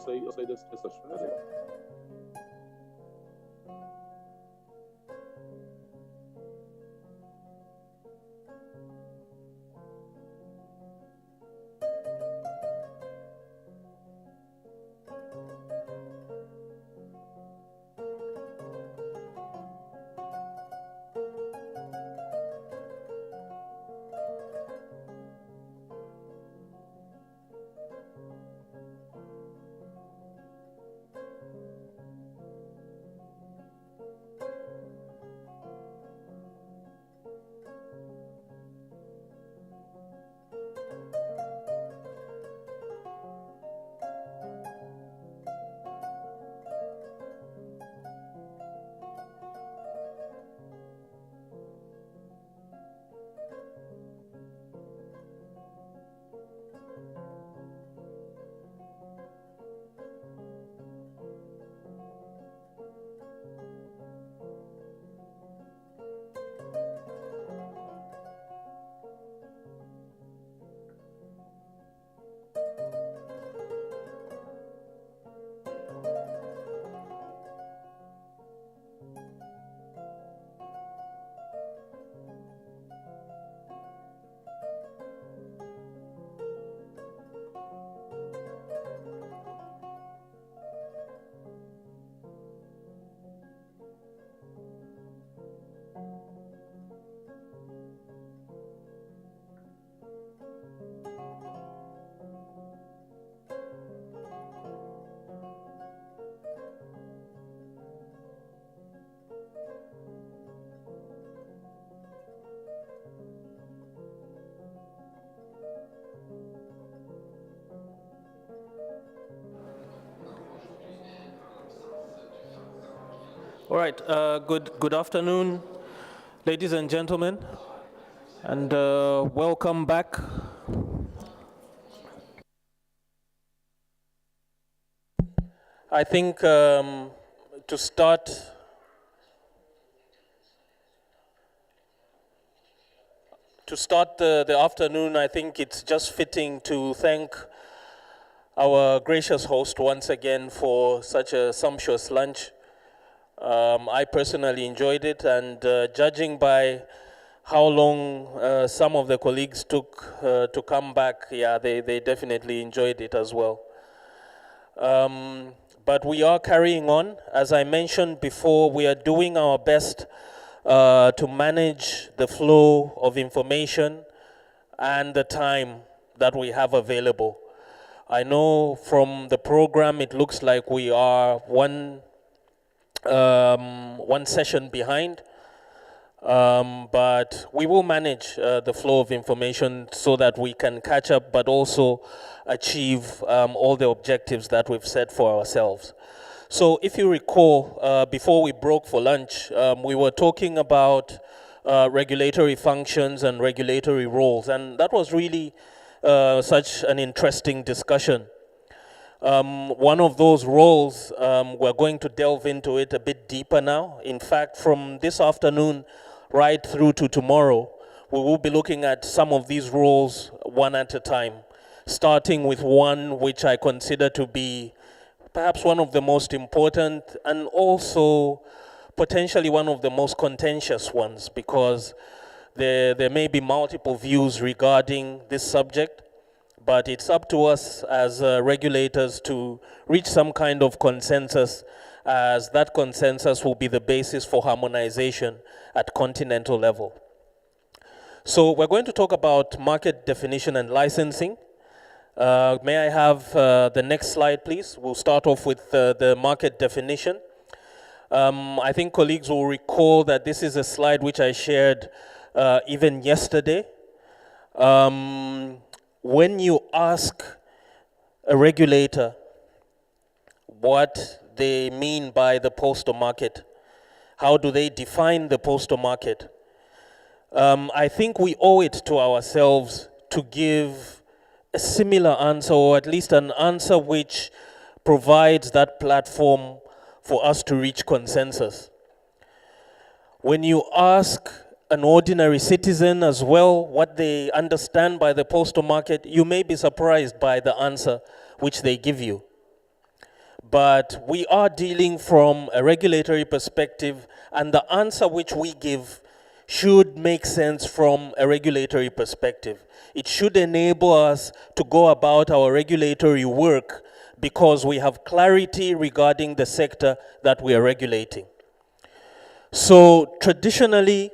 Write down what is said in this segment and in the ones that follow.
eu sei dessa esfera. All right, good afternoon, ladies and gentlemen, and welcome back. I think to start the afternoon, I think it's just fitting to thank our gracious host once again for such a sumptuous lunch. I personally enjoyed it, and judging by how long some of the colleagues took to come back, yeah, they definitely enjoyed it as well. But we are carrying on. As I mentioned before, we are doing our best to manage the flow of information and the time that we have available. I know from the program it looks like we are one session behind, but we will manage the flow of information so that we can catch up but also achieve all the objectives that we've set for ourselves. So if you recall, before we broke for lunch, we were talking about regulatory functions and regulatory roles, and that was really such an interesting discussion. One of those roles, we're going to delve into it a bit deeper now. In fact, from this afternoon right through to tomorrow, we will be looking at some of these roles one at a time, starting with one which I consider to be perhaps one of the most important and also potentially one of the most contentious ones, because there may be multiple views regarding this subject. But it's up to us as regulators to reach some kind of consensus, as that consensus will be the basis for harmonization at continental level. So we're going to talk about market definition and licensing. May I have the next slide, please? We'll start off with the market definition. I think colleagues will recall that this is a slide which I shared even yesterday. When you ask a regulator what they mean by the postal market, how do they define the postal market, I think we owe it to ourselves to give a similar answer, or at least an answer which provides that platform for us to reach consensus. When you ask an ordinary citizen as well what they understand by the postal market, you may be surprised by the answer which they give you. but we are dealing from a regulatory perspective, and the answer which we give should make sense from a regulatory perspective. It should enable us to go about our regulatory work because we have clarity regarding the sector that we are regulating. So traditionally,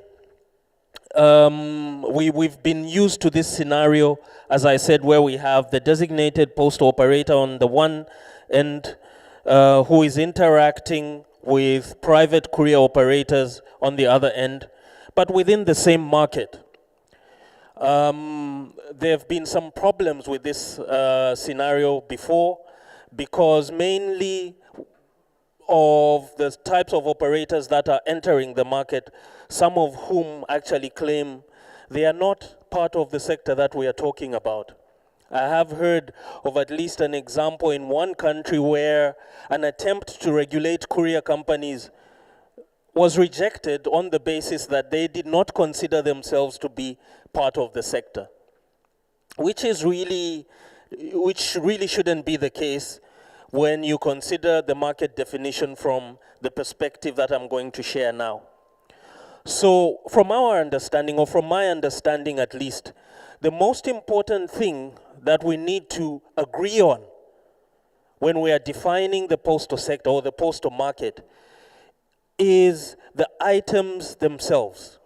we've been used to this scenario, as I said, where we have the designated postal operator on the one end, who is interacting with private courier operators on the other end, but within the same market. There have been some problems with this scenario before, because mainly of the types of operators that are entering the market, some of whom actually claim they are not part of the sector that we are talking about. I have heard of at least an example in one country where an attempt to regulate courier companies was rejected on the basis that they did not consider themselves to be part of the sector, which really shouldn't be the case when you consider the market definition from the perspective that I'm going to share now. So from our understanding, or from my understanding at least, the most important thing that we need to agree on when we are defining the postal sector or the postal market is the items themselves.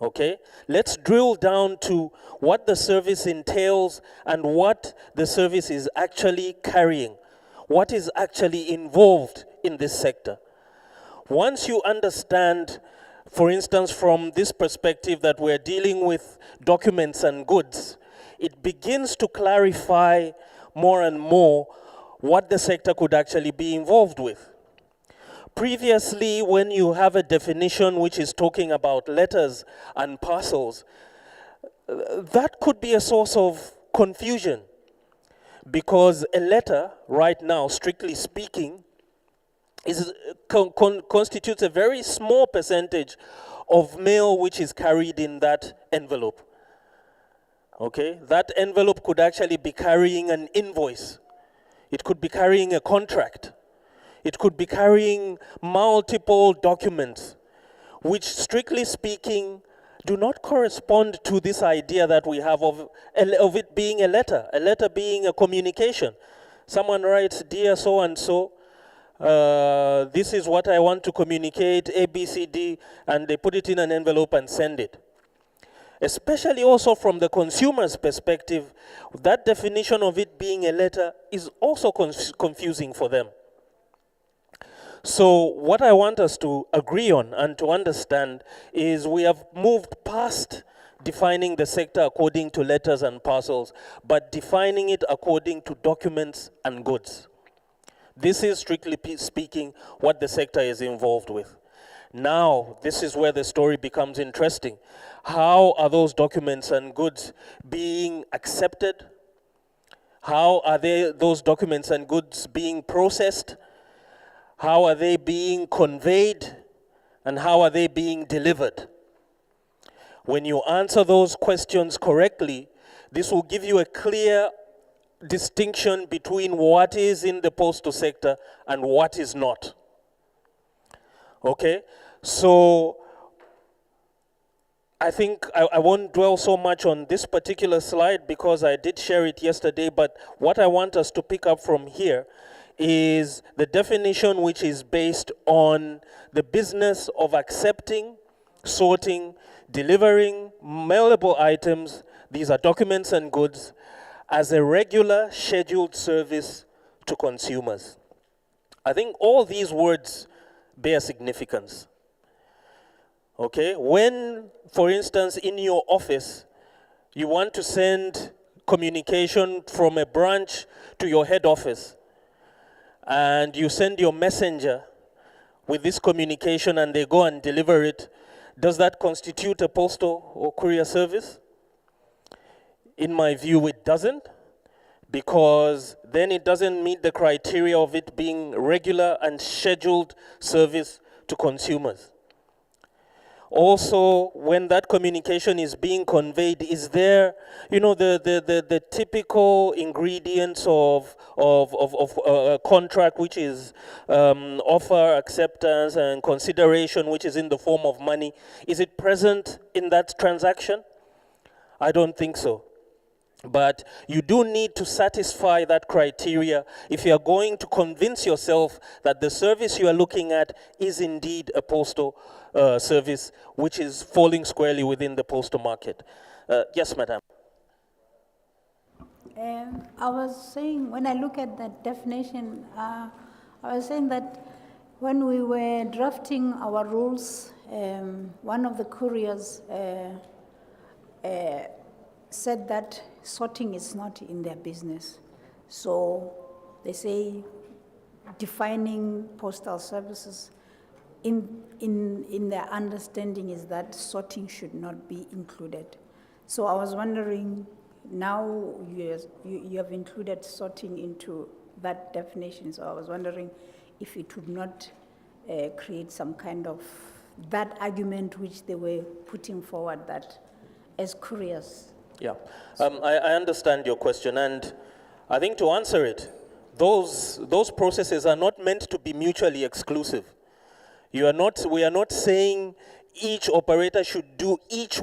Okay? Let's drill down to what the service entails and what the service is actually carrying, what is actually involved in this sector. Once you understand, for instance, from this perspective that we're dealing with documents and goods, it begins to clarify more and more what the sector could actually be involved with. Previously, when you have a definition which is talking about letters and parcels, that could be a source of confusion, because a letter right now, strictly speaking, constitutes a very small percentage of mail which is carried in that envelope. Okay, that envelope could actually be carrying an invoice. It could be carrying a contract. It could be carrying multiple documents, which strictly speaking do not correspond to this idea that we have of it being a letter being a communication. Someone writes, "Dear so-and-so, this is what I want to communicate, A, B, C, D," and they put it in an envelope and send it. Especially also from the consumer's perspective, that definition of it being a letter is also confusing for them. So what I want us to agree on and to understand is we have moved past defining the sector according to letters and parcels, but defining it according to documents and goods. This is, strictly speaking, what the sector is involved with. Now, this is where the story becomes interesting. How are those documents and goods being accepted? How are those documents and goods being processed? How are they being conveyed? And how are they being delivered? When you answer those questions correctly, this will give you a clear distinction between what is in the postal sector and what is not. Okay? So I think I won't dwell so much on this particular slide because I did share it yesterday, but what I want us to pick up from here is the definition which is based on the business of accepting, sorting, delivering mailable items, these are documents and goods, as a regular scheduled service to consumers. I think all these words bear significance. Okay, when, for instance, in your office, you want to send communication from a branch to your head office, and you send your messenger with this communication and they go and deliver it, does that constitute a postal or courier service? In my view, it doesn't, because then it doesn't meet the criteria of it being regular and scheduled service to consumers. Also, when that communication is being conveyed, is there, you know, the typical ingredients of a contract, which is offer, acceptance, and consideration, which is in the form of money? Is it present in that transaction? I don't think so. But you do need to satisfy that criteria if you are going to convince yourself that the service you are looking at is indeed a postal service which is falling squarely within the postal market. Yes, madam. I was saying, when I look at that definition, I was saying that when we were drafting our rules, one of the couriers said that sorting is not in their business. So they say defining postal services in their understanding is that sorting should not be included. So I was wondering, now you have included sorting into that definition, so I was wondering if it would not create some kind of that argument which they were putting forward, that as couriers. Yeah, I understand your question, and I think to answer it, those processes are not meant to be mutually exclusive. We are not saying each operator should do each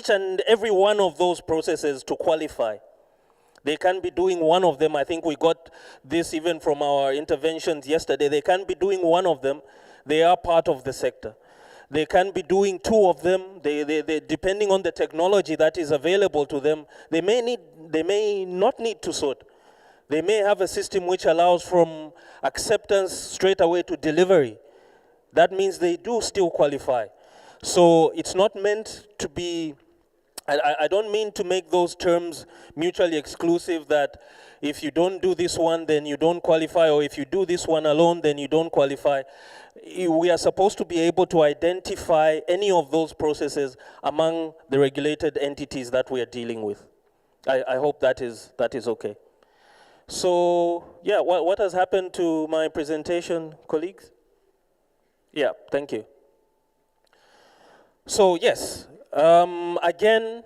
and every one of those processes to qualify. They can be doing one of them. I think we got this even from our interventions yesterday. They can be doing one of them. They are part of the sector. They can be doing two of them. They depending on the technology that is available to them, they may not need to sort. They may have a system which allows from acceptance straight away to delivery. That means they do still qualify. So it's not meant to be, I don't mean to make those terms mutually exclusive, that if you don't do this one, then you don't qualify, or if you do this one alone, then you don't qualify. We are supposed to be able to identify any of those processes among the regulated entities that we are dealing with. I hope that is okay. So, yeah, what has happened to my presentation, colleagues? Yeah, thank you. So, yes, again,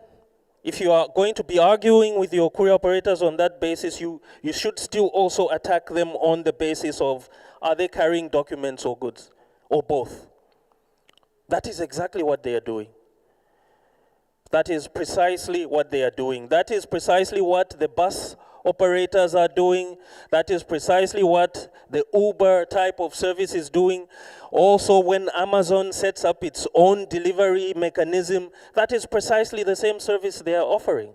if you are going to be arguing with your courier operators on that basis, you should still also attack them on the basis of, are they carrying documents or goods, or both? That is exactly what they are doing. That is precisely what they are doing. That is precisely what the bus operators are doing. That is precisely what the Uber type of service is doing. Also, when Amazon sets up its own delivery mechanism, that is precisely the same service they are offering.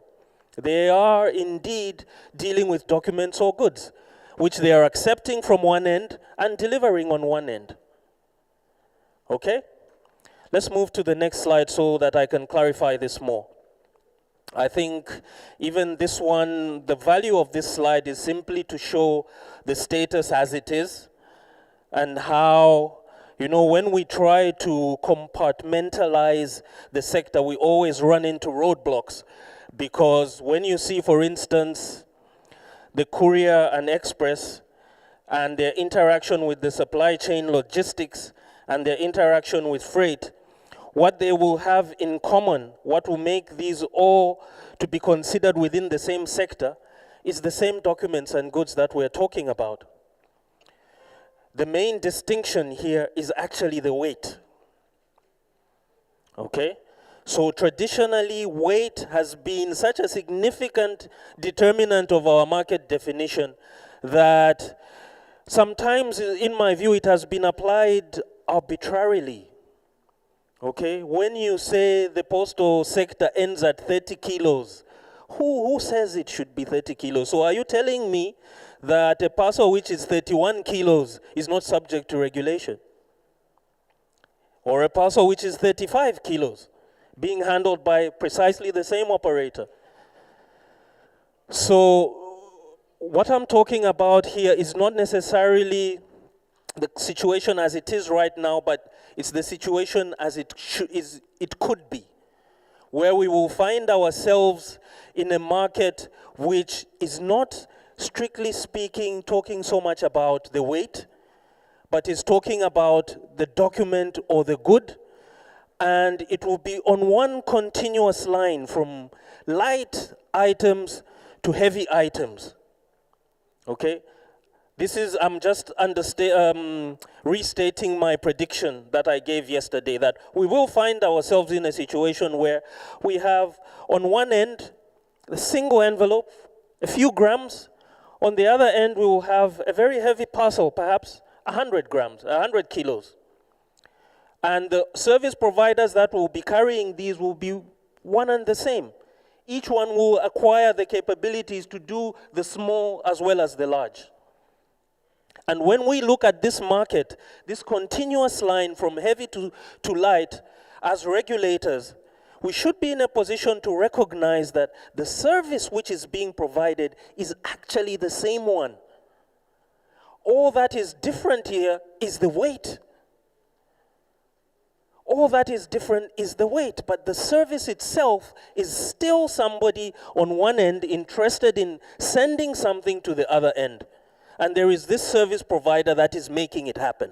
They are indeed dealing with documents or goods, which they are accepting from one end and delivering on one end. Okay? Let's move to the next slide so that I can clarify this more. I think even this one, the value of this slide is simply to show the status as it is, and how, you know, when we try to compartmentalize the sector, we always run into roadblocks. Because when you see, for instance, the courier and express and their interaction with the supply chain logistics and their interaction with freight, what they will have in common, what will make these all to be considered within the same sector, is the same documents and goods that we're talking about. The main distinction here is actually the weight. Okay? So traditionally, weight has been such a significant determinant of our market definition that sometimes, in my view, it has been applied arbitrarily. Okay, when you say the postal sector ends at 30 kilos, who says it should be 30 kilos? So are you telling me that a parcel which is 31 kilos is not subject to regulation? Or a parcel which is 35 kilos being handled by precisely the same operator? So what I'm talking about here is not necessarily the situation as it is right now, but it's the situation as it could be, where we will find ourselves in a market which is not, strictly speaking, talking so much about the weight, but is talking about the document or the good, and it will be on one continuous line from light items to heavy items. Okay? This is, I'm just restating my prediction that I gave yesterday, that we will find ourselves in a situation where we have, on one end, a single envelope, a few grams. On the other end, we will have a very heavy parcel, perhaps 100 grams, 100 kilos. And the service providers that will be carrying these will be one and the same. Each one will acquire the capabilities to do the small as well as the large. And when we look at this market, this continuous line from heavy to light, as regulators, we should be in a position to recognize that the service which is being provided is actually the same one. All that is different here is the weight. All that is different is the weight, but the service itself is still somebody on one end interested in sending something to the other end. And there is this service provider that is making it happen.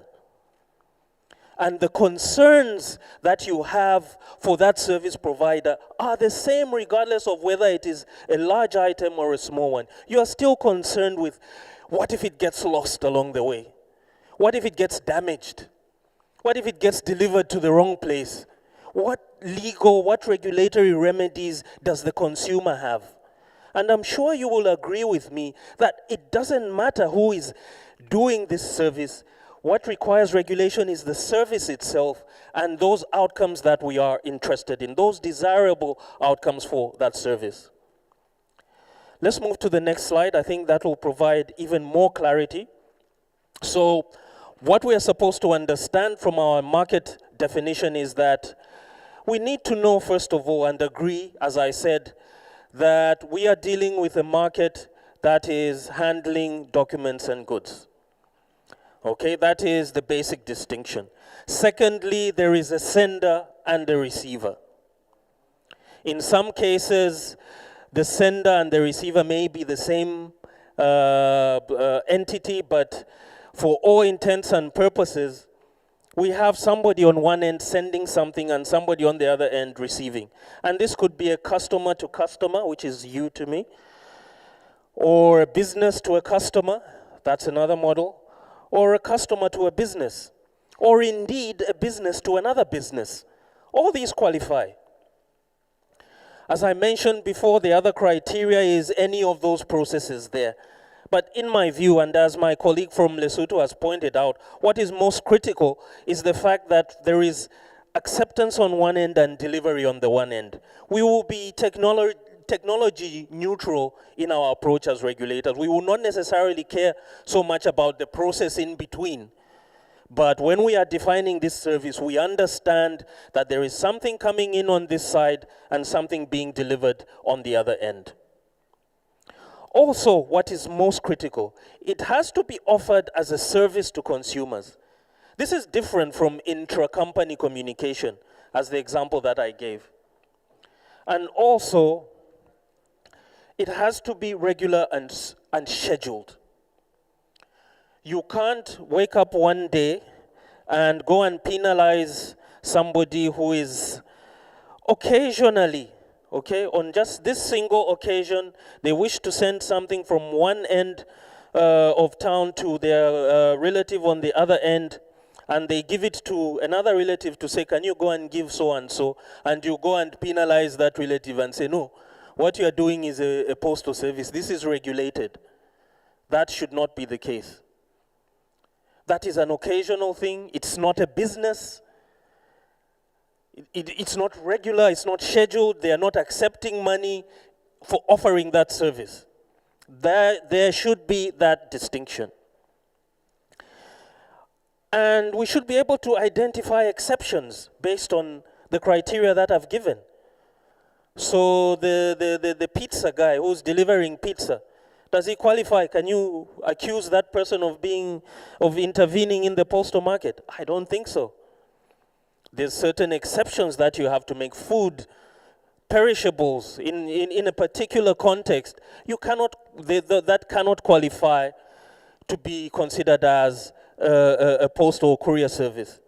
And the concerns that you have for that service provider are the same regardless of whether it is a large item or a small one. You are still concerned with, what if it gets lost along the way? What if it gets damaged? What if it gets delivered to the wrong place? What legal, what regulatory remedies does the consumer have? And I'm sure you will agree with me that it doesn't matter who is doing this service. What requires regulation is the service itself and those outcomes that we are interested in, those desirable outcomes for that service. Let's move to the next slide. I think that will provide even more clarity. So, what we are supposed to understand from our market definition is that we need to know, first of all, and agree, as I said, that we are dealing with a market that is handling documents and goods. Okay, that is the basic distinction. Secondly, there is a sender and a receiver. In some cases, the sender and the receiver may be the same entity, but for all intents and purposes, we have somebody on one end sending something and somebody on the other end receiving. And this could be a customer to customer, which is you to me, or a business to a customer, that's another model, or a customer to a business, or indeed a business to another business. All these qualify. As I mentioned before, the other criteria is any of those processes there. But in my view, and as my colleague from Lesotho has pointed out, what is most critical is the fact that there is acceptance on one end and delivery on the one end. We will be technology neutral in our approach as regulators. We will not necessarily care so much about the process in between. But when we are defining this service, we understand that there is something coming in on this side and something being delivered on the other end. Also, what is most critical, it has to be offered as a service to consumers. This is different from intra-company communication, as the example that I gave. And also, it has to be regular and scheduled. You can't wake up one day and go and penalize somebody who is occasionally, okay, on just this single occasion, they wish to send something from one end of town to their relative on the other end, and they give it to another relative to say, can you go and give so and so, and you go and penalize that relative and say, no, what you are doing is a postal service. This is regulated. That should not be the case. That is an occasional thing. It's not a business. It's not regular, it's not scheduled, they are not accepting money for offering that service. There should be that distinction. And we should be able to identify exceptions based on the criteria that I've given. So the pizza guy who's delivering pizza, does he qualify? Can you accuse that person of intervening in the postal market? I don't think so. There's certain exceptions that you have to make. Food, perishables, in a particular context, you cannot, that cannot qualify to be considered as a postal courier service.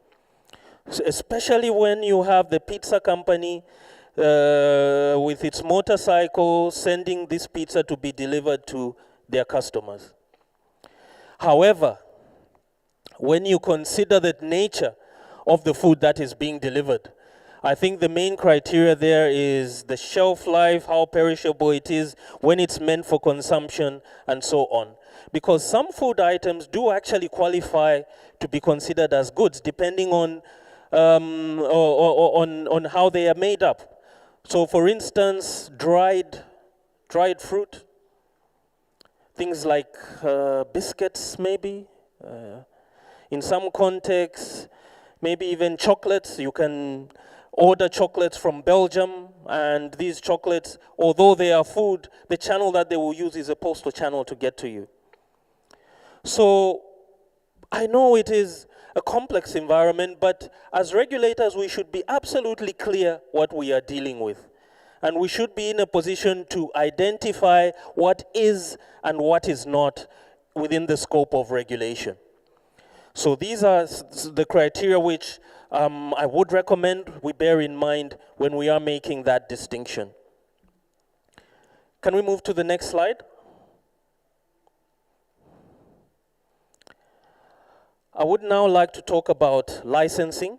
Especially when you have the pizza company with its motorcycle sending this pizza to be delivered to their customers. However, when you consider the nature of the food that is being delivered, I think the main criteria there is the shelf life, how perishable it is, when it's meant for consumption, and so on. Because some food items do actually qualify to be considered as goods, depending on how they are made up. So, for instance, dried fruit, things like biscuits, maybe. In some contexts, maybe even chocolates. You can order chocolates from Belgium, and these chocolates, although they are food, the channel that they will use is a postal channel to get to you. So I know it is a complex environment, but as regulators, we should be absolutely clear what we are dealing with. And we should be in a position to identify what is and what is not within the scope of regulation. So these are the criteria which I would recommend we bear in mind when we are making that distinction. Can we move to the next slide? I would now like to talk about licensing.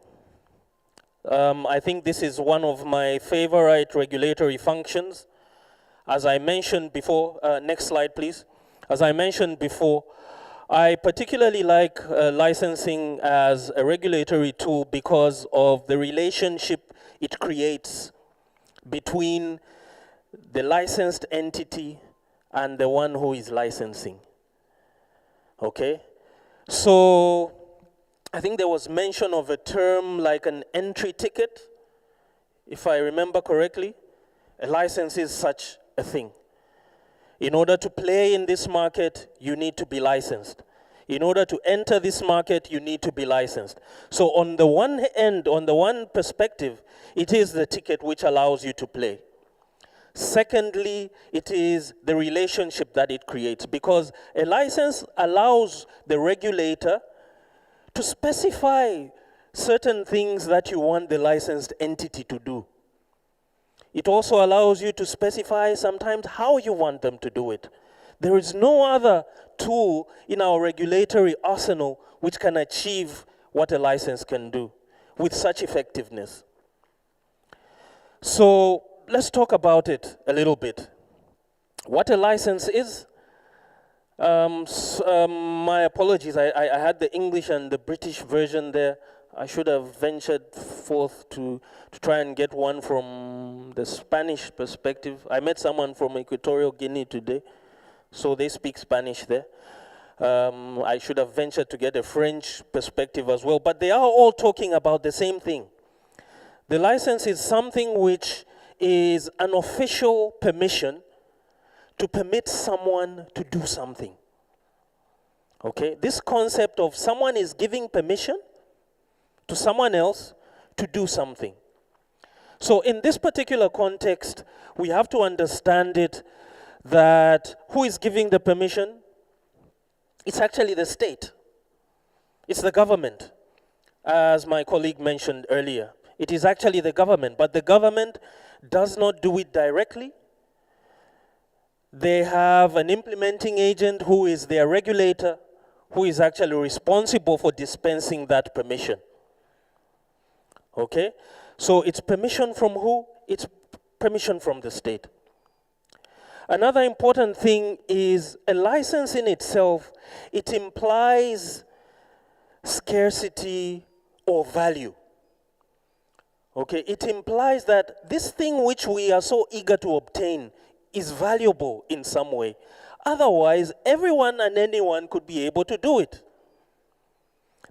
I think this is one of my favorite regulatory functions. As I mentioned before, next slide please. As I mentioned before, I particularly like licensing as a regulatory tool because of the relationship it creates between the licensed entity and the one who is licensing. Okay? So I think there was mention of a term like an entry ticket, if I remember correctly. A license is such a thing. In order to play in this market, you need to be licensed. In order to enter this market, you need to be licensed. So on the one end, on the one perspective, it is the ticket which allows you to play. Secondly, it is the relationship that it creates, because a license allows the regulator to specify certain things that you want the licensed entity to do. It also allows you to specify sometimes how you want them to do it. There is no other tool in our regulatory arsenal which can achieve what a license can do with such effectiveness. So let's talk about it a little bit. What a license is, my apologies, I had the English and the British version there. I should have ventured forth to try and get one from the Spanish perspective. I met someone from Equatorial Guinea today, so they speak Spanish there. I should have ventured to get a French perspective as well, but they are all talking about the same thing. The license is something which is an official permission to permit someone to do something. Okay, this concept of someone is giving permission to someone else to do something. So in this particular context, we have to understand it that who is giving the permission? It's actually the state. It's the government, as my colleague mentioned earlier. It is actually the government, but the government does not do it directly. They have an implementing agent who is their regulator, who is actually responsible for dispensing that permission. Okay? So it's permission from who? It's permission from the state. Another important thing is a license in itself, it implies scarcity or value. Okay, it implies that this thing which we are so eager to obtain is valuable in some way. Otherwise, everyone and anyone could be able to do it.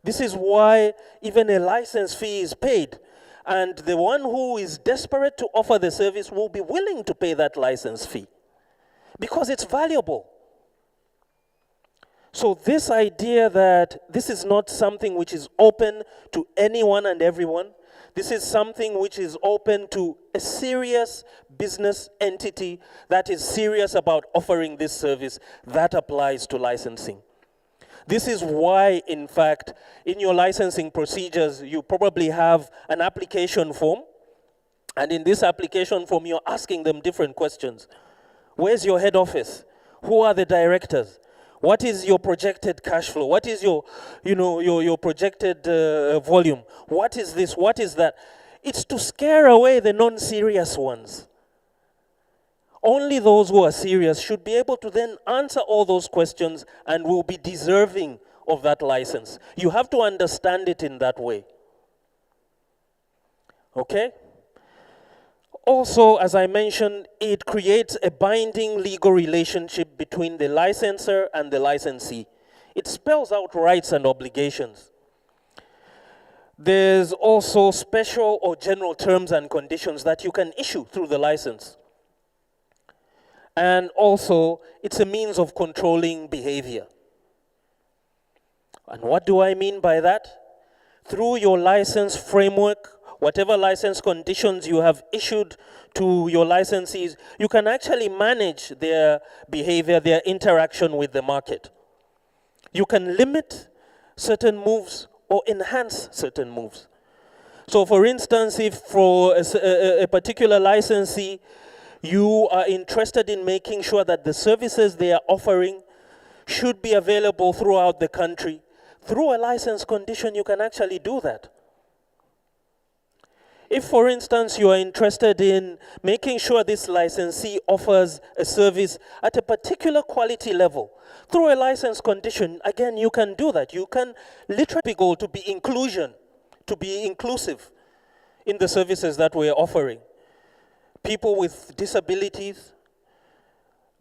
This is why even a license fee is paid. And the one who is desperate to offer the service will be willing to pay that license fee because it's valuable. So this idea that this is not something which is open to anyone and everyone, this is something which is open to a serious business entity that is serious about offering this service, that applies to licensing. This is why, in fact, in your licensing procedures, you probably have an application form. And in this application form, you're asking them different questions. Where's your head office? Who are the directors? What is your projected cash flow? What is your, your projected volume? What is this? What is that? It's to scare away the non-serious ones. Only those who are serious should be able to then answer all those questions and will be deserving of that license. You have to understand it in that way. Okay? Also, as I mentioned, it creates a binding legal relationship between the licensor and the licensee. It spells out rights and obligations. There's also special or general terms and conditions that you can issue through the license. And also, it's a means of controlling behavior. And what do I mean by that? Through your license framework, whatever license conditions you have issued to your licensees, you can actually manage their behavior, their interaction with the market. You can limit certain moves or enhance certain moves. So for instance, if for a particular licensee, you are interested in making sure that the services they are offering should be available throughout the country, through a license condition, you can actually do that. If, for instance, you are interested in making sure this licensee offers a service at a particular quality level, through a license condition, again, you can do that. You can literally go to be inclusion, to be inclusive in the services that we are offering. People with disabilities,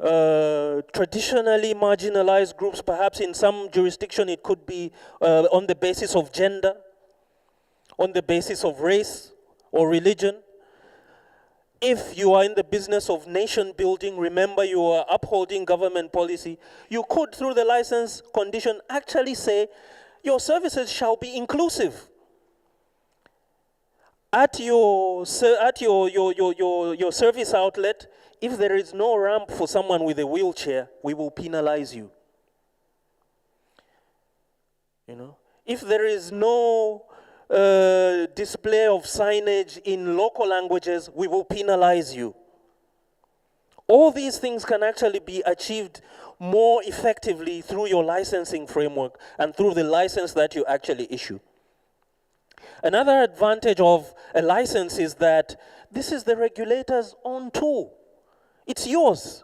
traditionally marginalized groups, perhaps in some jurisdiction it could be on the basis of gender, on the basis of race or religion. If you are in the business of nation building, remember you are upholding government policy, you could, through the license condition, actually say your services shall be inclusive. At your service outlet, if there is no ramp for someone with a wheelchair, we will penalize you. If there is no display of signage in local languages, we will penalize you. All these things can actually be achieved more effectively through your licensing framework and through the license that you actually issue. Another advantage of a license is that this is the regulator's own tool. It's yours.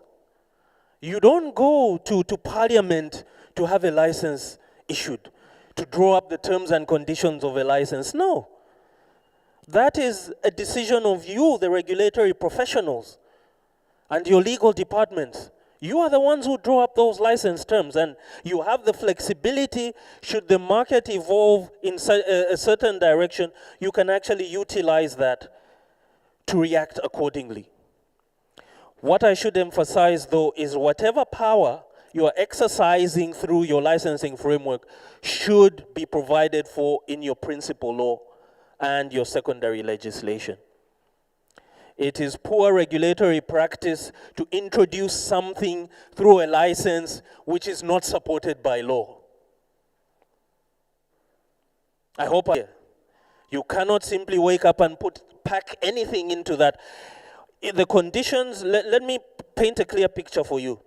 You don't go to Parliament to have a license issued, to draw up the terms and conditions of a license. No. That is a decision of you, the regulatory professionals, and your legal departments. You are the ones who draw up those license terms, and you have the flexibility. Should the market evolve in a certain direction, you can actually utilize that to react accordingly. What I should emphasize, though, is whatever power you are exercising through your licensing framework should be provided for in your principal law and your secondary legislation. It is poor regulatory practice to introduce something through a license which is not supported by law. I hope you cannot simply wake up and pack anything into that. The conditions, let me paint a clear picture for you.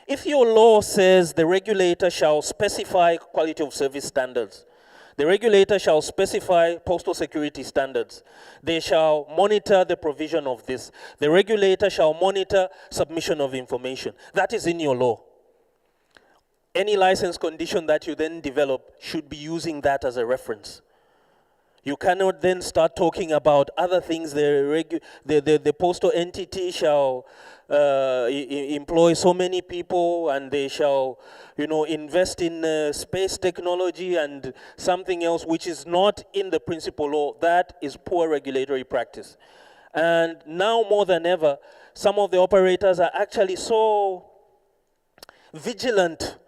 If your law says the regulator shall specify quality of service standards, the regulator shall specify postal security standards. They shall monitor the provision of this. The regulator shall monitor submission of information. That is in your law. Any license condition that you then develop should be using that as a reference. You cannot then start talking about other things. The postal entity shall employ so many people, and they shall, invest in space technology and something else which is not in the principal law. That is poor regulatory practice. And now more than ever, some of the operators are actually so vigilant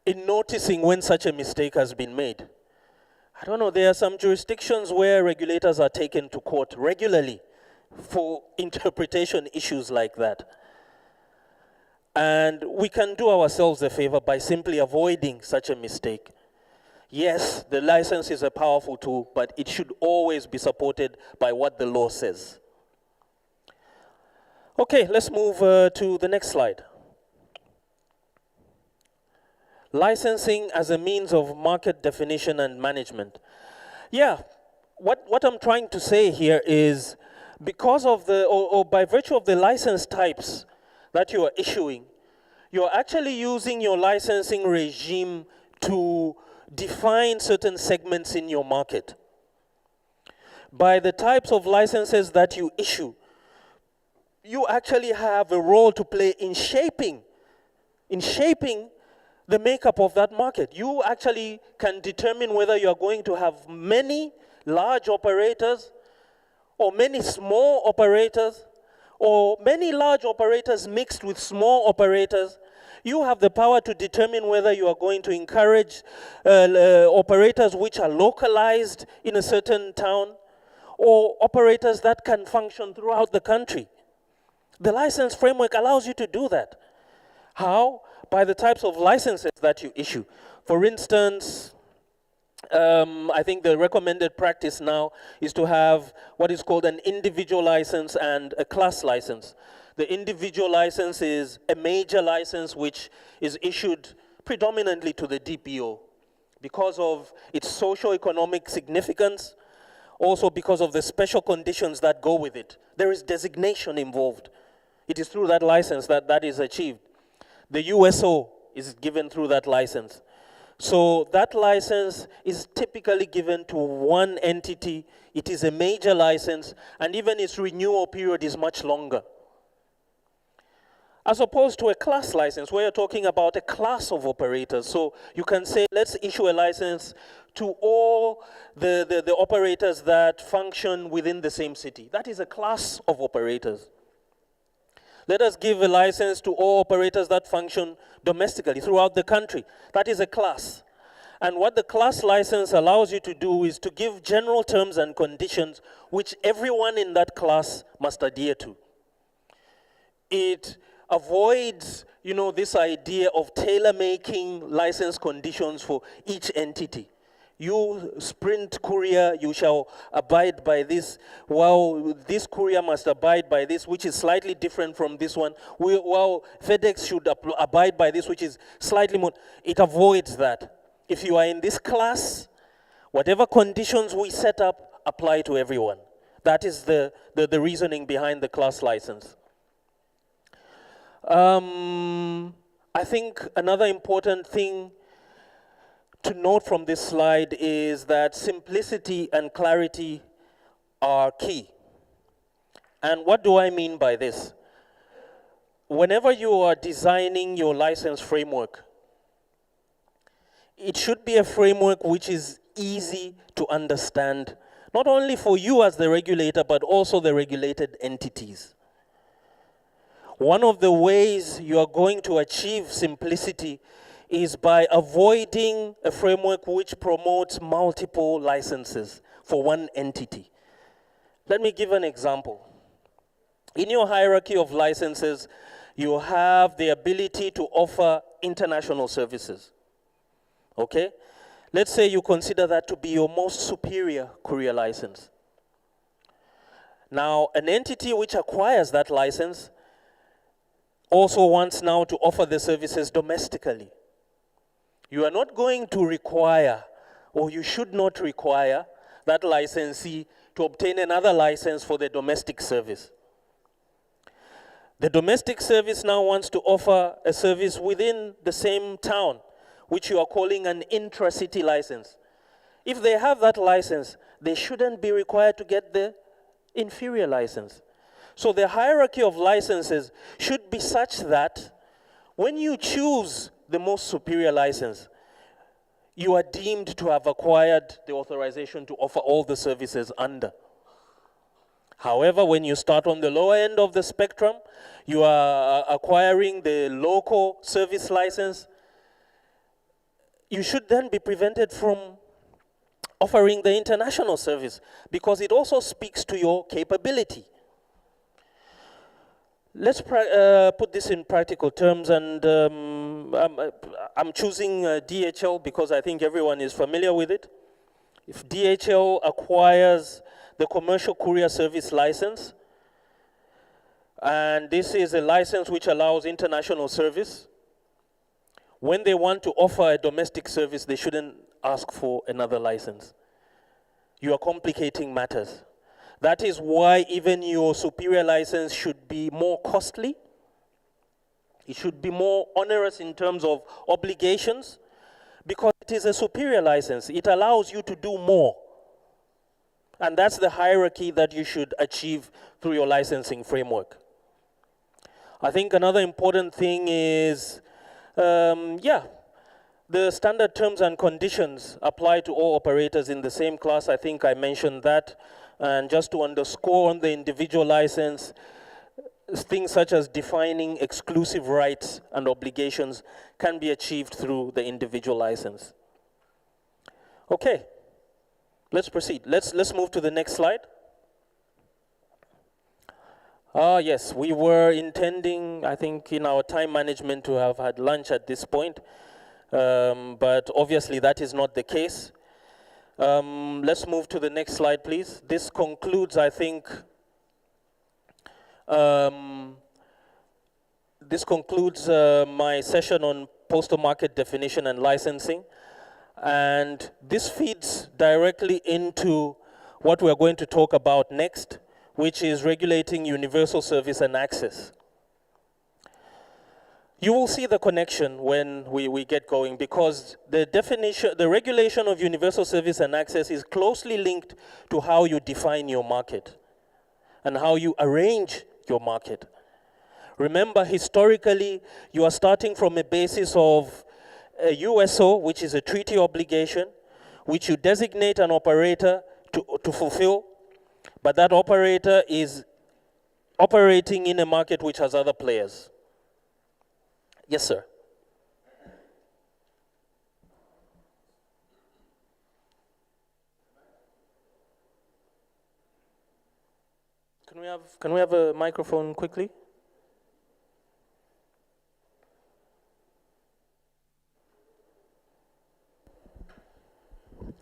in noticing when such a mistake has been made. I don't know, there are some jurisdictions where regulators are taken to court regularly for interpretation issues like that. And we can do ourselves a favor by simply avoiding such a mistake. Yes, the license is a powerful tool, but it should always be supported by what the law says. Okay, let's move to the next slide. Licensing as a means of market definition and management. Yeah, what I'm trying to say here is because of the, or by virtue of the license types that you are issuing, you're actually using your licensing regime to define certain segments in your market. By the types of licenses that you issue, you actually have a role to play in shaping the makeup of that market. You actually can determine whether you are going to have many large operators or many small operators or many large operators mixed with small operators. You have the power to determine whether you are going to encourage operators which are localized in a certain town or operators that can function throughout the country. The license framework allows you to do that. How? By the types of licenses that you issue. For instance, I think the recommended practice now is to have what is called an individual license and a class license. The individual license is a major license which is issued predominantly to the DPO because of its socio-economic significance, also because of the special conditions that go with it. There is designation involved. It is through that license that is achieved. The USO is given through that license. So that license is typically given to one entity. It is a major license, and even its renewal period is much longer. As opposed to a class license, where you're talking about a class of operators. So you can say, let's issue a license to all the operators that function within the same city. That is a class of operators. Let us give a license to all operators that function domestically throughout the country. That is a class. And what the class license allows you to do is to give general terms and conditions which everyone in that class must adhere to. It avoids, this idea of tailor-making license conditions for each entity. You Sprint courier, you shall abide by this, while this courier must abide by this, which is slightly different from this one, while FedEx should abide by this, which is slightly more. It avoids that. If you are in this class, whatever conditions we set up apply to everyone. That is the reasoning behind the class license. I think another important thing to note from this slide is that simplicity and clarity are key. And what do I mean by this? Whenever you are designing your license framework, it should be a framework which is easy to understand, not only for you as the regulator, but also the regulated entities. One of the ways you are going to achieve simplicity is by avoiding a framework which promotes multiple licenses for one entity. Let me give an example. In your hierarchy of licenses, you have the ability to offer international services. Okay? Let's say you consider that to be your most superior courier license. Now, an entity which acquires that license also wants now to offer the services domestically. You are not going to require, or you should not require, that licensee to obtain another license for the domestic service. The domestic service now wants to offer a service within the same town, which you are calling an intra-city license. If they have that license, they shouldn't be required to get the inferior license. So the hierarchy of licenses should be such that when you choose the most superior license, you are deemed to have acquired the authorization to offer all the services under. However, when you start on the lower end of the spectrum, you are acquiring the local service license, you should then be prevented from offering the international service because it also speaks to your capability. Let's put this in practical terms, and I'm choosing DHL because I think everyone is familiar with it. If DHL acquires the commercial courier service license, and this is a license which allows international service, when they want to offer a domestic service, they shouldn't ask for another license. You are complicating matters. That is why even your superior license should be more costly. It should be more onerous in terms of obligations, because it is a superior license. It allows you to do more. And that's the hierarchy that you should achieve through your licensing framework. I think another important thing is, the standard terms and conditions apply to all operators in the same class. I think I mentioned that. And just to underscore on the individual license, things such as defining exclusive rights and obligations can be achieved through the individual license. Okay, let's proceed. Let's move to the next slide. Yes, we were intending, I think, in our time management to have had lunch at this point, but obviously that is not the case. Let's move to the next slide, please. This concludes, I think, my session on postal market definition and licensing. And this feeds directly into what we're going to talk about next, which is regulating universal service and access. You will see the connection when we get going, because the regulation of universal service and access is closely linked to how you define your market and how you arrange your market. Remember, historically, you are starting from a basis of a USO, which is a treaty obligation, which you designate an operator to fulfill, but that operator is operating in a market which has other players. Yes, sir. Can we have a microphone quickly?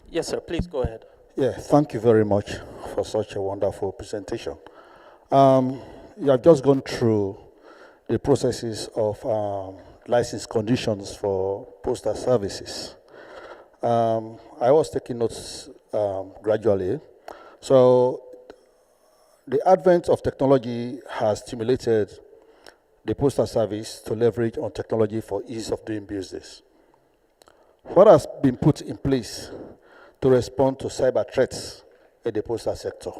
Yes, sir. Please go ahead. Yeah, thank you very much for such a wonderful presentation. You have just gone through the processes of license conditions for postal services. I was taking notes gradually. So the advent of technology has stimulated the postal service to leverage on technology for ease of doing business. What has been put in place to respond to cyber threats in the postal sector?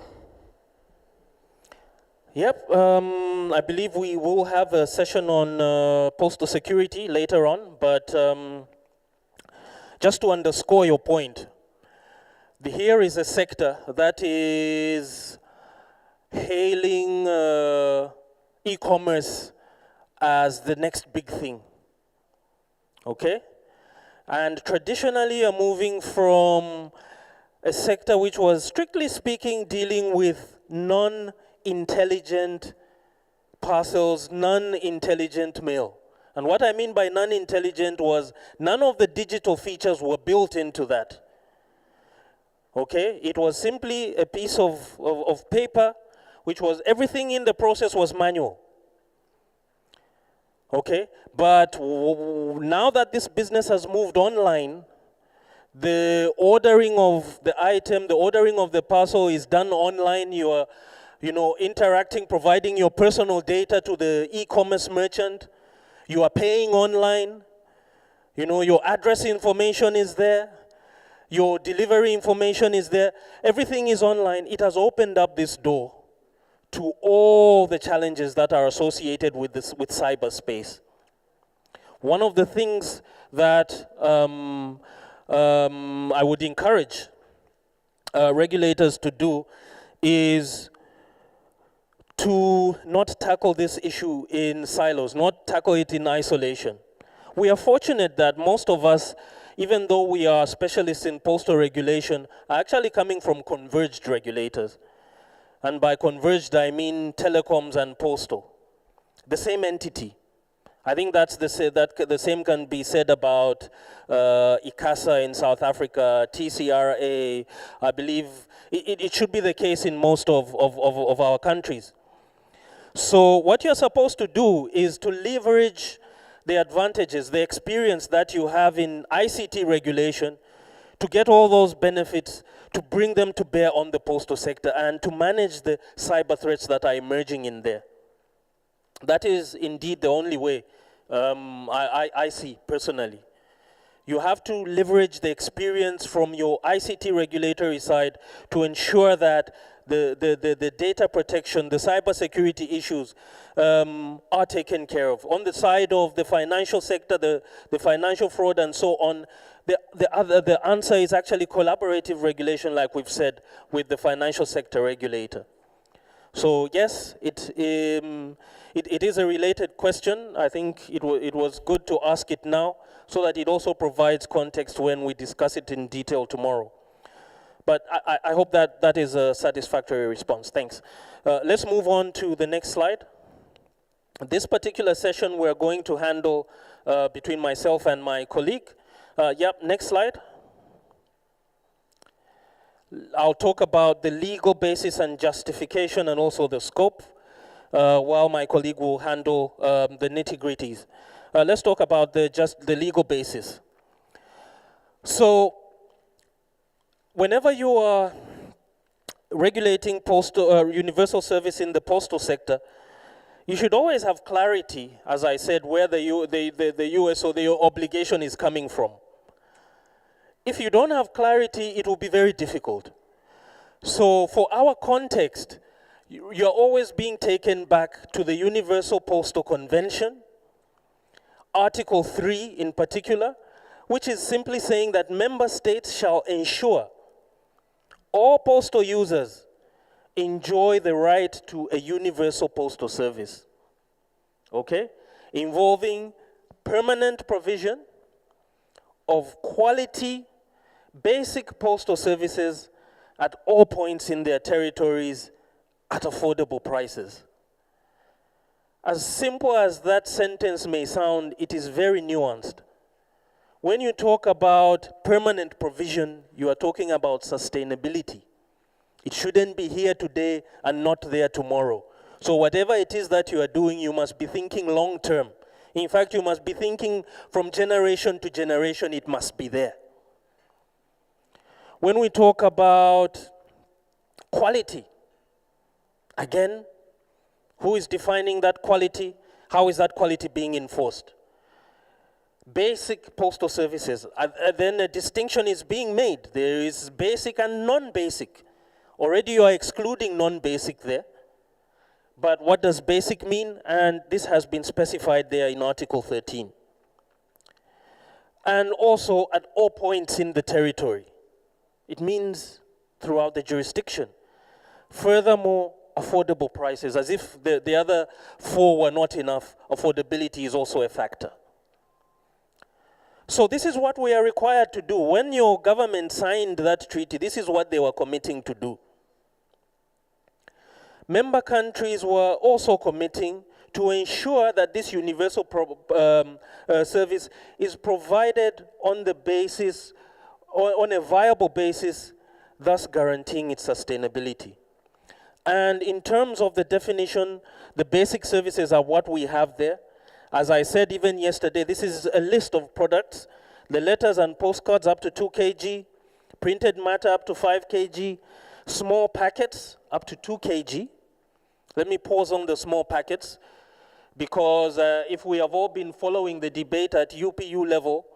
Yep, I believe we will have a session on postal security later on, but just to underscore your point, here is a sector that is hailing e-commerce as the next big thing, okay? And traditionally are moving from a sector which was, strictly speaking, dealing with non-intelligent parcels, non-intelligent mail. And what I mean by non-intelligent was none of the digital features were built into that. Okay, it was simply a piece of paper, which was, everything in the process was manual. Okay, but now that this business has moved online, the ordering of the item, the ordering of the parcel is done online. You are, interacting, providing your personal data to the e-commerce merchant. You are paying online. Your address information is there. Your delivery information is there. Everything is online. It has opened up this door to all the challenges that are associated with cyberspace. One of the things that I would encourage regulators to do is to not tackle this issue in silos, not tackle it in isolation. We are fortunate that most of us, even though we are specialists in postal regulation, are actually coming from converged regulators. And by converged, I mean telecoms and postal. the same entity. I think that's the same can be said about ICASA in South Africa, TCRA. I believe it should be the case in most of our countries. So what you're supposed to do is to leverage the advantages, the experience that you have in ICT regulation, to get all those benefits, to bring them to bear on the postal sector and to manage the cyber threats that are emerging in there. That is indeed the only way I see personally. You have to leverage the experience from your ICT regulatory side to ensure that the data protection, the cybersecurity issues are taken care of. On the side of the financial sector, the financial fraud and so on, the answer is actually collaborative regulation, like we've said, with the financial sector regulator. So yes, it is a related question. I think it was good to ask it now so that it also provides context when we discuss it in detail tomorrow. But I hope that is a satisfactory response. Thanks. Let's move on to the next slide. This particular session we're going to handle between myself and my colleague. Next slide. I'll talk about the legal basis and justification and also the scope, while my colleague will handle the nitty-gritties. Let's talk about the legal basis. So, whenever you are regulating universal service in the postal sector, you should always have clarity, as I said, where the US or the obligation is coming from. If you don't have clarity, it will be very difficult. So for our context, you're always being taken back to the Universal Postal Convention, Article 3 in particular, which is simply saying that member states shall ensure all postal users enjoy the right to a universal postal service, okay? Involving permanent provision of quality, basic postal services at all points in their territories at affordable prices. As simple as that sentence may sound, it is very nuanced. When you talk about permanent provision, you are talking about sustainability. It shouldn't be here today and not there tomorrow. So whatever it is that you are doing, you must be thinking long term. In fact, you must be thinking from generation to generation, it must be there. When we talk about quality, again, who is defining that quality? How is that quality being enforced? Basic postal services, then a distinction is being made. There is basic and non-basic. Already you are excluding non-basic there. But what does basic mean? And this has been specified there in Article 13. And also at all points in the territory. It means throughout the jurisdiction. Furthermore, affordable prices, as if the other four were not enough, affordability is also a factor. So this is what we are required to do. When your government signed that treaty, this is what they were committing to do. Member countries were also committing to ensure that this universal service is provided on the basis, on a viable basis, thus guaranteeing its sustainability. And in terms of the definition, the basic services are what we have there. As I said even yesterday, this is a list of products. The letters and postcards up to 2 kg, printed matter up to 5 kg, small packets up to 2 kg. Let me pause on the small packets, because if we have all been following the debate at UPU level,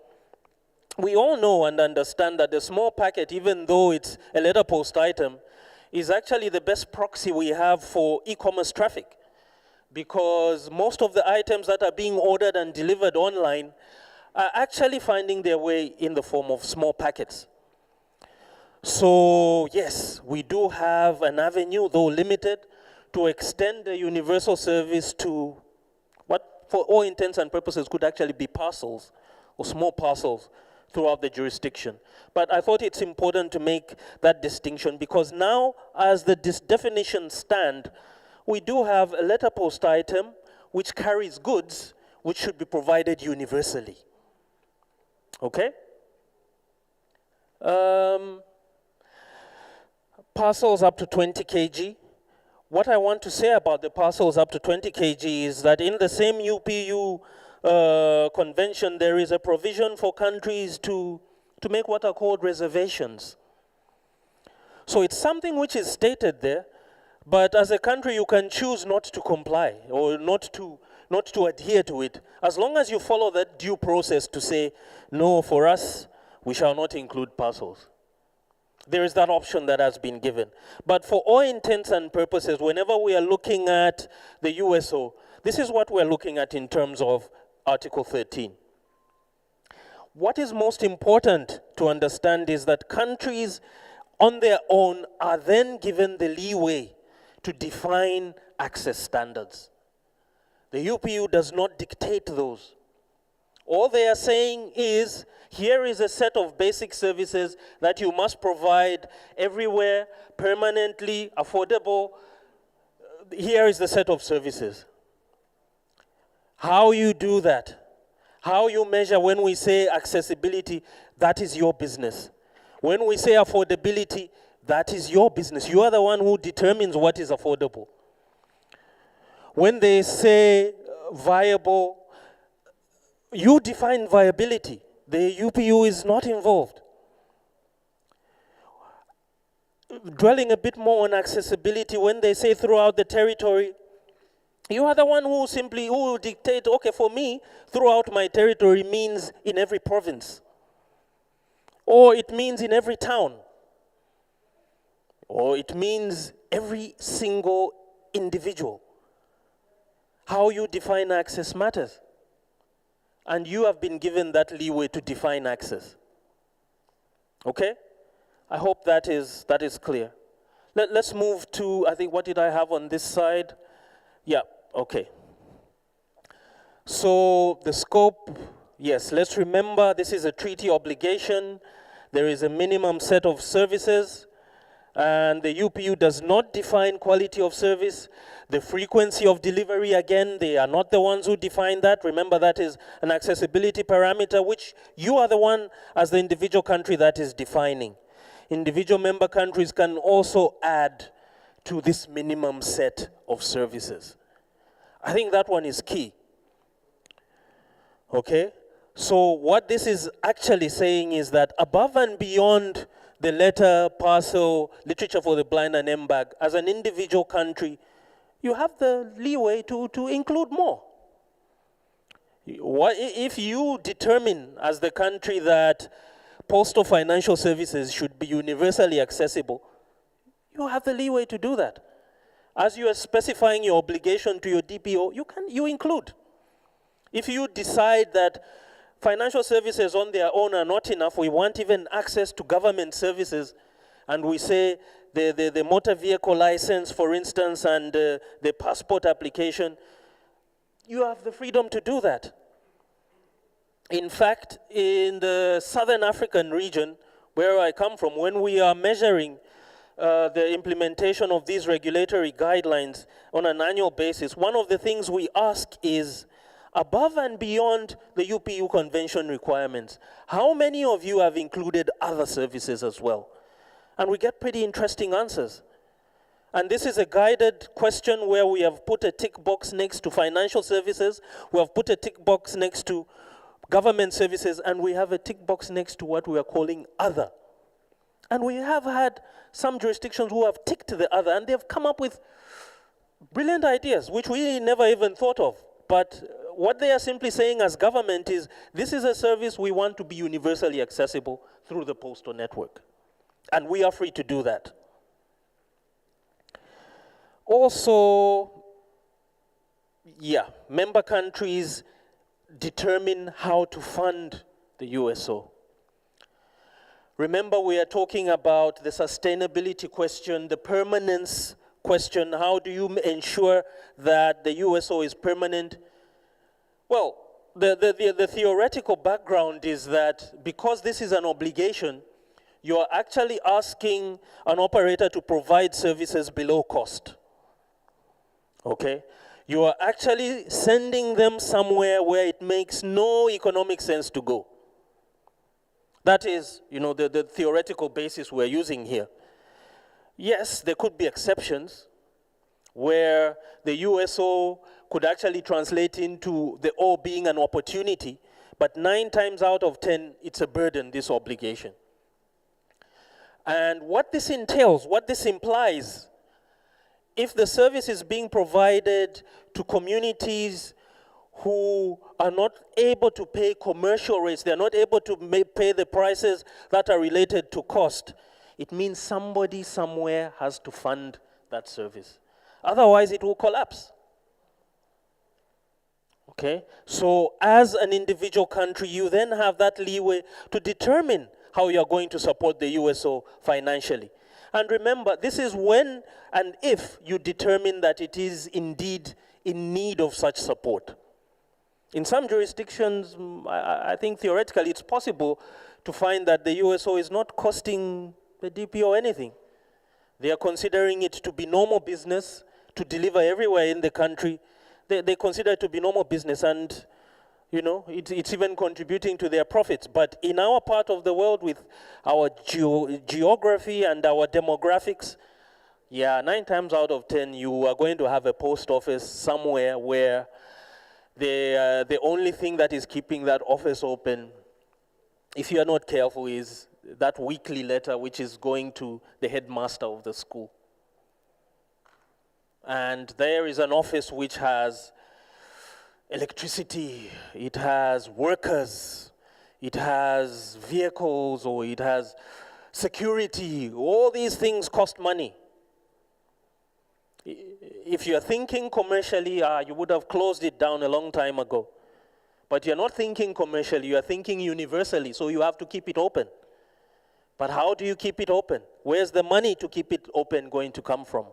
we all know and understand that the small packet, even though it's a letter post item, is actually the best proxy we have for e-commerce traffic, because most of the items that are being ordered and delivered online are actually finding their way in the form of small packets. So yes, we do have an avenue, though limited, to extend the universal service to what, for all intents and purposes, could actually be parcels or small parcels throughout the jurisdiction. But I thought it's important to make that distinction, because now, as the definitions stand, we do have a letter post item, which carries goods which should be provided universally. Okay? Parcels up to 20 kg. What I want to say about the parcels up to 20 kg is that in the same UPU convention, there is a provision for countries to make what are called reservations. So it's something which is stated there, but as a country you can choose not to comply or not to adhere to it, as long as you follow that due process to say, no, for us, we shall not include parcels. There is that option that has been given. But for all intents and purposes, whenever we are looking at the USO, this is what we're looking at in terms of Article 13. What is most important to understand is that countries on their own are then given the leeway to define access standards. The UPU does not dictate those. All they are saying is, here is a set of basic services that you must provide everywhere, permanently, affordable. Here is the set of services. How you do that, how you measure when we say accessibility, that is your business. When we say affordability, that is your business. You are the one who determines what is affordable. When they say viable, you define viability. The UPU is not involved. Dwelling a bit more on accessibility, when they say throughout the territory, you are the one who will dictate, okay, for me, throughout my territory means in every province. Or it means in every town. Or it means every single individual. How you define access matters. And you have been given that leeway to define access. Okay? I hope that is clear. Let's move to, I think, what did I have on this side? Yeah, okay. So the scope, yes, let's remember this is a treaty obligation. There is a minimum set of services, and the UPU does not define quality of service. The frequency of delivery, again, they are not the ones who define that. Remember, that is an accessibility parameter, which you are the one as the individual country that is defining. Individual member countries can also add to this minimum set of services. I think that one is key. Okay? So what this is actually saying is that above and beyond the letter, parcel, literature for the blind and MBAG, as an individual country, you have the leeway to include more. If you determine as the country that postal financial services should be universally accessible, you have the leeway to do that. As you are specifying your obligation to your DPO, you include. If you decide that financial services on their own are not enough, we want even access to government services, and we say the motor vehicle license, for instance, and the passport application, you have the freedom to do that. In fact, in the Southern African region, where I come from, when we are measuring the implementation of these regulatory guidelines on an annual basis, one of the things we ask is, above and beyond the UPU convention requirements, how many of you have included other services as well? And we get pretty interesting answers. And this is a guided question where we have put a tick box next to financial services, we have put a tick box next to government services, and we have a tick box next to what we are calling other. And we have had some jurisdictions who have ticked the other, and they've come up with brilliant ideas, which we never even thought of. But what they are simply saying as government is, this is a service we want to be universally accessible through the postal network. And we are free to do that. Also, member countries determine how to fund the USO. Remember, we are talking about the sustainability question, the permanence question. How do you ensure that the USO is permanent? Well, the theoretical background is that because this is an obligation, you are actually asking an operator to provide services below cost. Okay? You are actually sending them somewhere where it makes no economic sense to go. That is, the theoretical basis we're using here. Yes, there could be exceptions where the USO could actually translate into the O being an opportunity, but 9 times out of 10, it's a burden, this obligation. And what this entails, what this implies, if the service is being provided to communities who are not able to pay commercial rates, they're not able to pay the prices that are related to cost, it means somebody somewhere has to fund that service. Otherwise, it will collapse. Okay? So as an individual country, you then have that leeway to determine how you're going to support the USO financially. And remember, this is when and if you determine that it is indeed in need of such support. In some jurisdictions, I think theoretically it's possible to find that the USO is not costing the DPO anything. They are considering it to be normal business to deliver everywhere in the country. They consider it to be normal business, and it's even contributing to their profits. But in our part of the world, with our geography and our demographics, 9 times out of 10, you are going to have a post office somewhere where the only thing that is keeping that office open, if you are not careful, is that weekly letter which is going to the headmaster of the school. And there is an office which has electricity, it has workers, it has vehicles, or it has security. All these things cost money. If you're thinking commercially, you would have closed it down a long time ago. But you're not thinking commercially, you're thinking universally, so you have to keep it open. But how do you keep it open? Where's the money to keep it open going to come from?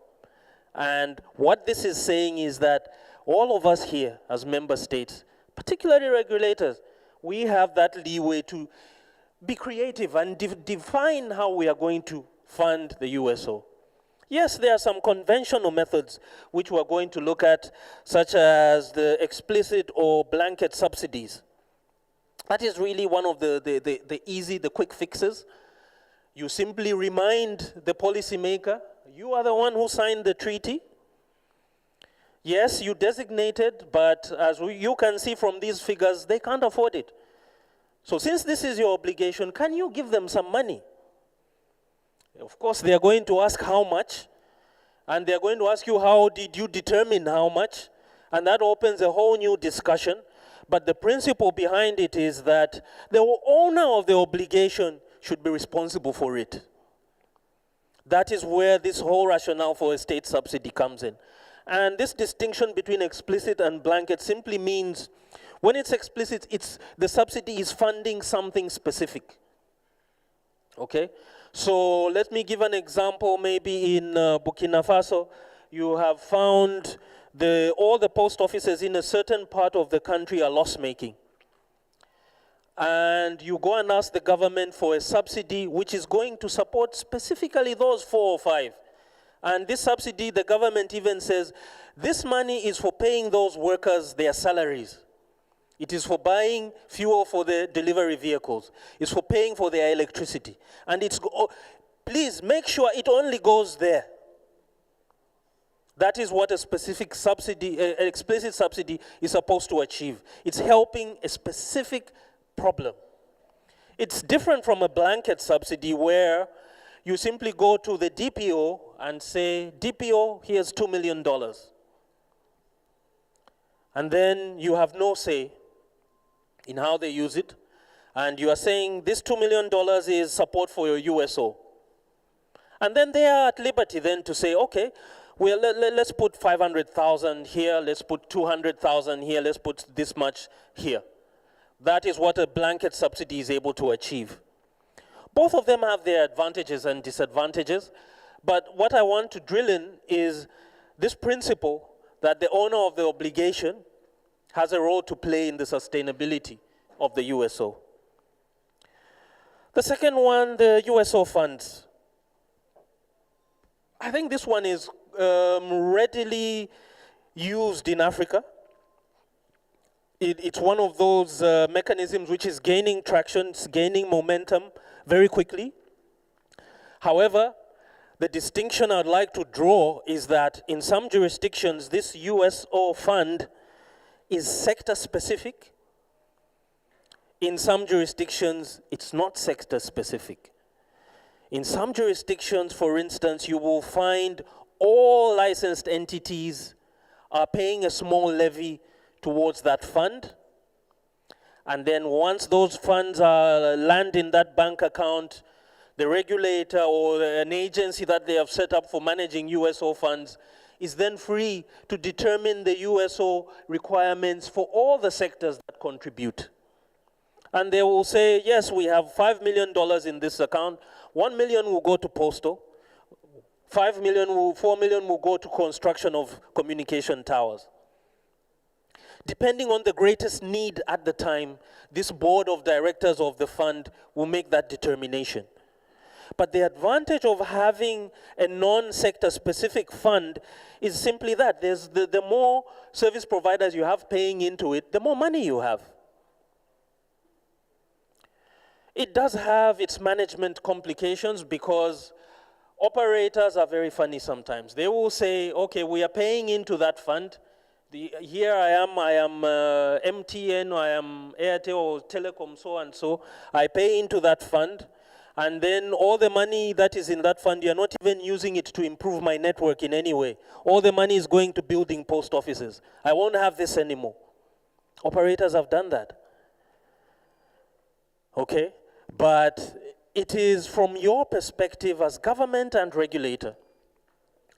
And what this is saying is that all of us here as member states, particularly regulators, we have that leeway to be creative and define how we are going to fund the USO. Yes, there are some conventional methods which we're going to look at, such as the explicit or blanket subsidies. That is really one of the easy, the quick fixes. You simply remind the policymaker, you are the one who signed the treaty. Yes, you designated, but as you can see from these figures, they can't afford it. So since this is your obligation, can you give them some money? Of course, they are going to ask how much, and they are going to ask you, how did you determine how much? And that opens a whole new discussion. But the principle behind it is that the owner of the obligation should be responsible for it. That is where this whole rationale for a state subsidy comes in. And this distinction between explicit and blanket simply means when it's explicit, the subsidy is funding something specific. Okay? So let me give an example. Maybe in Burkina Faso, you have found all the post offices in a certain part of the country are loss-making. And you go and ask the government for a subsidy which is going to support specifically those 4 or 5. And this subsidy, the government even says, this money is for paying those workers their salaries. It is for buying fuel for the delivery vehicles. It's for paying for their electricity. And please make sure it only goes there. That is what a specific subsidy, an explicit subsidy is supposed to achieve. It's helping a specific problem. It's different from a blanket subsidy where you simply go to the DPO and say, DPO, here's $2 million. And then you have no say in how they use it. And you are saying this $2 million is support for your USO. And then they are at liberty then to say, okay, well, let's put 500,000 here, let's put 200,000 here, let's put this much here. That is what a blanket subsidy is able to achieve. Both of them have their advantages and disadvantages, but what I want to drill in is this principle that the owner of the obligation has a role to play in the sustainability of the USO. The second one, the USO funds. I think this one is readily used in Africa. It's one of those mechanisms which is gaining traction, it's gaining momentum very quickly. However, the distinction I'd like to draw is that in some jurisdictions, this USO fund is sector specific. In some jurisdictions, it's not sector specific. In some jurisdictions, for instance, you will find all licensed entities are paying a small levy towards that fund. And then once those funds land in that bank account, the regulator or an agency that they have set up for managing USO funds is then free to determine the USO requirements for all the sectors that contribute. And they will say, yes, we have $5 million in this account. 1 million will go to postal. 4 million will go to construction of communication towers. Depending on the greatest need at the time, this board of directors of the fund will make that determination. But the advantage of having a non-sector specific fund is simply that the more service providers you have paying into it, the more money you have. It does have its management complications because operators are very funny sometimes. They will say, okay, we are paying into that fund. Here I am MTN, I am Airtel or Telecom, so and so. I pay into that fund. And then all the money that is in that fund, you're not even using it to improve my network in any way. All the money is going to building post offices. I won't have this anymore. Operators have done that. Okay? But it is from your perspective as government and regulator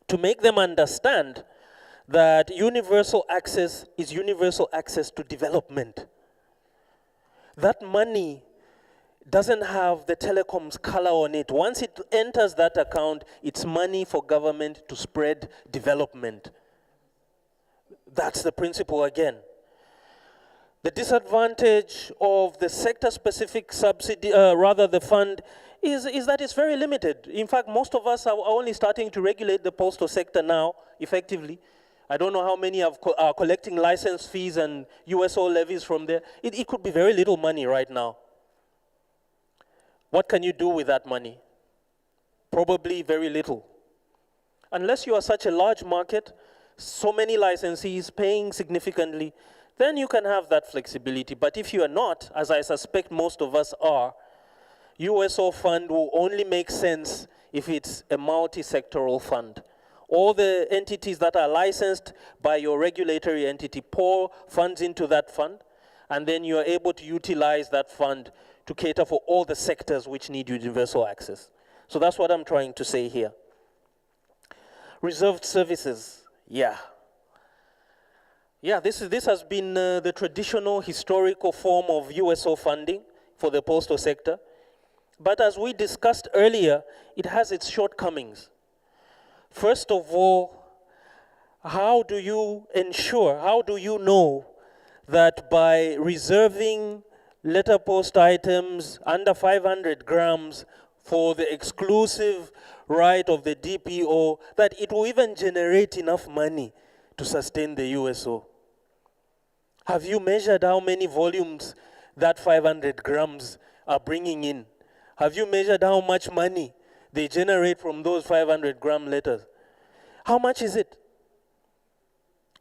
to make them understand that universal access is universal access to development. That money doesn't have the telecom's color on it. Once it enters that account, it's money for government to spread development. That's the principle again. The disadvantage of the sector-specific subsidy, the fund, is that it's very limited. In fact, most of us are only starting to regulate the postal sector now, effectively. I don't know how many are collecting license fees and USO levies from there. It could be very little money right now. What can you do with that money? Probably very little. Unless you are such a large market, so many licensees paying significantly, then you can have that flexibility. But if you are not, as I suspect most of us are, USO fund will only make sense if it's a multi-sectoral fund. All the entities that are licensed by your regulatory entity pour funds into that fund, and then you are able to utilize that fund to cater for all the sectors which need universal access. So that's what I'm trying to say here. Reserved services, yeah, this has been the traditional historical form of USO funding for the postal sector. But as we discussed earlier, it has its shortcomings. First of all, how do you know that by reserving letter post items under 500 grams for the exclusive right of the DPO, that it will even generate enough money to sustain the USO? Have you measured how many volumes that 500 grams are bringing in? Have you measured how much money they generate from those 500 gram letters? How much is it?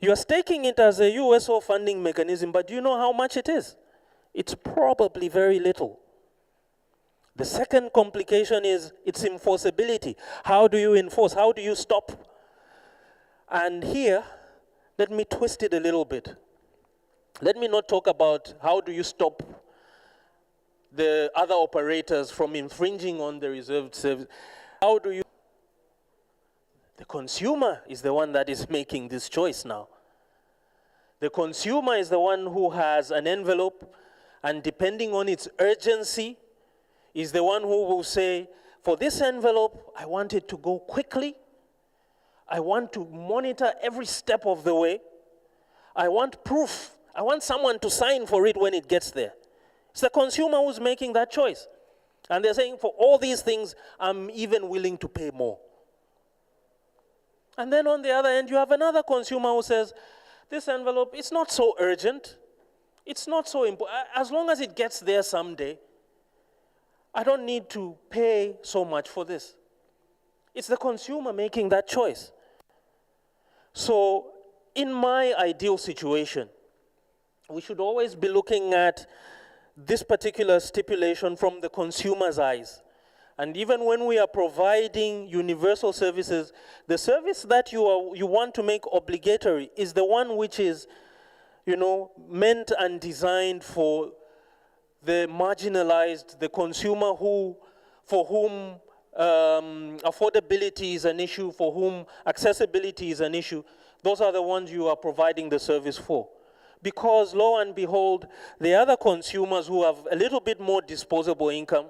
You are staking it as a USO funding mechanism, but do you know how much it is? It's probably very little. The second complication is its enforceability. How do you enforce? How do you stop? And here, let me twist it a little bit. Let me not talk about how do you stop the other operators from infringing on the reserved service. How do you? The consumer is the one that is making this choice now. The consumer is the one who has an envelope, and depending on its urgency, is the one who will say, for this envelope, I want it to go quickly. I want to monitor every step of the way. I want proof. I want someone to sign for it when it gets there. It's the consumer who's making that choice. And they're saying, for all these things, I'm even willing to pay more. And then on the other end, you have another consumer who says, this envelope, it's not so urgent. It's not so important. As long as it gets there someday, I don't need to pay so much for this. It's the consumer making that choice. So in my ideal situation, we should always be looking at this particular stipulation from the consumer's eyes. And even when we are providing universal services, the service that you want to make obligatory is the one which is, meant and designed for the marginalized, the consumer for whom affordability is an issue, for whom accessibility is an issue. Those are the ones you are providing the service for. Because lo and behold, the other consumers who have a little bit more disposable income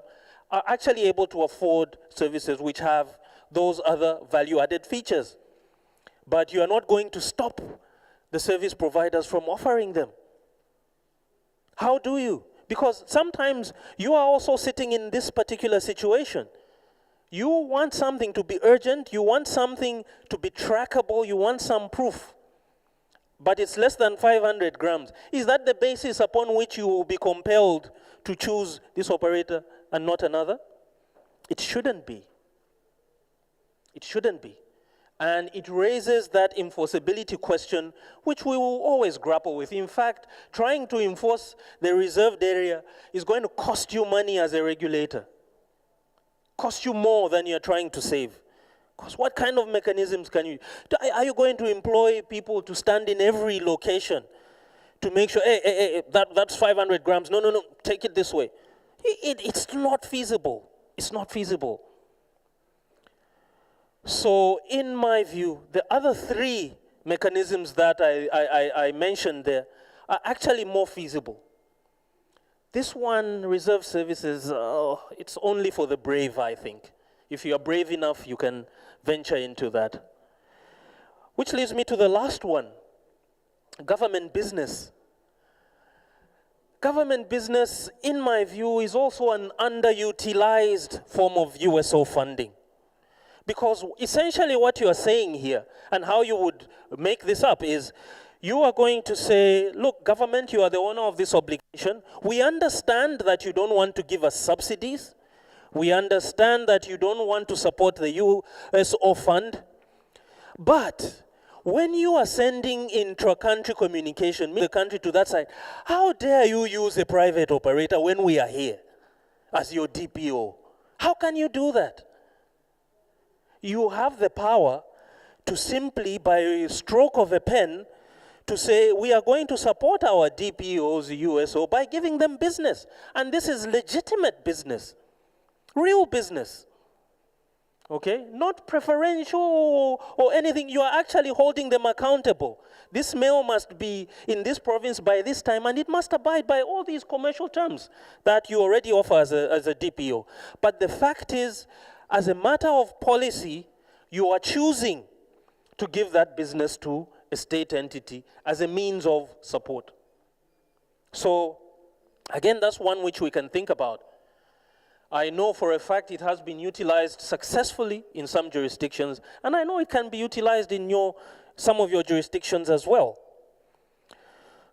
are actually able to afford services which have those other value-added features. But you are not going to stop the service providers from offering them. How do you? Because sometimes you are also sitting in this particular situation. You want something to be urgent, you want something to be trackable, you want some proof. But it's less than 500 grams. Is that the basis upon which you will be compelled to choose this operator and not another? It shouldn't be. It shouldn't be. And it raises that enforceability question, which we will always grapple with. In fact, trying to enforce the reserved area is going to cost you money as a regulator. Cost you more than you're trying to save. Because what kind of mechanisms can you... Are you going to employ people to stand in every location to make sure, hey, that's 500 grams. No, take it this way. It's not feasible. It's not feasible. So in my view, the other three mechanisms that I mentioned there are actually more feasible. This one, reserve services, it's only for the brave, I think. If you are brave enough, you can venture into that. Which leads me to the last one, government business. Government business, in my view, is also an underutilized form of USO funding. Because essentially what you are saying here, and how you would make this up is, you are going to say, look, government, you are the owner of this obligation. We understand that you don't want to give us subsidies. We understand that you don't want to support the USO fund. But when you are sending intra-country communication, the country to that side, how dare you use a private operator when we are here as your DPO? How can you do that? You have the power to simply, by a stroke of a pen, to say, we are going to support our DPOs, USO, by giving them business. And this is legitimate business, real business. Okay? Not preferential or anything. You are actually holding them accountable. This mail must be in this province by this time, and it must abide by all these commercial terms that you already offer as a DPO. But the fact is, as a matter of policy, you are choosing to give that business to a state entity as a means of support. So, again, that's one which we can think about. I know for a fact it has been utilized successfully in some jurisdictions, and I know it can be utilized in some of your jurisdictions as well.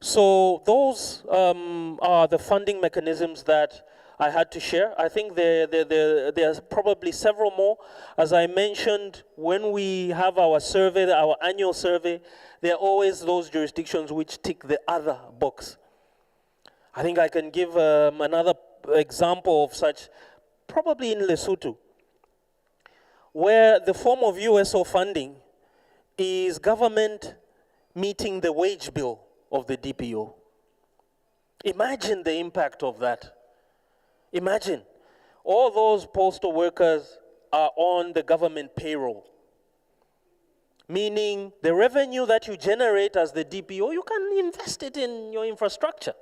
So those are the funding mechanisms that I had to share. I think there's probably several more. As I mentioned, when we have our survey, our annual survey, there are always those jurisdictions which tick the other box. I think I can give another example of such, probably in Lesotho, where the form of USO funding is government meeting the wage bill of the DPO. Imagine the impact of that. Imagine, all those postal workers are on the government payroll, meaning the revenue that you generate as the DPO, you can invest it in your infrastructure.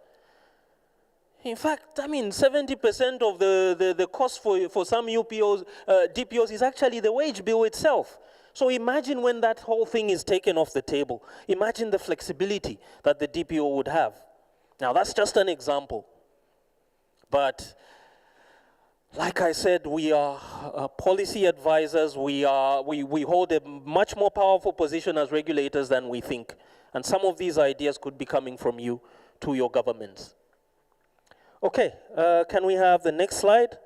In fact, 70% of the cost for some UPOs, DPOs is actually the wage bill itself. So imagine when that whole thing is taken off the table. Imagine the flexibility that the DPO would have. Now, that's just an example. But Like I said, we are policy advisors. We hold a much more powerful position as regulators than we think. And some of these ideas could be coming from you to your governments. Okay, can we have the next slide?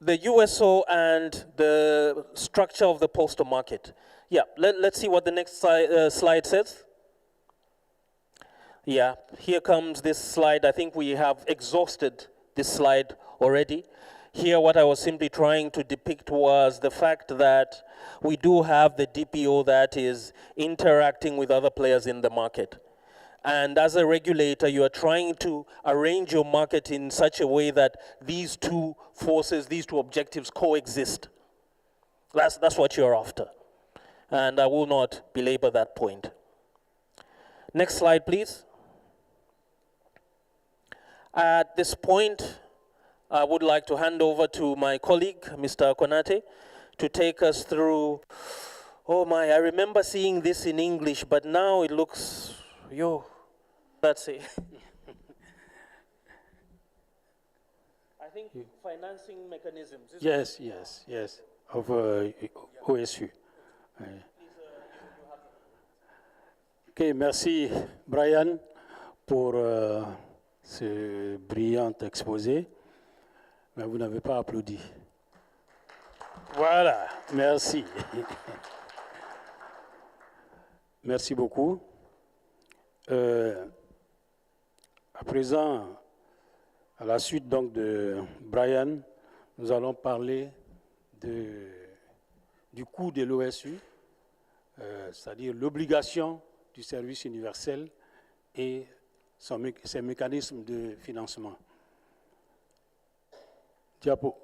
The USO and the structure of the postal market. Yeah, let's see what the next slide says. Yeah, here comes this slide. I think we have exhausted this slide already. Here, what I was simply trying to depict was the fact that we do have the DPO that is interacting with other players in the market. And as a regulator, you are trying to arrange your market in such a way that these two forces, these two objectives coexist. That's what you're after. And I will not belabor that point. Next slide, please. At this point, I would like to hand over to my colleague, Mr. Konate, to take us through, oh my, I remember seeing this in English, but now it looks, that's it. I think financing mechanisms. Yes, of OSU. Ok, merci Brian pour ce brillant exposé, mais vous n'avez pas applaudi. Voilà, merci. Merci beaucoup. À présent, à la suite donc de Brian, nous allons parler du coût de l'OSU, c'est-à-dire l'obligation du service universel et ses mécanismes de financement. Diapo.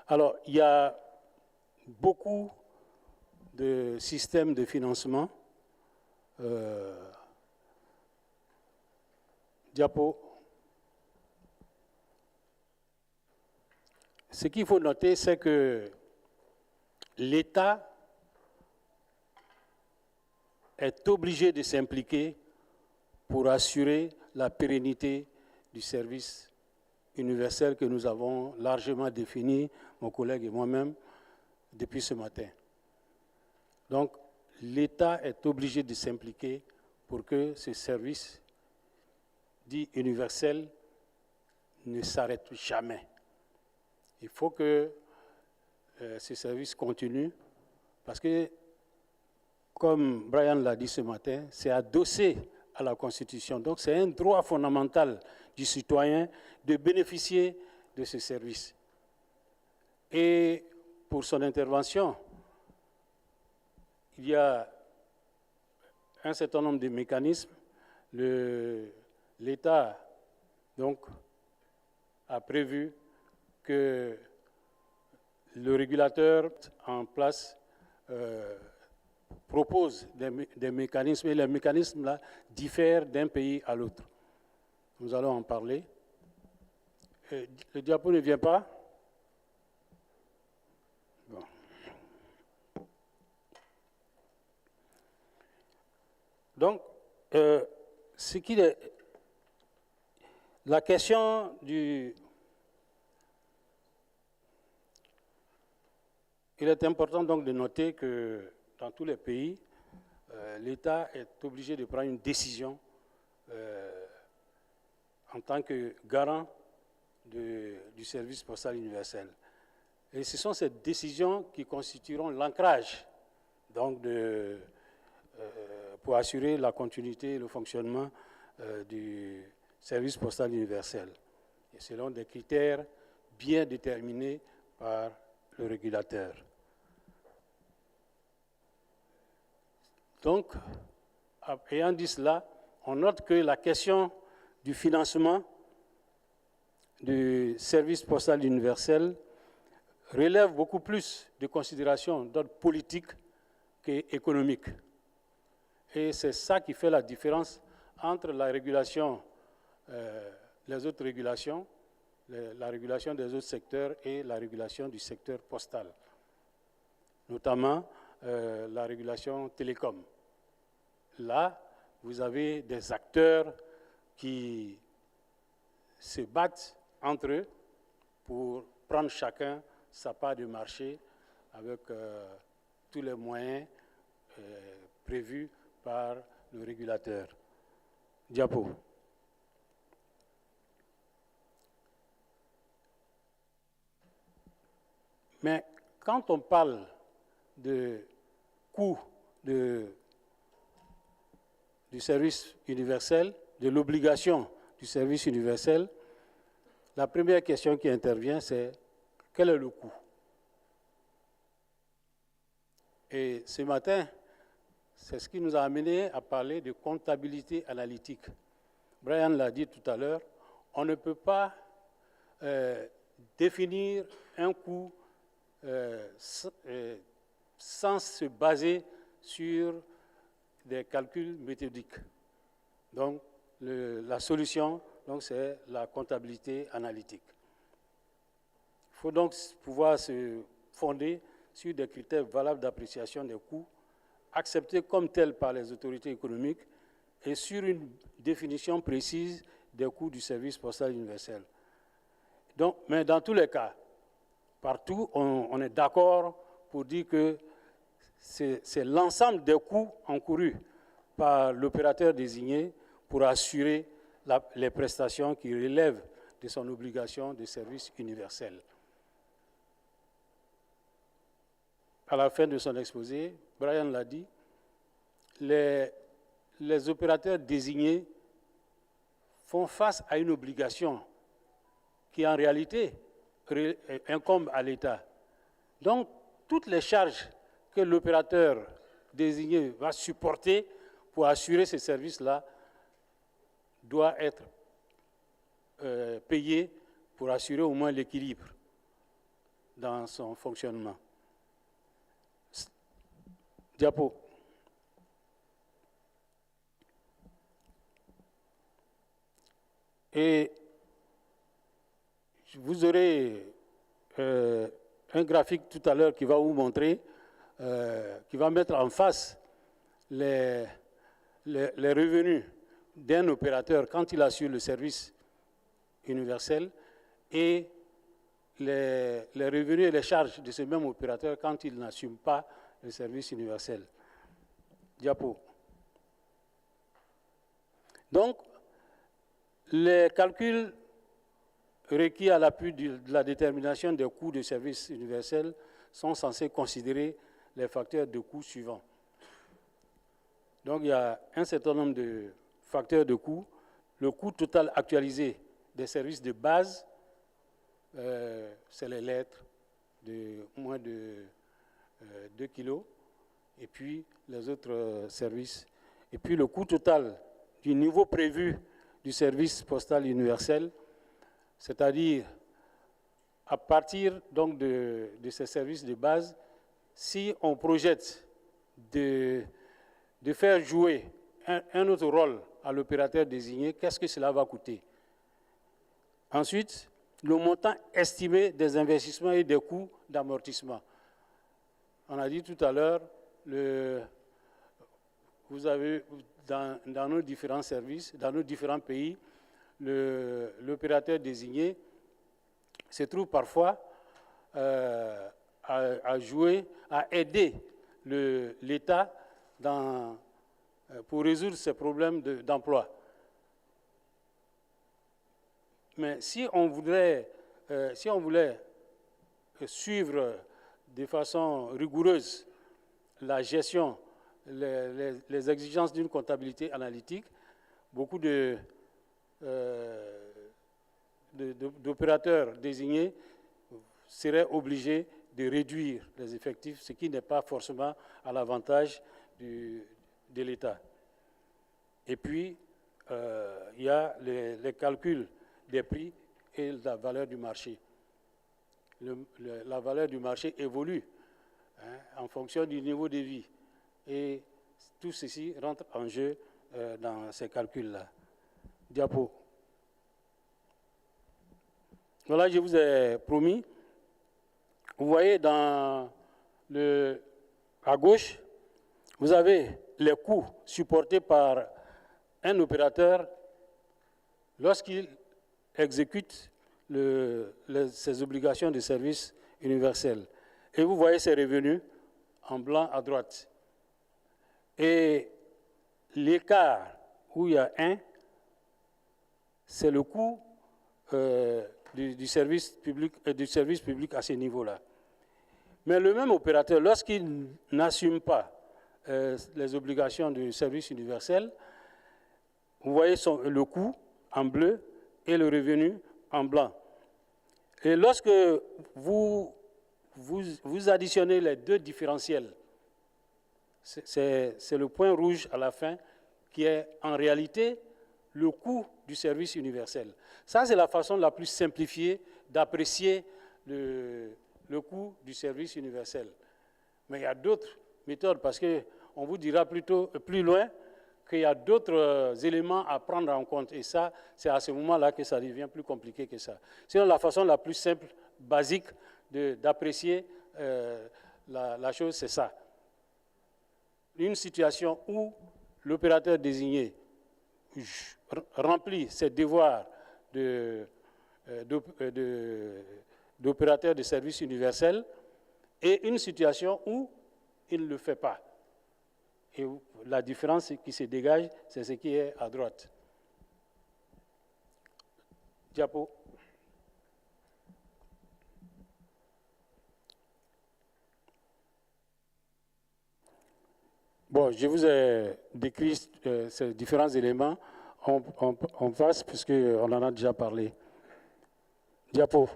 Alors, il y a beaucoup de systèmes de financement. Diapo. Ce qu'il faut noter, c'est que l'État est obligé de s'impliquer pour assurer la pérennité du service universel que nous avons largement défini, mon collègue et moi-même, depuis ce matin. Donc, l'État est obligé de s'impliquer pour que ce service dit universel ne s'arrête jamais. Il faut que ce service continue parce que, comme Brian l'a dit ce matin, c'est adossé à la Constitution. Donc, c'est un droit fondamental du citoyen de bénéficier de ce service. Et pour son intervention, il y a un certain nombre de mécanismes. L'État, donc, a prévu que le régulateur en place propose des mécanismes, et les mécanismes-là diffèrent d'un pays à l'autre. Nous allons en parler. Le diapo ne vient pas? Bon. Donc, ce qui est la question du... Il est important donc de noter que dans tous les pays, l'État est obligé de prendre une décision en tant que garant du service postal universel. Et ce sont ces décisions qui constitueront l'ancrage donc pour assurer la continuité et le fonctionnement du service postal universel, et selon des critères bien déterminés par le régulateur. Donc, ayant dit cela, on note que la question du financement du service postal universel relève beaucoup plus de considérations d'ordre politique qu'économique. Et c'est ça qui fait la différence entre la régulation, les autres régulations, la régulation des autres secteurs et la régulation du secteur postal, notamment la régulation télécom. Là, vous avez des acteurs qui se battent entre eux pour prendre chacun sa part de marché avec tous les moyens prévus par le régulateur. Diapo. Mais quand on parle de coût du service universel, de l'obligation du service universel, la première question qui intervient, c'est quel est le coût? Et ce matin, c'est ce qui nous a amené à parler de comptabilité analytique. Brian l'a dit tout à l'heure, on ne peut pas définir un coût sans se baser sur des calculs méthodiques. Donc, la solution, c'est la comptabilité analytique. Il faut donc pouvoir se fonder sur des critères valables d'appréciation des coûts, acceptés comme tels par les autorités économiques, et sur une définition précise des coûts du service postal universel. Donc, mais dans tous les cas, partout, on est d'accord pour dire que c'est l'ensemble des coûts encourus par l'opérateur désigné pour assurer les prestations qui relèvent de son obligation de service universel. À la fin de son exposé, Brian l'a dit, les opérateurs désignés font face à une obligation qui en réalité incombe à l'État. Donc, toutes les charges que l'opérateur désigné va supporter pour assurer ces services-là doivent être payées pour assurer au moins l'équilibre dans son fonctionnement. Diapo. Et vous aurez un graphique tout à l'heure qui va vous montrer, qui va mettre en face les revenus d'un opérateur quand il assure le service universel et les revenus et les charges de ce même opérateur quand il n'assume pas le service universel. Diapo. Donc, les calculs requis à l'appui de la détermination des coûts de service universel sont censés considérer les facteurs de coûts suivants. Donc, il y a un certain nombre de facteurs de coûts. Le coût total actualisé des services de base, c'est les lettres de moins de 2 kilos, et puis les autres services. Et puis le coût total du niveau prévu du service postal universel, c'est-à-dire à partir donc de ces services de base, si on projette de faire jouer un autre rôle à l'opérateur désigné, qu'est-ce que cela va coûter? Ensuite, le montant estimé des investissements et des coûts d'amortissement. On a dit tout à l'heure, vous avez dans nos différents services, dans nos différents pays, l'opérateur désigné se trouve parfois à jouer, à aider l'État pour résoudre ces problèmes d'emploi. Mais si on voulait suivre de façon rigoureuse la gestion, les exigences d'une comptabilité analytique, beaucoup d'opérateurs désignés seraient obligés de réduire les effectifs, ce qui n'est pas forcément à l'avantage de l'État. Et puis, il y a les calculs des prix et la valeur du marché. La valeur du marché évolue en fonction du niveau de vie. Et tout ceci rentre en jeu dans ces calculs-là. Diapo. Voilà, je vous ai promis. Vous voyez à gauche, vous avez les coûts supportés par un opérateur lorsqu'il exécute ses obligations de service universel. Et vous voyez ces revenus en blanc à droite. Et l'écart où il y a 1, c'est le coût du service public à ce niveau-là. Mais le même opérateur, lorsqu'il n'assume pas les obligations du service universel, vous voyez le coût en bleu et le revenu en blanc. Et lorsque vous additionnez les deux différentiels, c'est le point rouge à la fin qui est en réalité le coût du service universel. Ça, c'est la façon la plus simplifiée d'apprécier le coût du service universel. Mais il y a d'autres méthodes parce qu'on vous dira plus loin qu'il y a d'autres éléments à prendre en compte. Et ça, c'est à ce moment-là que ça devient plus compliqué que ça. Sinon, la façon la plus simple, basique d'apprécier la chose, c'est ça. Une situation où l'opérateur désigné remplit ses devoirs d'opérateur de service universel et une situation où il ne le fait pas. Et la différence qui se dégage, c'est ce qui est à droite. Diapo. Bon, je vous ai décrit ces différents éléments. On passe puisqu'on en a déjà parlé. Diapo.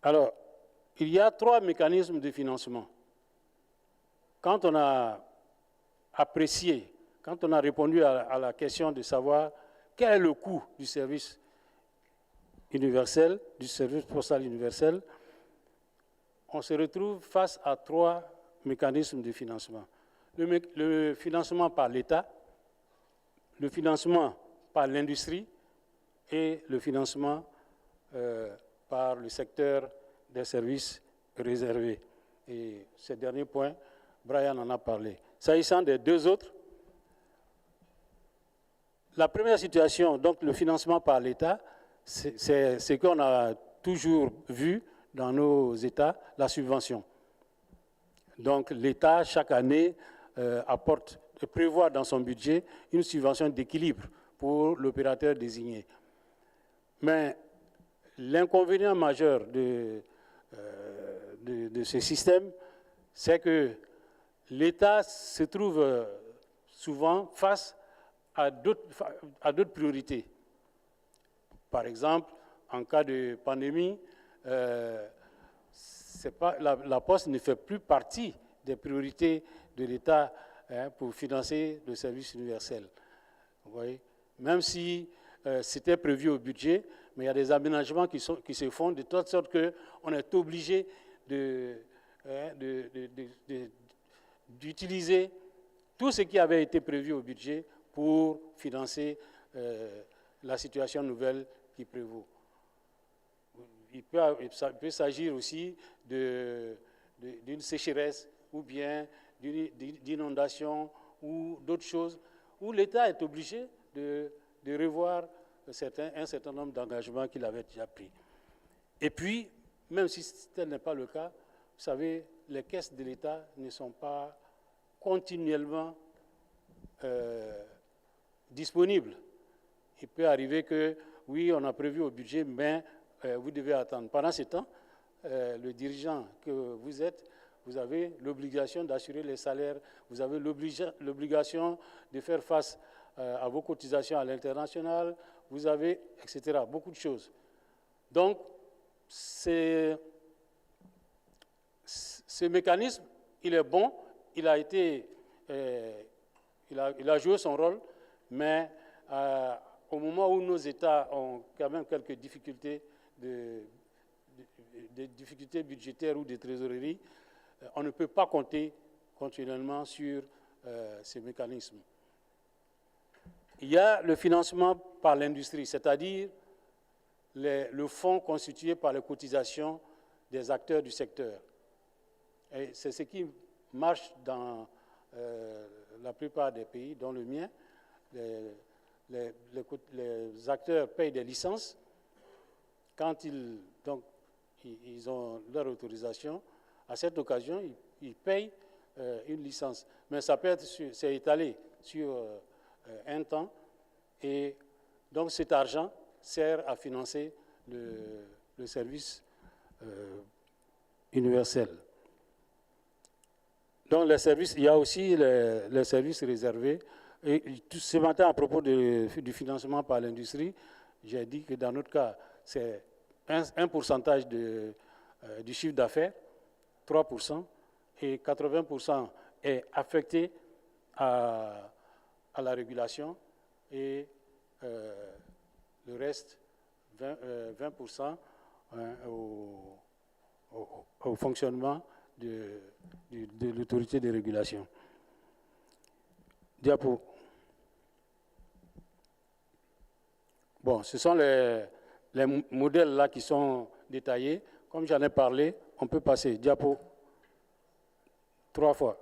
Alors, il y a 3 mécanismes de financement. Quand on a apprécié, quand on a répondu à la question de savoir quel est le coût du service universel, du service postal universel, on se retrouve face à 3 mécanismes de financement. Le financement par l'État, le financement par l'industrie et le financement par le secteur des services réservés. Et ce dernier point, Brian en a parlé. S'agissant des 2 autres, la première situation, donc le financement par l'État, c'est ce qu'on a toujours vu dans nos États, la subvention. Donc l'État, chaque année, prévoit dans son budget une subvention d'équilibre pour l'opérateur désigné. Mais l'inconvénient majeur de ce système, c'est que l'État se trouve souvent face à d'autres priorités. Par exemple, en cas de pandémie, la Poste ne fait plus partie des priorités de l'État pour financer le service universel. Vous voyez? Même si c'était prévu au budget, mais il y a des aménagements qui se font de telle sorte qu'on est obligé d'utiliser tout ce qui avait été prévu au budget pour financer la situation nouvelle qui prévaut. Il peut s'agir aussi d'une sécheresse ou bien d'inondation ou d'autres choses où l'État est obligé de revoir un certain nombre d'engagements qu'il avait déjà pris. Et puis, même si tel n'est pas le cas, vous savez, les caisses de l'État ne sont pas continuellement disponibles. Il peut arriver que, oui, on a prévu au budget, mais vous devez attendre. Pendant ce temps, le dirigeant que vous êtes, vous avez l'obligation d'assurer les salaires, vous avez l'obligation de faire face à vos cotisations à l'international, vous avez, etc., beaucoup de choses. Donc, ce mécanisme, il est bon, il a joué son rôle, mais au moment où nos États ont quand même quelques difficultés, des difficultés budgétaires ou de trésorerie, on ne peut pas compter continuellement sur ces mécanismes. Il y a le financement par l'industrie, c'est-à-dire le fonds constitué par les cotisations des acteurs du secteur. Et c'est ce qui marche dans la plupart des pays, dont le mien, les acteurs payent des licences. Quand ils ont leur autorisation, à cette occasion, ils payent une licence. Mais ça peut être, c'est étalé sur un temps, et donc cet argent sert à financer le service universel. Donc les services, il y a aussi les services réservés. Et ce matin, à propos du financement par l'industrie, j'ai dit que dans notre cas, c'est un pourcentage du chiffre d'affaires, 3%, et 80% est affecté à la régulation, et le reste, 20% au fonctionnement de l'autorité de régulation. Diapo. Bon, ce sont les modèles là qui sont détaillés. Comme j'en ai parlé, on peut passer. Diapo. 3 fois.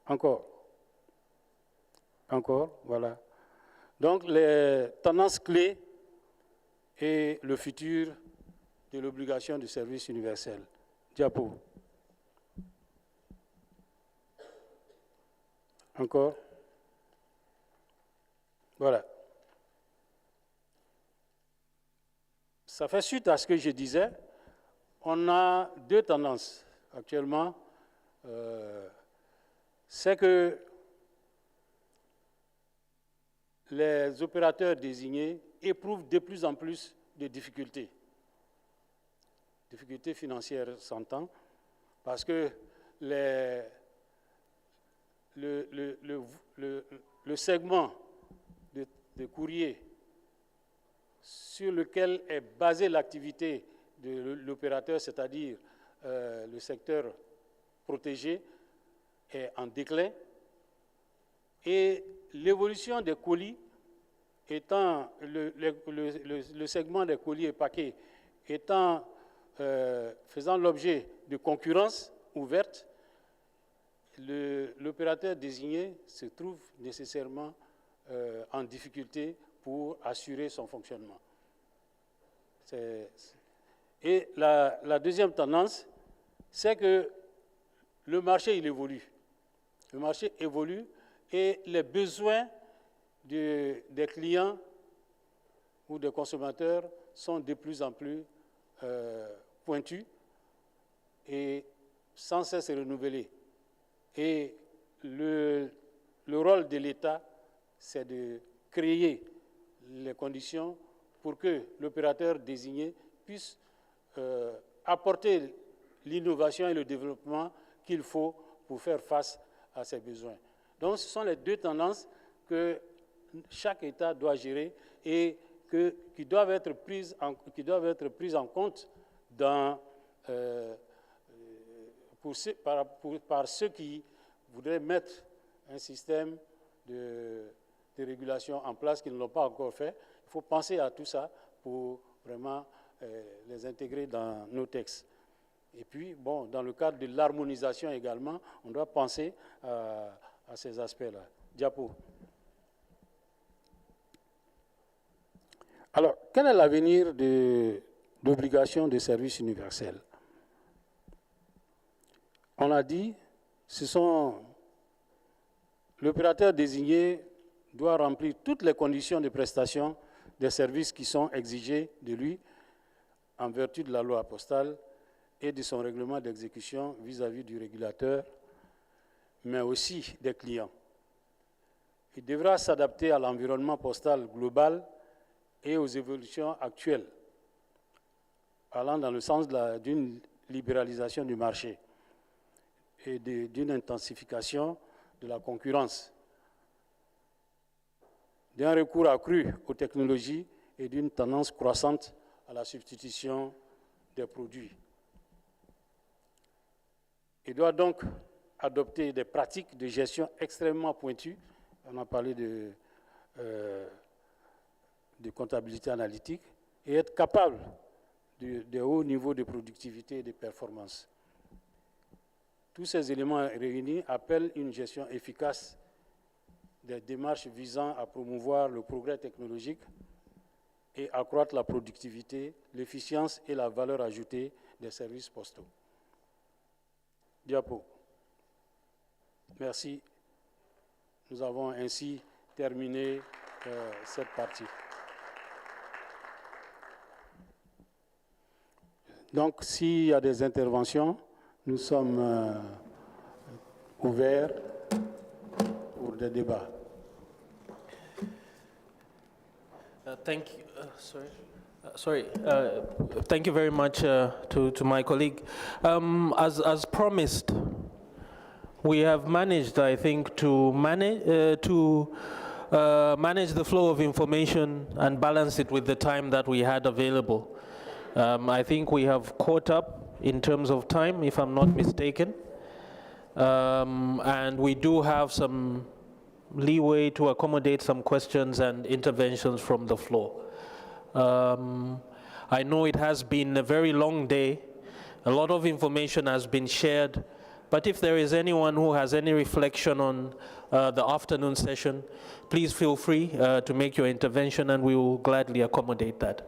Encore. Encore, voilà. Donc, les tendances clés et le futur de l'obligation de service universel. Diapo. Encore. Voilà. Ça fait suite à ce que je disais. On a 2 tendances actuellement. C'est que les opérateurs désignés éprouvent de plus en plus de difficultés. Difficultés financières s'entend, parce que le segment de courrier sur lequel est basée l'activité de l'opérateur, c'est-à-dire le secteur protégé, est en déclin, et l'évolution des colis étant, le segment des colis et paquets étant, faisant l'objet de concurrence ouverte, l'opérateur désigné se trouve nécessairement en difficulté pour assurer son fonctionnement. Et la deuxième tendance, c'est que le marché, il évolue. Le marché évolue et les besoins des clients ou des consommateurs sont de plus en plus pointus et sans cesse renouvelés. Et le rôle de l'État, c'est de créer les conditions pour que l'opérateur désigné puisse apporter l'innovation et le développement qu'il faut pour faire face à ses besoins. Donc, ce sont les 2 tendances que chaque État doit gérer et qui doivent être prises en compte par ceux qui voudraient mettre un système de régulation en place, qui ne l'ont pas encore fait. Il faut penser à tout ça pour vraiment les intégrer dans nos textes. Et puis, bon, dans le cadre de l'harmonisation également, on doit penser à ces aspects-là. Diapo. Alors, quel est l'avenir de l'obligation de service universel? On a dit, l'opérateur désigné doit remplir toutes les conditions de prestation des services qui sont exigés de lui en vertu de la loi postale et de son règlement d'exécution vis-à-vis du régulateur, mais aussi des clients. Il devra s'adapter à l'environnement postal global et aux évolutions actuelles, allant dans le sens d'une libéralisation du marché et d'une intensification de la concurrence, d'un recours accru aux technologies et d'une tendance croissante à la substitution des produits. Il doit donc adopter des pratiques de gestion extrêmement pointues. On a parlé de comptabilité analytique et être capable de hauts niveaux de productivité et de performance. Tous ces éléments réunis appellent une gestion efficace des démarches visant à promouvoir le progrès technologique et accroître la productivité, l'efficience et la valeur ajoutée des services postaux. Diapo. Merci. Nous avons ainsi terminé cette partie. Donc, s'il y a des interventions, nous sommes ouverts pour des débats. Thank you very much to my colleague. As promised, we have managed, I think, to manage the flow of information and balance it with the time that we had available. I think we have caught up in terms of time, if I'm not mistaken, and we do have some leeway to accommodate some questions and interventions from the floor. I know it has been a very long day. A lot of information has been shared, but if there is anyone who has any reflection on the afternoon session, please feel free to make your intervention and we will gladly accommodate that.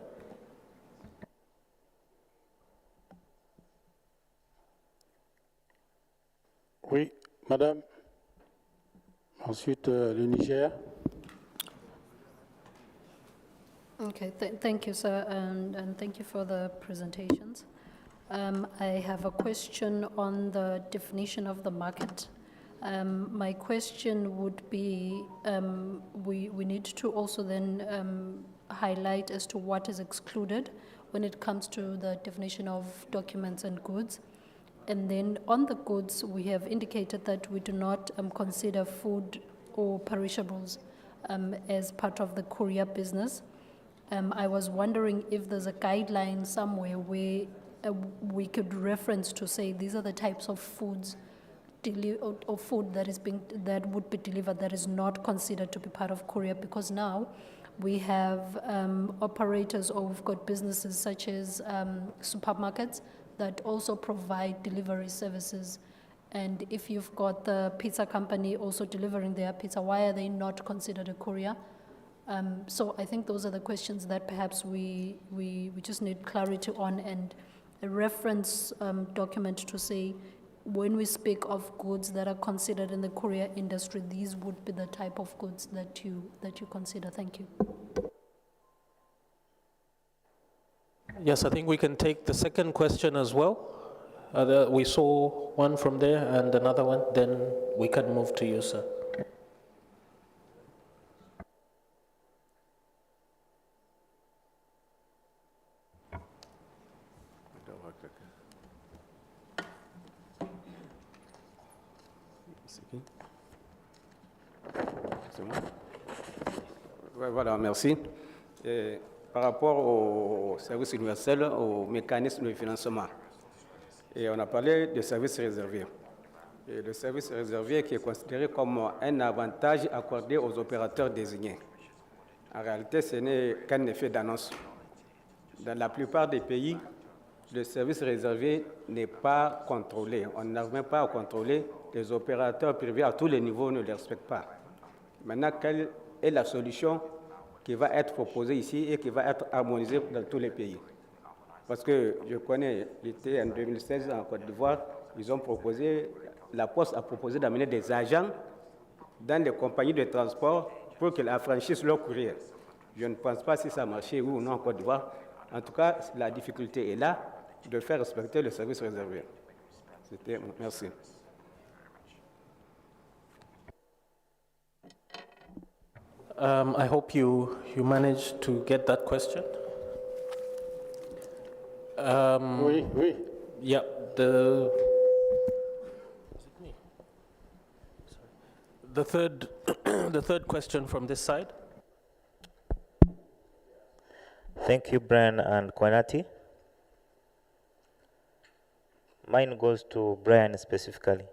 Oui, madame. Ensuite, le Niger. Okay, thank you, sir, and thank you for the presentations. I have a question on the definition of the market. My question would be, we need to also then highlight as to what is excluded when it comes to the definition of documents and goods. And then on the goods, we have indicated that we do not consider food or perishables as part of the courier business. I was wondering if there's a guideline somewhere where we could reference to say these are the types of foods or food that would be delivered that is not considered to be part of courier, because now we have operators, or we've got businesses such as supermarkets that also provide delivery services. And if you've got the pizza company also delivering their pizza, why are they not considered a courier? So I think those are the questions that perhaps we just need clarity on, and a reference document to say, when we speak of goods that are considered in the courier industry, these would be the type of goods that you consider. Thank you. Yes, I think we can take the second question as well. We saw one from there and another one, then we can move to you, sir. Voilà, merci. Par rapport au service universel, au mécanisme de financement, et on a parlé de services réservés. Et le service réservé qui est considéré comme un avantage accordé aux opérateurs désignés. En réalité, ce n'est qu'un effet d'annonce. Dans la plupart des pays, le service réservé n'est pas contrôlé. On n'arrive même pas à contrôler. Les opérateurs privés à tous les niveaux ne le respectent pas. Maintenant, quelle est la solution qui va être proposée ici et qui va être harmonisée dans tous les pays? Parce que je connais, j'étais en 2016 en Côte d'Ivoire, ils ont proposé, la Poste a proposé d'amener des agents dans les compagnies de transport pour qu'ils affranchissent leur courrier. Je ne pense pas si ça a marché ou non en Côte d'Ivoire. En tout cas, la difficulté est là de faire respecter le service réservé. Merci. I hope you managed to get that question. Oui, oui. Yeah, the third question from this side. Thank you, Brian and Kwanati. Mine goes to Brian specifically.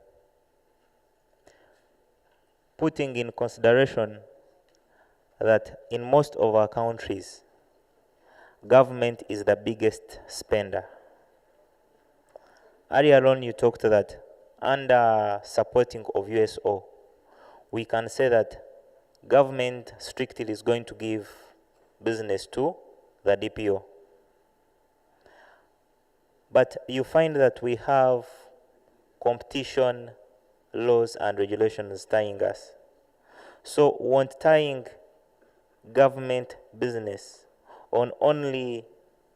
Putting in consideration that in most of our countries, government is the biggest spender. Earlier on, you talked that under supporting of USO, we can say that government strictly is going to give business to the DPO. But you find that we have competition laws and regulations tying us. So won't tying government business on only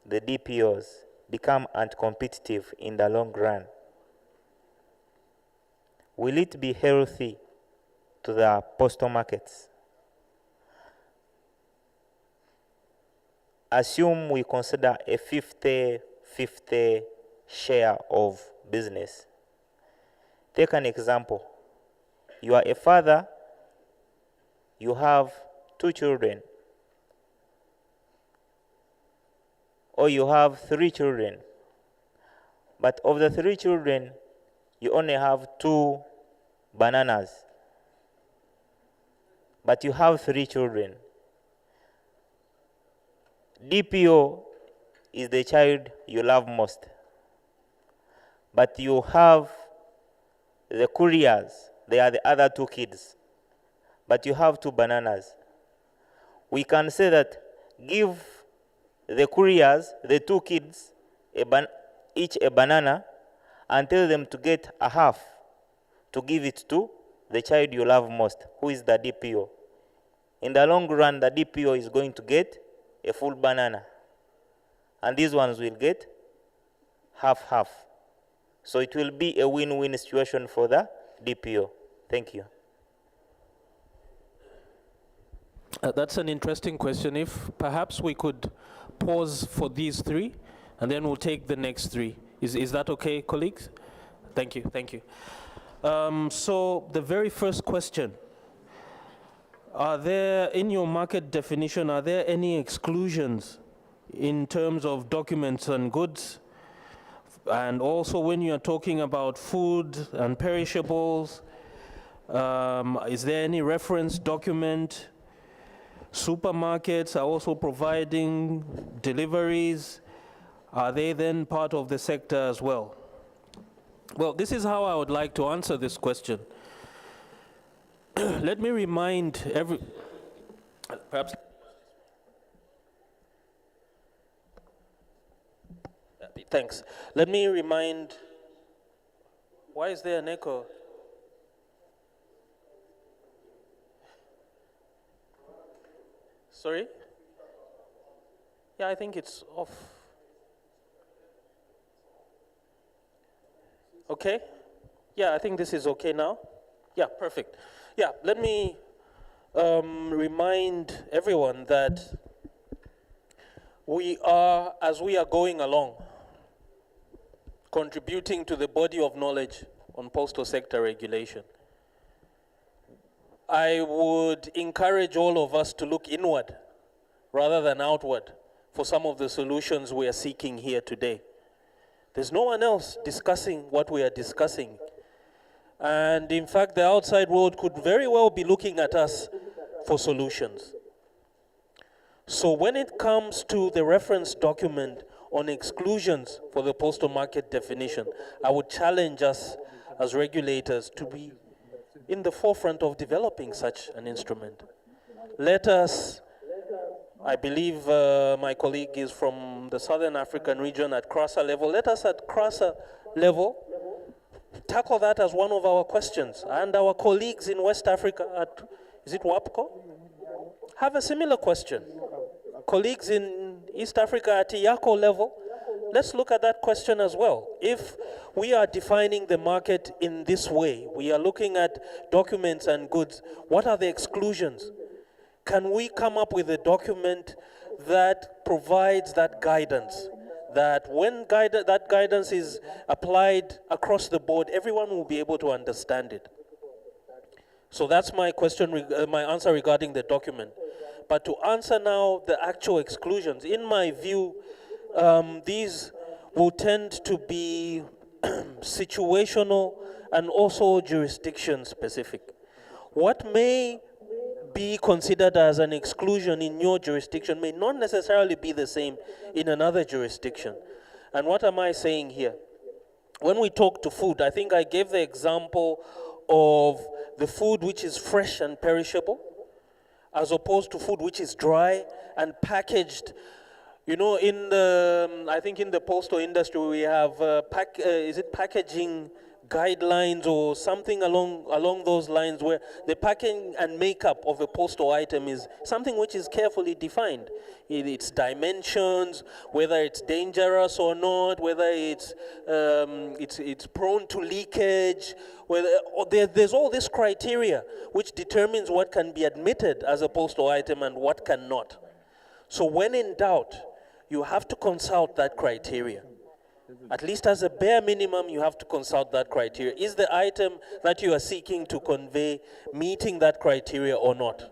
the DPOs become anti-competitive in the long run? Will it be healthy to the postal markets? Assume we consider a 50-50 share of business. Take an example. You are a father, you have 2 children, or you have 3 children, but of the 3 children, you only have 2 bananas, but you have 3 children. DPO is the child you love most, but you have the couriers, they are the other 2 kids, but you have 2 bananas. We can say that give the couriers, the 2 kids, each a banana, and tell them to get a half to give it to the child you love most, who is the DPO. In the long run, the DPO is going to get a full banana, and these ones will get half-half. So it will be a win-win situation for the DPO. Thank you. That's an interesting question. If perhaps we could pause for these 3, and then we'll take the next 3. Is that okay, colleagues? Thank you, thank you. So the very first question, are there, in your market definition, are there any exclusions in terms of documents and goods? And also when you're talking about food and perishables, is there any reference document? Supermarkets are also providing deliveries. Are they then part of the sector as well? Well, this is how I would like to answer this question. Let me remind perhaps. Thanks. Let me remind, why is there an echo? Sorry? Yeah, I think it's off. Okay? Yeah, I think this is okay now. Yeah, perfect. Yeah, let me remind everyone that we are, as we are going along, contributing to the body of knowledge on postal sector regulation. I would encourage all of us to look inward rather than outward for some of the solutions we are seeking here today. There's no one else discussing what we are discussing. And in fact, the outside world could very well be looking at us for solutions. So when it comes to the reference document on exclusions for the postal market definition, I would challenge us as regulators to be in the forefront of developing such an instrument. Let us, I believe my colleague is from the Southern African region at CRASA level, let us at CRASA level tackle that as one of our questions. And our colleagues in West Africa at, is it WAPCO? Have a similar question. Colleagues in East Africa at IACO level, let's look at that question as well. If we are defining the market in this way, we are looking at documents and goods, what are the exclusions? Can we come up with a document that provides that guidance? That when that guidance is applied across the board, everyone will be able to understand it. So that's my question, my answer regarding the document. But to answer now the actual exclusions, in my view, these will tend to be situational and also jurisdiction specific. What may be considered as an exclusion in your jurisdiction may not necessarily be the same in another jurisdiction. And what am I saying here? when we talk to food, I think I gave the example of the food which is fresh and perishable, as opposed to food which is dry and packaged. You know, in the, I think in the postal industry we have, is it packaging guidelines or something along those lines, where the packing and makeup of a postal item is something which is carefully defined. Its dimensions, whether it's dangerous or not, whether it's prone to leakage, whether, or there's all this criteria which determines what can be admitted as a postal item and what cannot. So when in doubt, you have to consult that criteria. At least as a bare minimum, you have to consult that criteria. Is the item that you are seeking to convey meeting that criteria or not?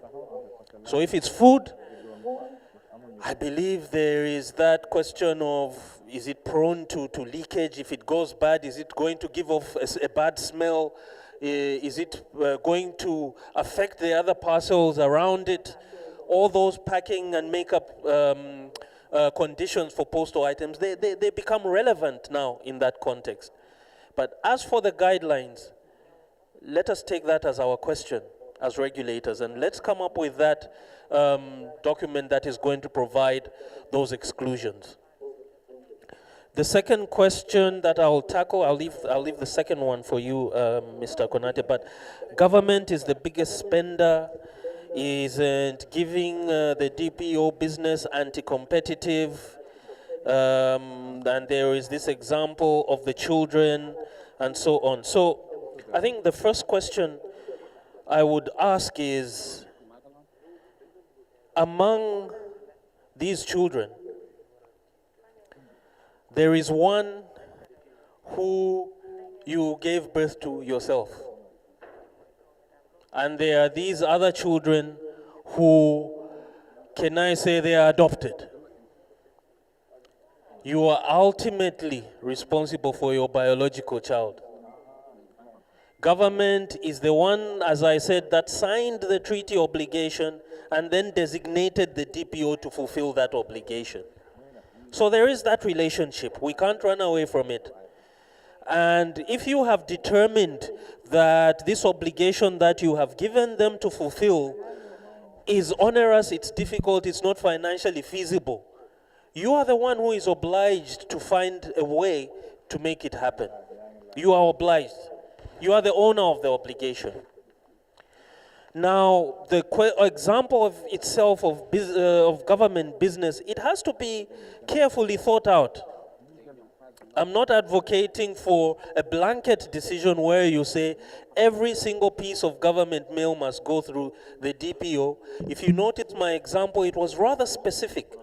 So if it's food, I believe there is that question of, is it prone to leakage? If it goes bad, is it going to give off a bad smell? Is it going to affect the other parcels around it? All those packing and makeup conditions for postal items, they become relevant now in that context. But as for the guidelines, let us take that as our question as regulators, and let's come up with that document that is going to provide those exclusions. The second question that I'll tackle, I'll leave the second one for you, Mr. Konate, but government is the biggest spender. Isn't giving the DPO business anti-competitive, and there is this example of the children and so on. So I think the first question I would ask is, among these children, there is one who you gave birth to yourself. And there are these other children who, can I say, they are adopted. You are ultimately responsible for your biological child. Government is the one, as I said, that signed the treaty obligation and then designated the DPO to fulfill that obligation. So there is that relationship. We can't run away from it. And if you have determined that this obligation that you have given them to fulfill is onerous, it's difficult, it's not financially feasible, you are the one who is obliged to find a way to make it happen. You are obliged. You are the owner of the obligation. Now, the example of itself of government business, it has to be carefully thought out. I'm not advocating for a blanket decision where you say every single piece of government mail must go through the DPO. If you notice my example, it was rather specific.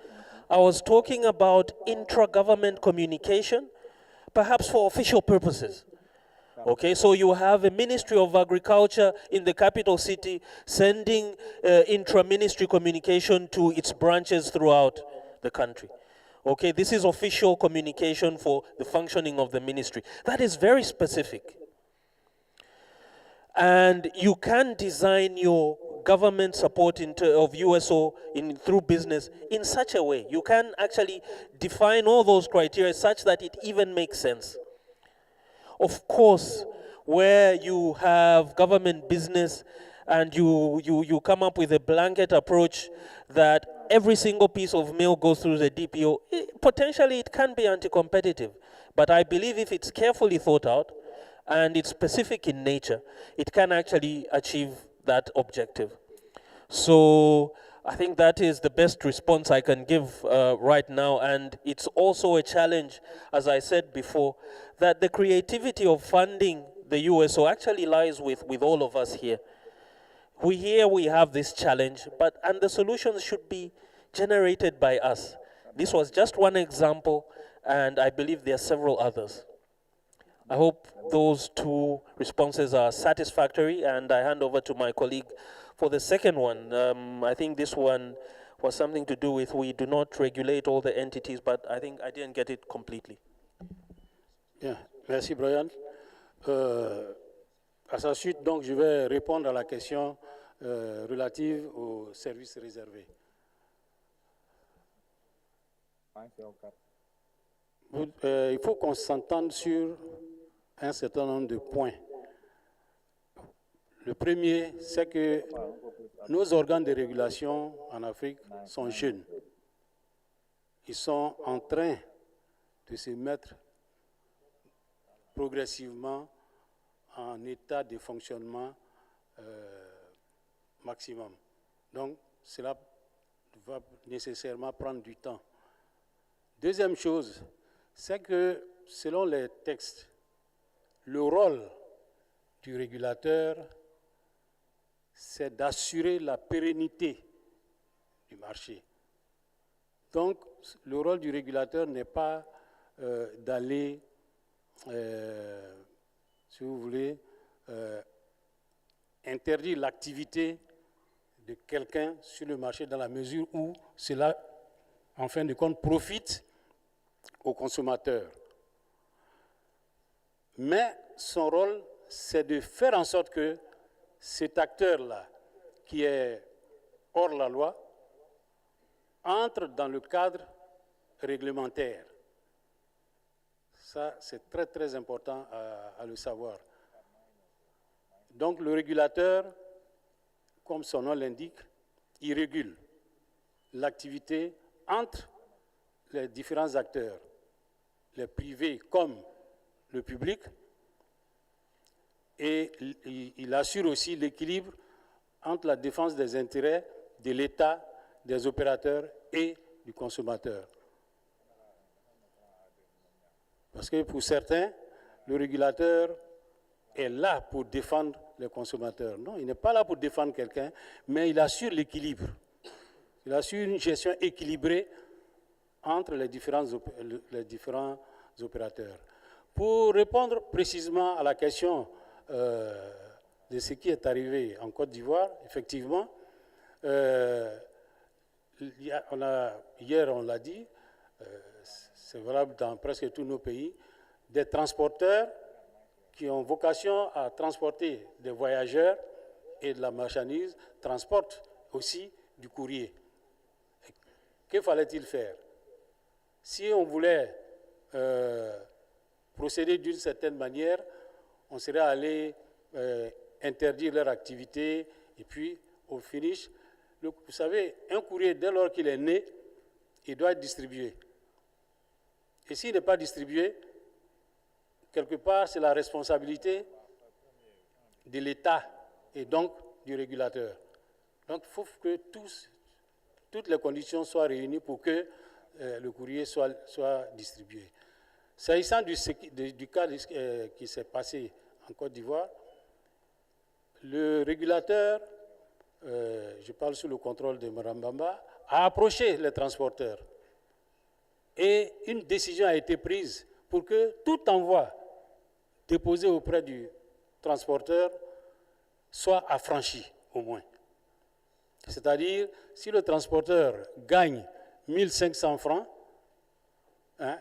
I was talking about intra-government communication, perhaps for official purposes. Okay, so you have a Ministry of Agriculture in the capital city sending intra-ministry communication to its branches throughout the country. Okay, this is official communication for the functioning of the ministry. That is very specific. And you can design your government support of USO through business in such a way. You can actually define all those criteria such that it even makes sense. Of course, where you have government business and you come up with a blanket approach that every single piece of mail goes through the DPO, potentially it can be anti-competitive. But I believe if it's carefully thought out and it's specific in nature, it can actually achieve that objective. So I think that is the best response I can give right now. And it's also a challenge, as I said before, that the creativity of funding the USO actually lies with all of us here. We have this challenge, and the solutions should be generated by us. This was just one example, and I believe there are several others. I hope those two responses are satisfactory, and I hand over to my colleague for the second one. I think this one was something to do with we do not regulate all the entities, but I think I didn't get it completely. Bien, merci Brian. À sa suite, donc, je vais répondre à la question relative aux services réservés. Il faut qu'on s'entende sur un certain nombre de points. Le premier, c'est que nos organes de régulation en Afrique sont jeunes. Ils sont en train de se mettre progressivement en état de fonctionnement maximum. Donc, cela va nécessairement prendre du temps. Deuxième chose, c'est que selon les textes, le rôle du régulateur, c'est d'assurer la pérennité du marché. Donc, le rôle du régulateur n'est pas d'aller, si vous voulez, interdire l'activité de quelqu'un sur le marché dans la mesure où cela, en fin de compte, profite aux consommateurs. Mais son rôle, c'est de faire en sorte que cet acteur-là, qui est hors la loi, entre dans le cadre réglementaire. Ça, c'est très, très important à le savoir. Donc, le régulateur, comme son nom l'indique, il régule l'activité entre les différents acteurs, les privés comme le public, et il assure aussi l'équilibre entre la défense des intérêts de l'État, des opérateurs et du consommateur. Parce que pour certains, le régulateur est là pour défendre les consommateurs. Non, il n'est pas là pour défendre quelqu'un, mais il assure l'équilibre. Il assure une gestion équilibrée entre les différents opérateurs. Pour répondre précisément à la question de ce qui est arrivé en Côte d'Ivoire, effectivement, hier on l'a dit, c'est valable dans presque tous nos pays, des transporteurs qui ont vocation à transporter des voyageurs et de la marchandise transportent aussi du courrier. Que fallait-il faire? Si on voulait procéder d'une certaine manière, on serait allé interdire leur activité et puis au finish, vous savez, un courrier, dès lors qu'il est né, il doit être distribué. Et s'il n'est pas distribué, quelque part, c'est la responsabilité de l'État et donc du régulateur. Donc, il faut que toutes les conditions soient réunies pour que le courrier soit distribué. S'agissant du cas qui s'est passé en Côte d'Ivoire, le régulateur, je parle sous le contrôle de Mme Bamba, a approché les transporteurs. Et une décision a été prise pour que tout envoi déposé auprès du transporteur soit affranchi, au moins. C'est-à-dire, si le transporteur gagne 1500 francs, hein,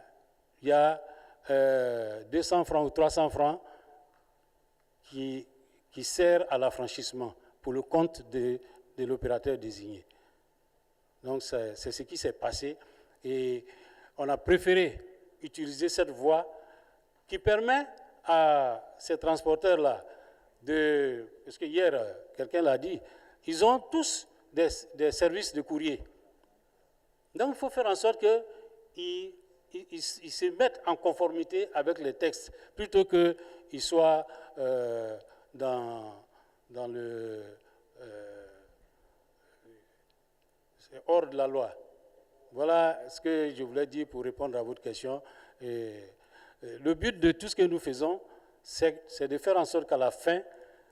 il y a 200 francs ou 300 francs qui sert à l'affranchissement pour le compte de l'opérateur désigné. Donc, c'est ce qui s'est passé. Et on a préféré utiliser cette voie qui permet à ces transporteurs-là parce que hier, quelqu'un l'a dit, ils ont tous des services de courrier. Donc, il faut faire en sorte qu'ils se mettent en conformité avec les textes, plutôt qu'ils soient dans le hors de la loi. Voilà ce que je voulais dire pour répondre à votre question. Et le but de tout ce que nous faisons, c'est de faire en sorte qu'à la fin,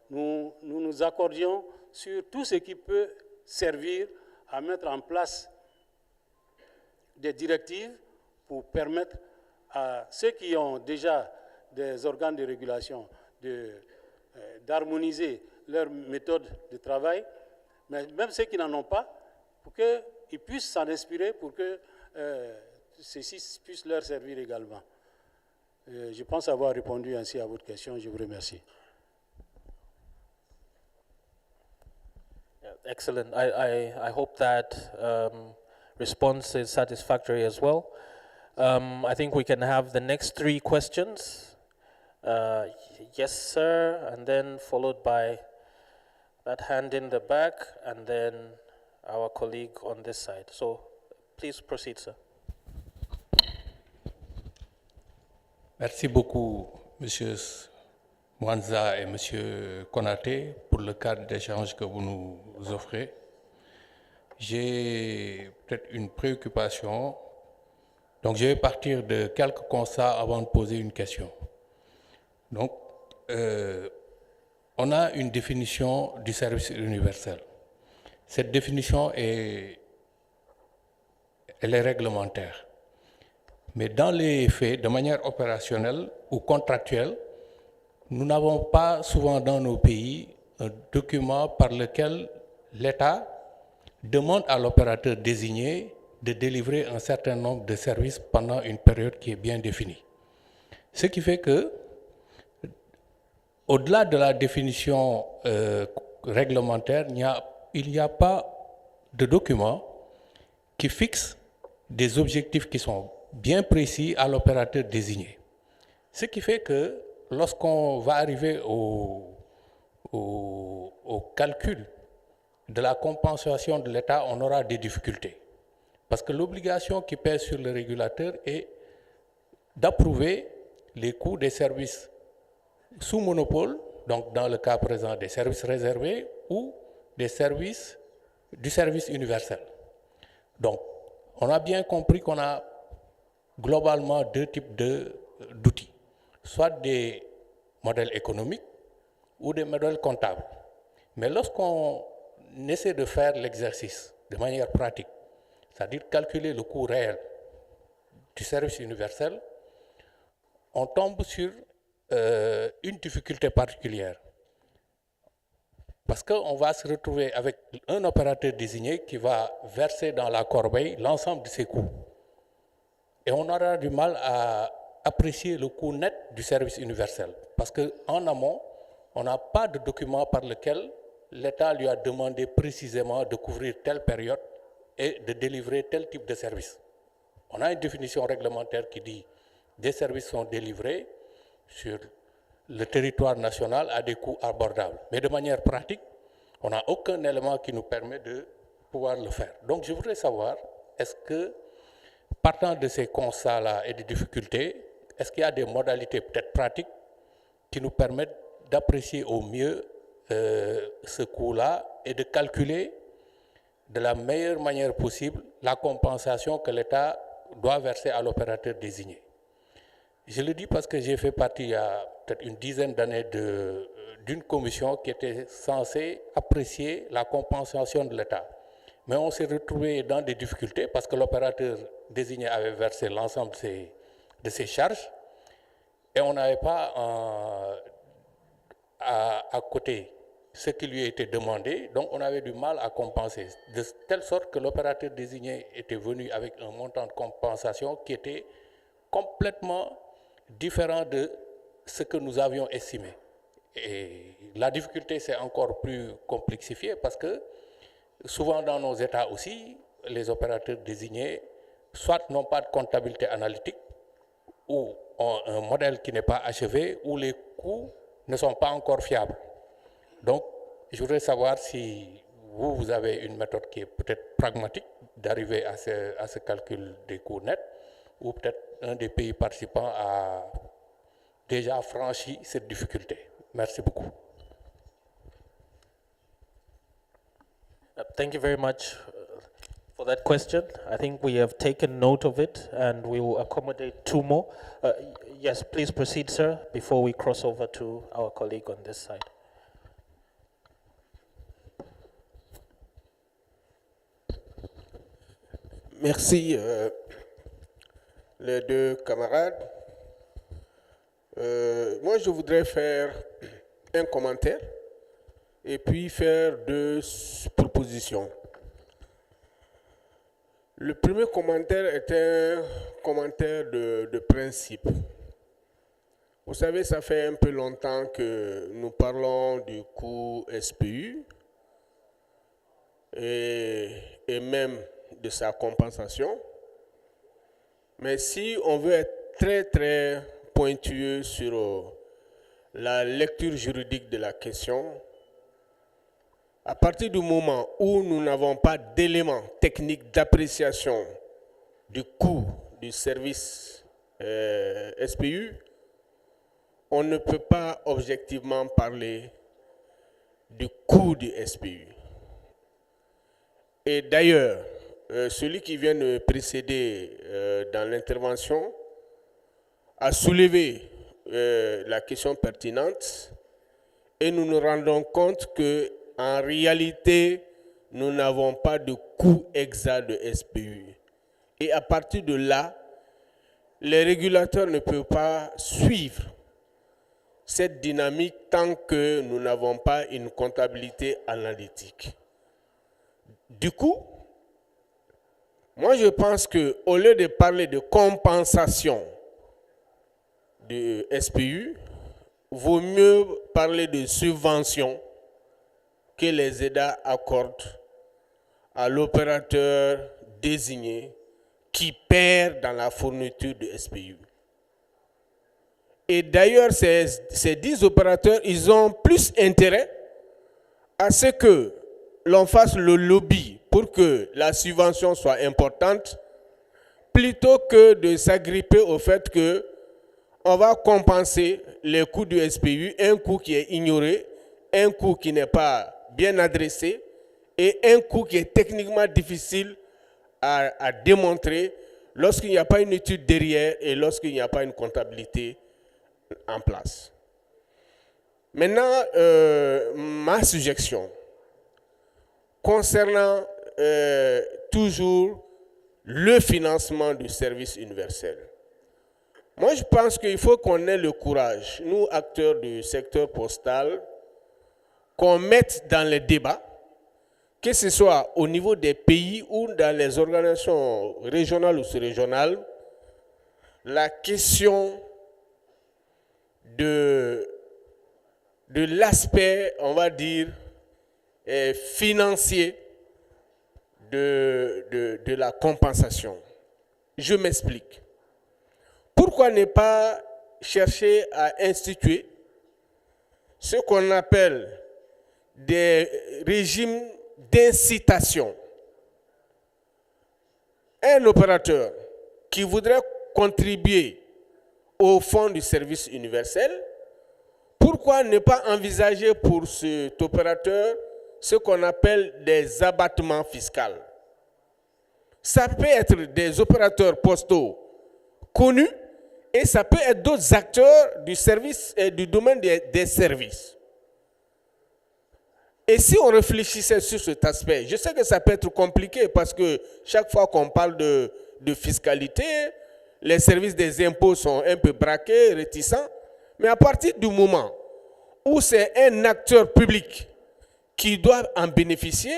nous nous accordions sur tout ce qui peut servir à mettre en place des directives pour permettre à ceux qui ont déjà des organes de régulation d'harmoniser leurs méthodes de travail, mais même ceux qui n'en ont pas, pour qu'ils puissent s'en inspirer, pour que ceci puisse leur servir également. Je pense avoir répondu ainsi à votre question. Je vous remercie. Excellent. I hope that response is satisfactory as well. I think we can have the next 3 questions. Yes, sir, and then followed by that hand in the back, and then our colleague on this side. So please proceed, sir. Merci beaucoup, Monsieur Mwanza et Monsieur Konaté, pour le cadre d'échange que vous nous offrez. J'ai peut-être une préoccupation. Donc, je vais partir de quelques constats avant de poser une question. Donc, on a une définition du service universel. Cette définition elle est réglementaire. Mais dans les faits, de manière opérationnelle ou contractuelle, nous n'avons pas souvent dans nos pays un document par lequel l'État demande à l'opérateur désigné de délivrer un certain nombre de services pendant une période qui est bien définie. Ce qui fait que, au-delà de la définition réglementaire, il n'y a pas de document qui fixe des objectifs qui sont bien précis à l'opérateur désigné. Ce qui fait que lorsqu'on va arriver au calcul de la compensation de l'État, on aura des difficultés. Parce que l'obligation qui pèse sur le régulateur est d'approuver les coûts des services sous monopole, donc dans le cas présent des services réservés ou des services du service universel. Donc, on a bien compris qu'on a globalement deux types d'outils, soit des modèles économiques ou des modèles comptables. Mais lorsqu'on essaie de faire l'exercice de manière pratique, c'est-à-dire calculer le coût réel du service universel, on tombe sur une difficulté particulière. Parce qu'on va se retrouver avec un opérateur désigné qui va verser dans la corbeille l'ensemble de ses coûts. Et on aura du mal à apprécier le coût net du service universel. Parce qu'en amont, on n'a pas de document par lequel l'État lui a demandé précisément de couvrir telle période et de délivrer tel type de service. On a une définition réglementaire qui dit des services sont délivrés sur le territoire national à des coûts abordables. Mais de manière pratique, on n'a aucun élément qui nous permet de pouvoir le faire. Donc je voudrais savoir, est-ce que, partant de ces constats-là et des difficultés, est-ce qu'il y a des modalités peut-être pratiques qui nous permettent d'apprécier au mieux ce coût-là et de calculer de la meilleure manière possible la compensation que l'État doit verser à l'opérateur désigné. Je le dis parce que j'ai fait partie il y a peut-être une dizaine d'années d'une commission qui était censée apprécier la compensation de l'État. Mais on s'est retrouvé dans des difficultés parce que l'opérateur désigné avait versé l'ensemble de ses charges et on n'avait pas à côté ce qui lui a été demandé, donc on avait du mal à compenser, de telle sorte que l'opérateur désigné était venu avec un montant de compensation qui était complètement différent de ce que nous avions estimé. Et la difficulté s'est encore plus complexifiée parce que souvent dans nos États aussi, les opérateurs désignés soit n'ont pas de comptabilité analytique ou ont un modèle qui n'est pas achevé ou les coûts ne sont pas encore fiables. Donc, je voudrais savoir si vous avez une méthode qui est peut-être pragmatique d'arriver à ce calcul des coûts nets ou peut-être un des pays participants a déjà franchi cette difficulté. Merci beaucoup. Thank you very much for that question. I think we have taken note of it and we will accommodate two more. Yes, please proceed, sir, before we cross over to our colleague on this side. Merci les deux camarades. Moi, je voudrais faire un commentaire et puis faire deux propositions. Le premier commentaire est un commentaire de principe. Vous savez, ça fait un peu longtemps que nous parlons du coût SPU et même de sa compensation. Mais si on veut être très, très pointueux sur la lecture juridique de la question. À partir du moment où nous n'avons pas d'éléments techniques d'appréciation du coût du service SPU, on ne peut pas objectivement parler du coût du SPU. Et d'ailleurs, celui qui vient de précéder dans l'intervention a soulevé la question pertinente et nous nous rendons compte qu'en réalité, nous n'avons pas de coût exact de SPU. Et à partir de là, les régulateurs ne peuvent pas suivre cette dynamique tant que nous n'avons pas une comptabilité analytique. Du coup, moi je pense qu'au lieu de parler de compensation de SPU, vaut mieux parler de subvention que les États accordent à l'opérateur désigné qui perd dans la fourniture de SPU. Et d'ailleurs, ces 10 opérateurs, ils ont plus intérêt à ce que l'on fasse le lobby pour que la subvention soit importante, plutôt que de s'agripper au fait qu'on va compenser les coûts du SPU, un coût qui est ignoré, un coût qui n'est pas bien adressé et un coût qui est techniquement difficile à démontrer lorsqu'il n'y a pas une étude derrière et lorsqu'il n'y a pas une comptabilité en place. Maintenant, ma suggestion concernant toujours le financement du service universel. Moi, je pense qu'il faut qu'on ait le courage, nous, acteurs du secteur postal, qu'on mette dans les débats, que ce soit au niveau des pays ou dans les organisations régionales ou sous-régionales, la question de l'aspect, on va dire, financier de la compensation. Je m'explique. Pourquoi ne pas chercher à instituer ce qu'on appelle des régimes d'incitation? Un opérateur qui voudrait contribuer au fonds du service universel, pourquoi ne pas envisager pour cet opérateur ce qu'on appelle des abattements fiscaux? Ça peut être des opérateurs postaux connus et ça peut être d'autres acteurs du service et du domaine des services. Et si on réfléchissait sur cet aspect, je sais que ça peut être compliqué parce que chaque fois qu'on parle de fiscalité, les services des impôts sont un peu braqués, réticents. Mais à partir du moment où c'est un acteur public qui doit en bénéficier,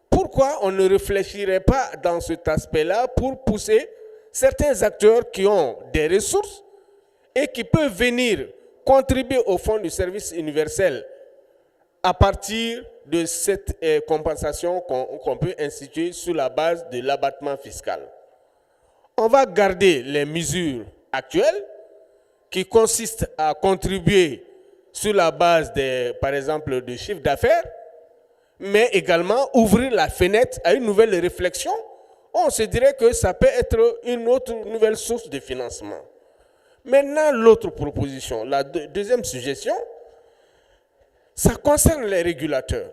pourquoi on ne réfléchirait pas dans cet aspect-là pour pousser certains acteurs qui ont des ressources et qui peuvent venir contribuer au fonds du service universel à partir de cette compensation qu'on peut instituer sur la base de l'abattement fiscal. On va garder les mesures actuelles qui consistent à contribuer sur la base, par exemple, de chiffre d'affaires, mais également ouvrir la fenêtre à une nouvelle réflexion. On se dirait que ça peut être une autre nouvelle source de financement. Maintenant, l'autre proposition, la deuxième suggestion, ça concerne les régulateurs.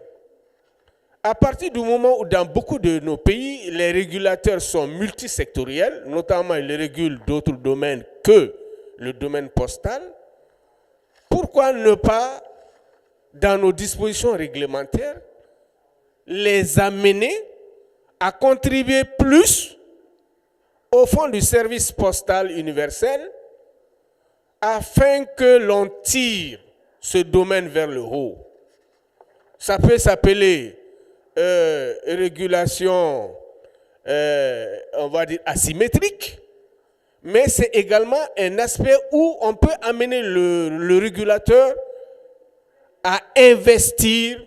À partir du moment où dans beaucoup de nos pays, les régulateurs sont multisectoriels, notamment ils régulent d'autres domaines que le domaine postal, pourquoi ne pas, dans nos dispositions réglementaires, les amener à contribuer plus au fonds du service postal universel afin que l'on tire ce domaine vers le haut? Ça peut s'appeler régulation, on va dire, asymétrique, mais c'est également un aspect où on peut amener le régulateur à investir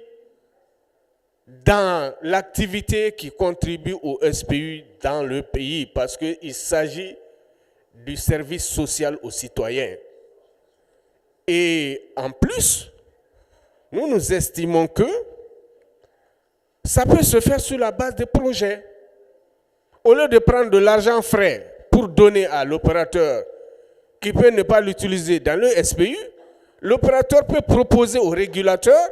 dans l'activité qui contribue au SPU dans le pays, parce qu'il s'agit du service social aux citoyens. Et en plus, nous estimons que ça peut se faire sur la base des projets. Au lieu de prendre de l'argent frais pour donner à l'opérateur qui peut ne pas l'utiliser dans le SPU, l'opérateur peut proposer au régulateur,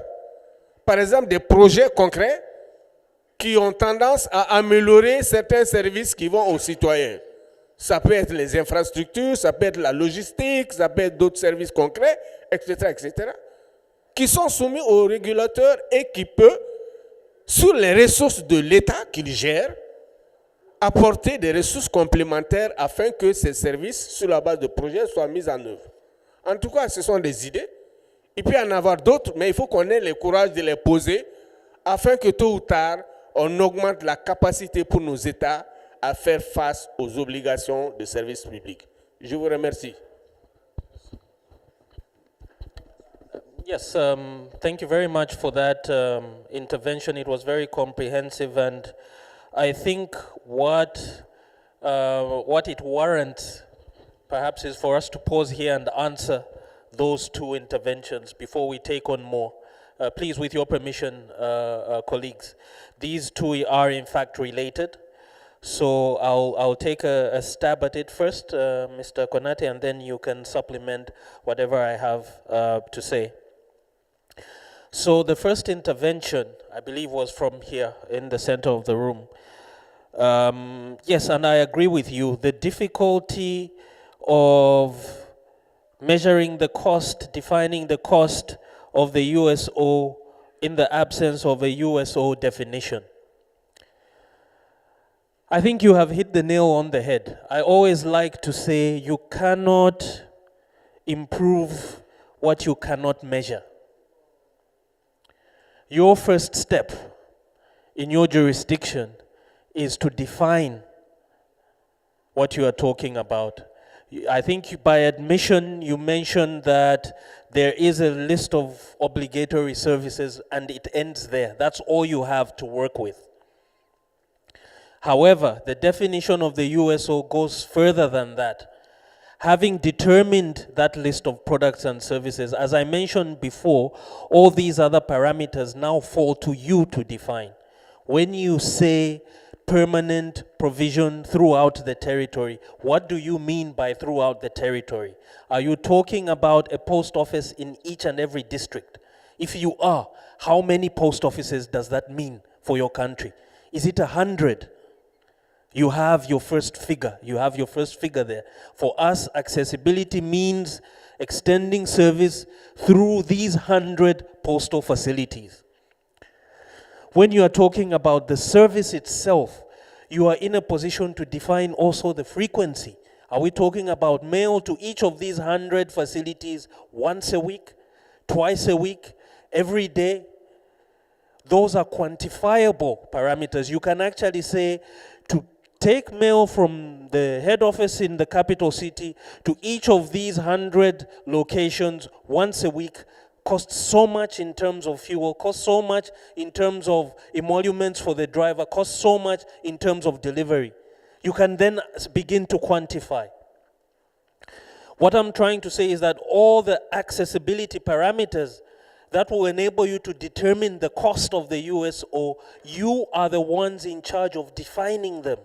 par exemple, des projets concrets qui ont tendance à améliorer certains services qui vont aux citoyens. Ça peut être les infrastructures, ça peut être la logistique, ça peut être d'autres services concrets, etc., qui sont soumis au régulateur et qui peut, sur les ressources de l'État qu'il gère, apporter des ressources complémentaires afin que ces services, sur la base de projets, soient mis en œuvre. En tout cas, ce sont des idées. Il peut y en avoir d'autres, mais il faut qu'on ait le courage de les poser afin que tôt ou tard, on augmente la capacité pour nos États à faire face aux obligations de service public. Je vous remercie. Yes, thank you very much for that intervention. It was very comprehensive, and I think what it warrants perhaps is for us to pause here and answer those two interventions before we take on more. Please, with your permission, colleagues, these two are in fact related. So I'll take a stab at it first, Mr. Konate, and then you can supplement whatever I have to say. So the first intervention, I believe, was from here in the center of the room. Yes, and I agree with you. The difficulty of measuring the cost, defining the cost of the USO in the absence of a USO definition. I think you have hit the nail on the head. I always like to say you cannot improve what you cannot measure. Your first step in your jurisdiction is to define what you are talking about. I think by admission you mentioned that there is a list of obligatory services and it ends there. That's all you have to work with. However, the definition of the USO goes further than that. Having determined that list of products and services, as I mentioned before, all these other parameters now fall to you to define. When you say permanent provision throughout the territory, what do you mean by throughout the territory? Are you talking about a post office in each and every district? If you are, how many post offices does that mean for your country? Is it 100? You have your first figure. You have your first figure there. For us, accessibility means extending service through these 100 postal facilities. When you are talking about the service itself, you are in a position to define also the frequency. Are we talking about mail to each of these 100 facilities once a week, twice a week, every day? Those are quantifiable parameters. You can actually say to take mail from the head office in the capital city to each of these 100 locations once a week costs so much in terms of fuel, costs so much in terms of emoluments for the driver, costs so much in terms of delivery. You can then begin to quantify. What I'm trying to say is that all the accessibility parameters that will enable you to determine the cost of the USO, you are the ones in charge of defining them.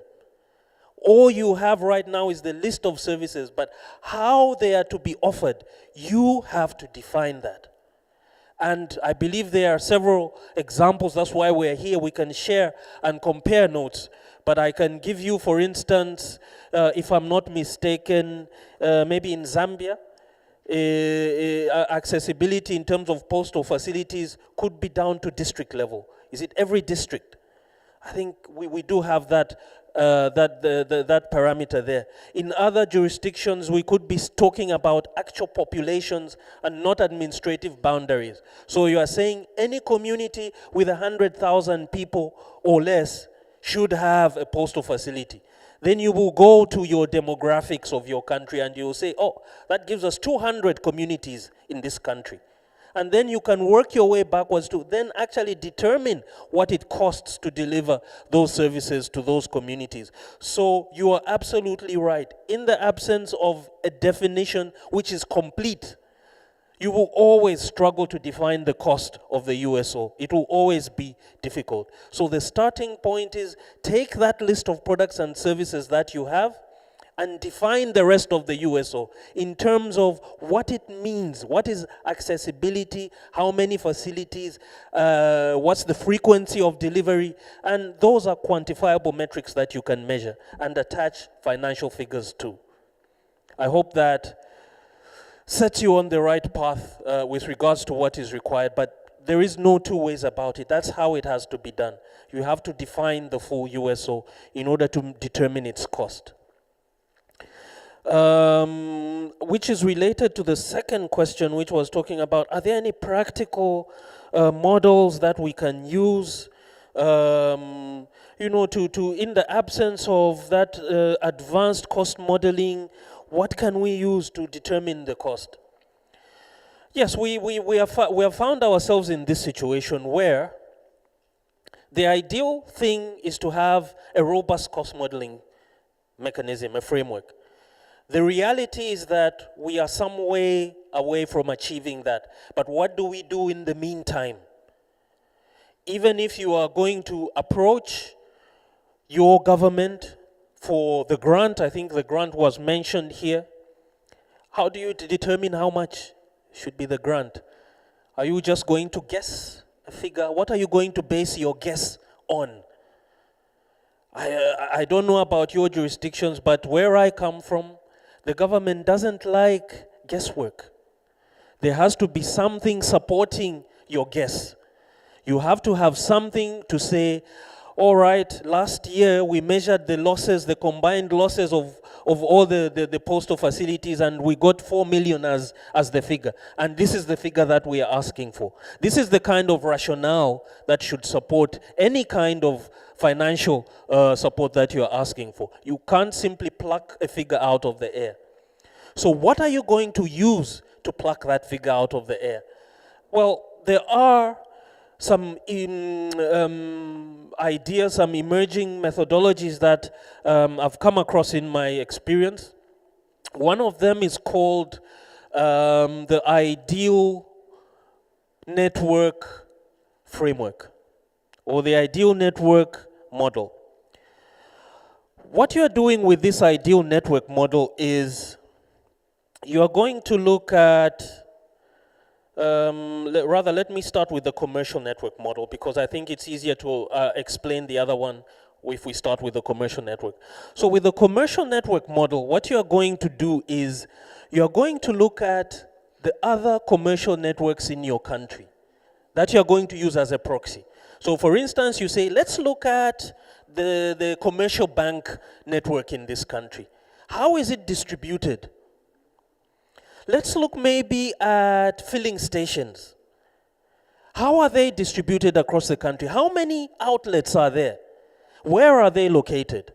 All you have right now is the list of services, but how they are to be offered, you have to define that. And I believe there are several examples. That's why we're here. We can share and compare notes. But I can give you, for instance, if I'm not mistaken, maybe in Zambia, accessibility in terms of postal facilities could be down to district level. Is it every district? I think we do have that that parameter there. In other jurisdictions, we could be talking about actual populations and not administrative boundaries. So you are saying any community with 100,000 people or less should have a postal facility. Then you will go to your demographics of your country and you will say, oh, that gives us 200 communities in this country. And then you can work your way backwards to then actually determine what it costs to deliver those services to those communities. So you are absolutely right. In the absence of a definition which is complete, you will always struggle to define the cost of the USO. It will always be difficult. So the starting point is take that list of products and services that you have and define the rest of the USO in terms of what it means, what is accessibility, how many facilities, what's the frequency of delivery, and those are quantifiable metrics that you can measure and attach financial figures to. I hope that sets you on the right path with regards to what is required, but there is no two ways about it. That's how it has to be done. You have to define the full USO in order to determine its cost. Which is related to the second question, which was talking about, are there any practical models that we can use, you know, to in the absence of that advanced cost modeling, what can we use to determine the cost? Yes, we have found ourselves in this situation where the ideal thing is to have a robust cost modeling mechanism, a framework. The reality is that we are some way away from achieving that. But what do we do in the meantime? Even if you are going to approach your government for the grant, I think the grant was mentioned here, how do you determine how much should be the grant? Are you just going to guess a figure? What are you going to base your guess on? I don't know about your jurisdictions, but where I come from, the government doesn't like guesswork. There has to be something supporting your guess. You have to have something to say, all right, last year we measured the losses, the combined losses of all the postal facilities, and we got 4 million as the figure. And this is the figure that we are asking for. This is the kind of rationale that should support any kind of financial support that you are asking for. You can't simply pluck a figure out of the air. So what are you going to use to pluck that figure out of the air? Well, there are some ideas, some emerging methodologies that I've come across in my experience. One of them is called the ideal network framework, or the ideal network model. What you're doing with this ideal network model is you are going to look at, let me start with the commercial network model, because I think it's easier to explain the other one if we start with the commercial network. So with the commercial network model, what you're going to do is you're going to look at the other commercial networks in your country that you're going to use as a proxy. So for instance, you say, let's look at the commercial bank network in this country. How is it distributed? Let's look maybe at filling stations. How are they distributed across the country? How many outlets are there? Where are they located?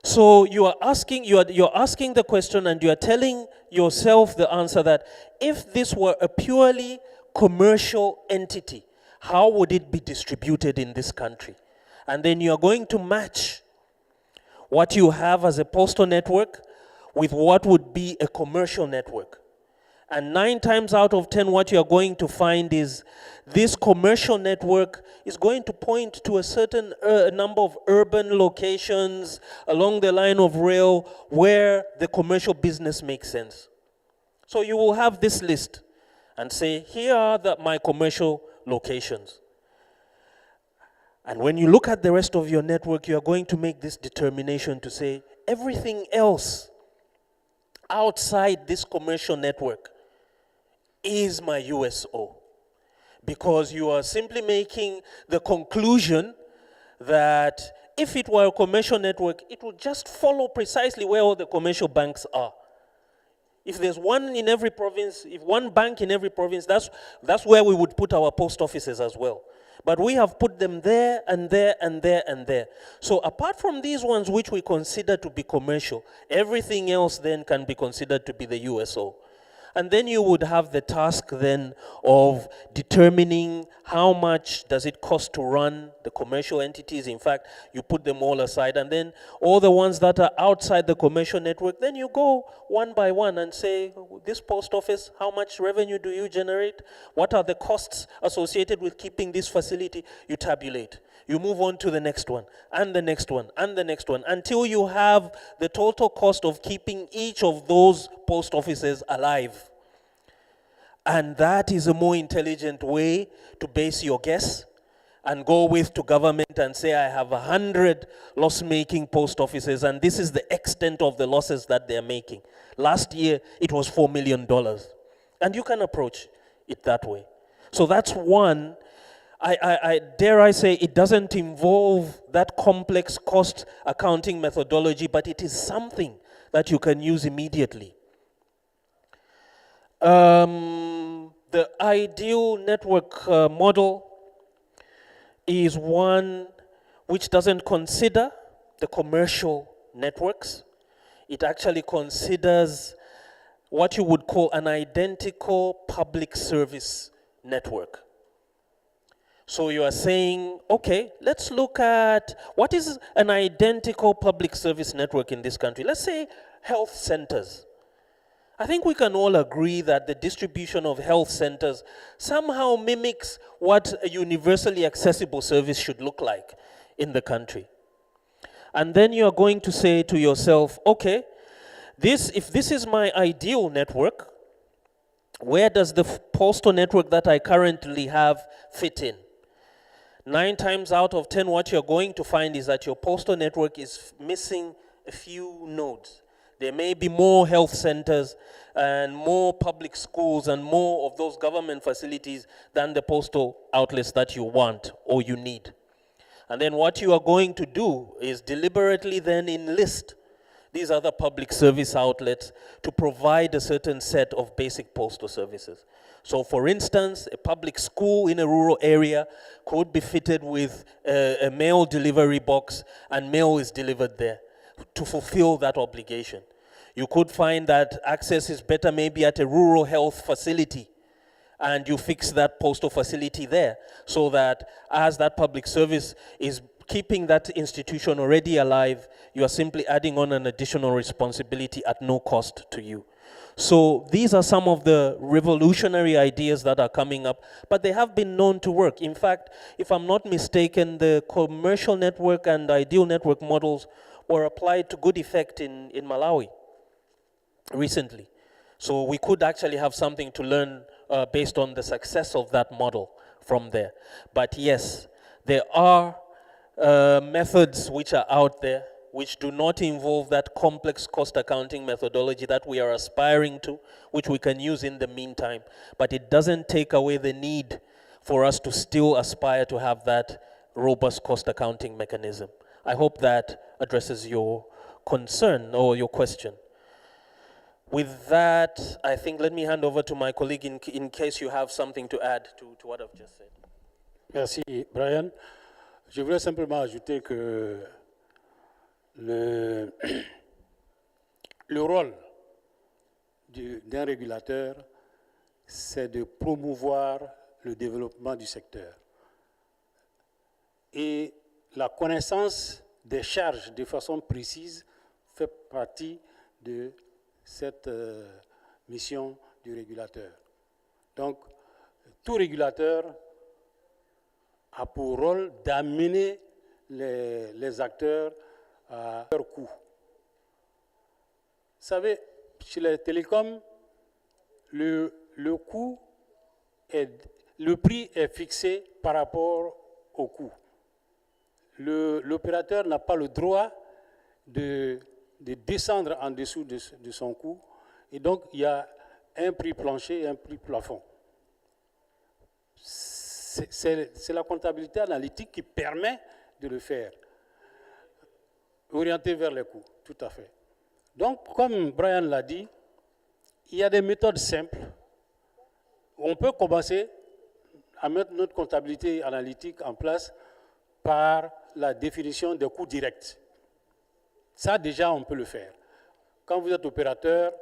So you are asking, you're asking the question, and you are telling yourself the answer that if this were a purely commercial entity, how would it be distributed in this country? And then you are going to match what you have as a postal network with what would be a commercial network. And 9 times out of 10, what you're going to find is this commercial network is going to point to a certain number of urban locations along the line of rail where the commercial business makes sense. So you will have this list and say, here are my commercial locations. And when you look at the rest of your network, you are going to make this determination to say, everything else outside this commercial network is my USO. Because you are simply making the conclusion that if it were a commercial network, it would just follow precisely where all the commercial banks are. If there's one in every province, if one bank in every province, that's where we would put our post offices as well. But we have put them there and there and there and there. So apart from these ones which we consider to be commercial, everything else then can be considered to be the USO. And then you would have the task then of determining how much does it cost to run the commercial entities. In fact, you put them all aside, and then all the ones that are outside the commercial network, then you go one by one and say, this post office, how much revenue do you generate? What are the costs associated with keeping this facility? You tabulate. You move on to the next one, and the next one, and the next one, until you have the total cost of keeping each of those post offices alive. And that is a more intelligent way to base your guess and go with to government and say, I have 100 loss-making post offices, and this is the extent of the losses that they're making. Last year, it was $4 million. And you can approach it that way. So that's one. I dare I say it doesn't involve that complex cost accounting methodology, but it is something that you can use immediately. The ideal network model is one which doesn't consider the commercial networks. It actually considers what you would call an identical public service network. So you are saying, okay, let's look at what is an identical public service network in this country. Let's say health centers. I think we can all agree that the distribution of health centers somehow mimics what a universally accessible service should look like in the country. And then you are going to say to yourself, okay, if this is my ideal network, where does the postal network that I currently have fit in? 9 times out of 10, what you're going to find is that your postal network is missing a few nodes. There may be more health centers and more public schools and more of those government facilities than the postal outlets that you want or you need. And then what you are going to do is deliberately then enlist these other public service outlets to provide a certain set of basic postal services. So for instance, a public school in a rural area could be fitted with a mail delivery box, and mail is delivered there to fulfill that obligation. You could find that access is better maybe at a rural health facility, and you fix that postal facility there, so that as that public service is keeping that institution already alive, you are simply adding on an additional responsibility at no cost to you. So these are some of the revolutionary ideas that are coming up, but they have been known to work. In fact, if I'm not mistaken, the commercial network and ideal network models were applied to good effect in Malawi recently. So we could actually have something to learn based on the success of that model from there. But yes, there are methods which are out there which do not involve that complex cost accounting methodology that we are aspiring to, which we can use in the meantime. But it doesn't take away the need for us to still aspire to have that robust cost accounting mechanism. I hope that addresses your concern or your question. With that, I think let me hand over to my colleague in case you have something to add to what I've just said. Merci, Brian. Je voulais simplement ajouter que le rôle d'un régulateur, c'est de promouvoir le développement du secteur. Et la connaissance des charges de façon précise fait partie de cette mission du régulateur. Donc, tout régulateur a pour rôle d'amener les acteurs à leur coût. Vous savez, chez les télécoms, le prix est fixé par rapport au coût. L'opérateur n'a pas le droit de descendre en dessous de son coût, et donc il y a un prix plancher et un prix plafond. C'est la comptabilité analytique qui permet de le faire, orienté vers les coûts, tout à fait. Donc, comme Brian l'a dit, il y a des méthodes simples. On peut commencer à mettre notre comptabilité analytique en place par la définition des coûts directs. Ça, déjà, on peut le faire. Quand vous êtes opérateur,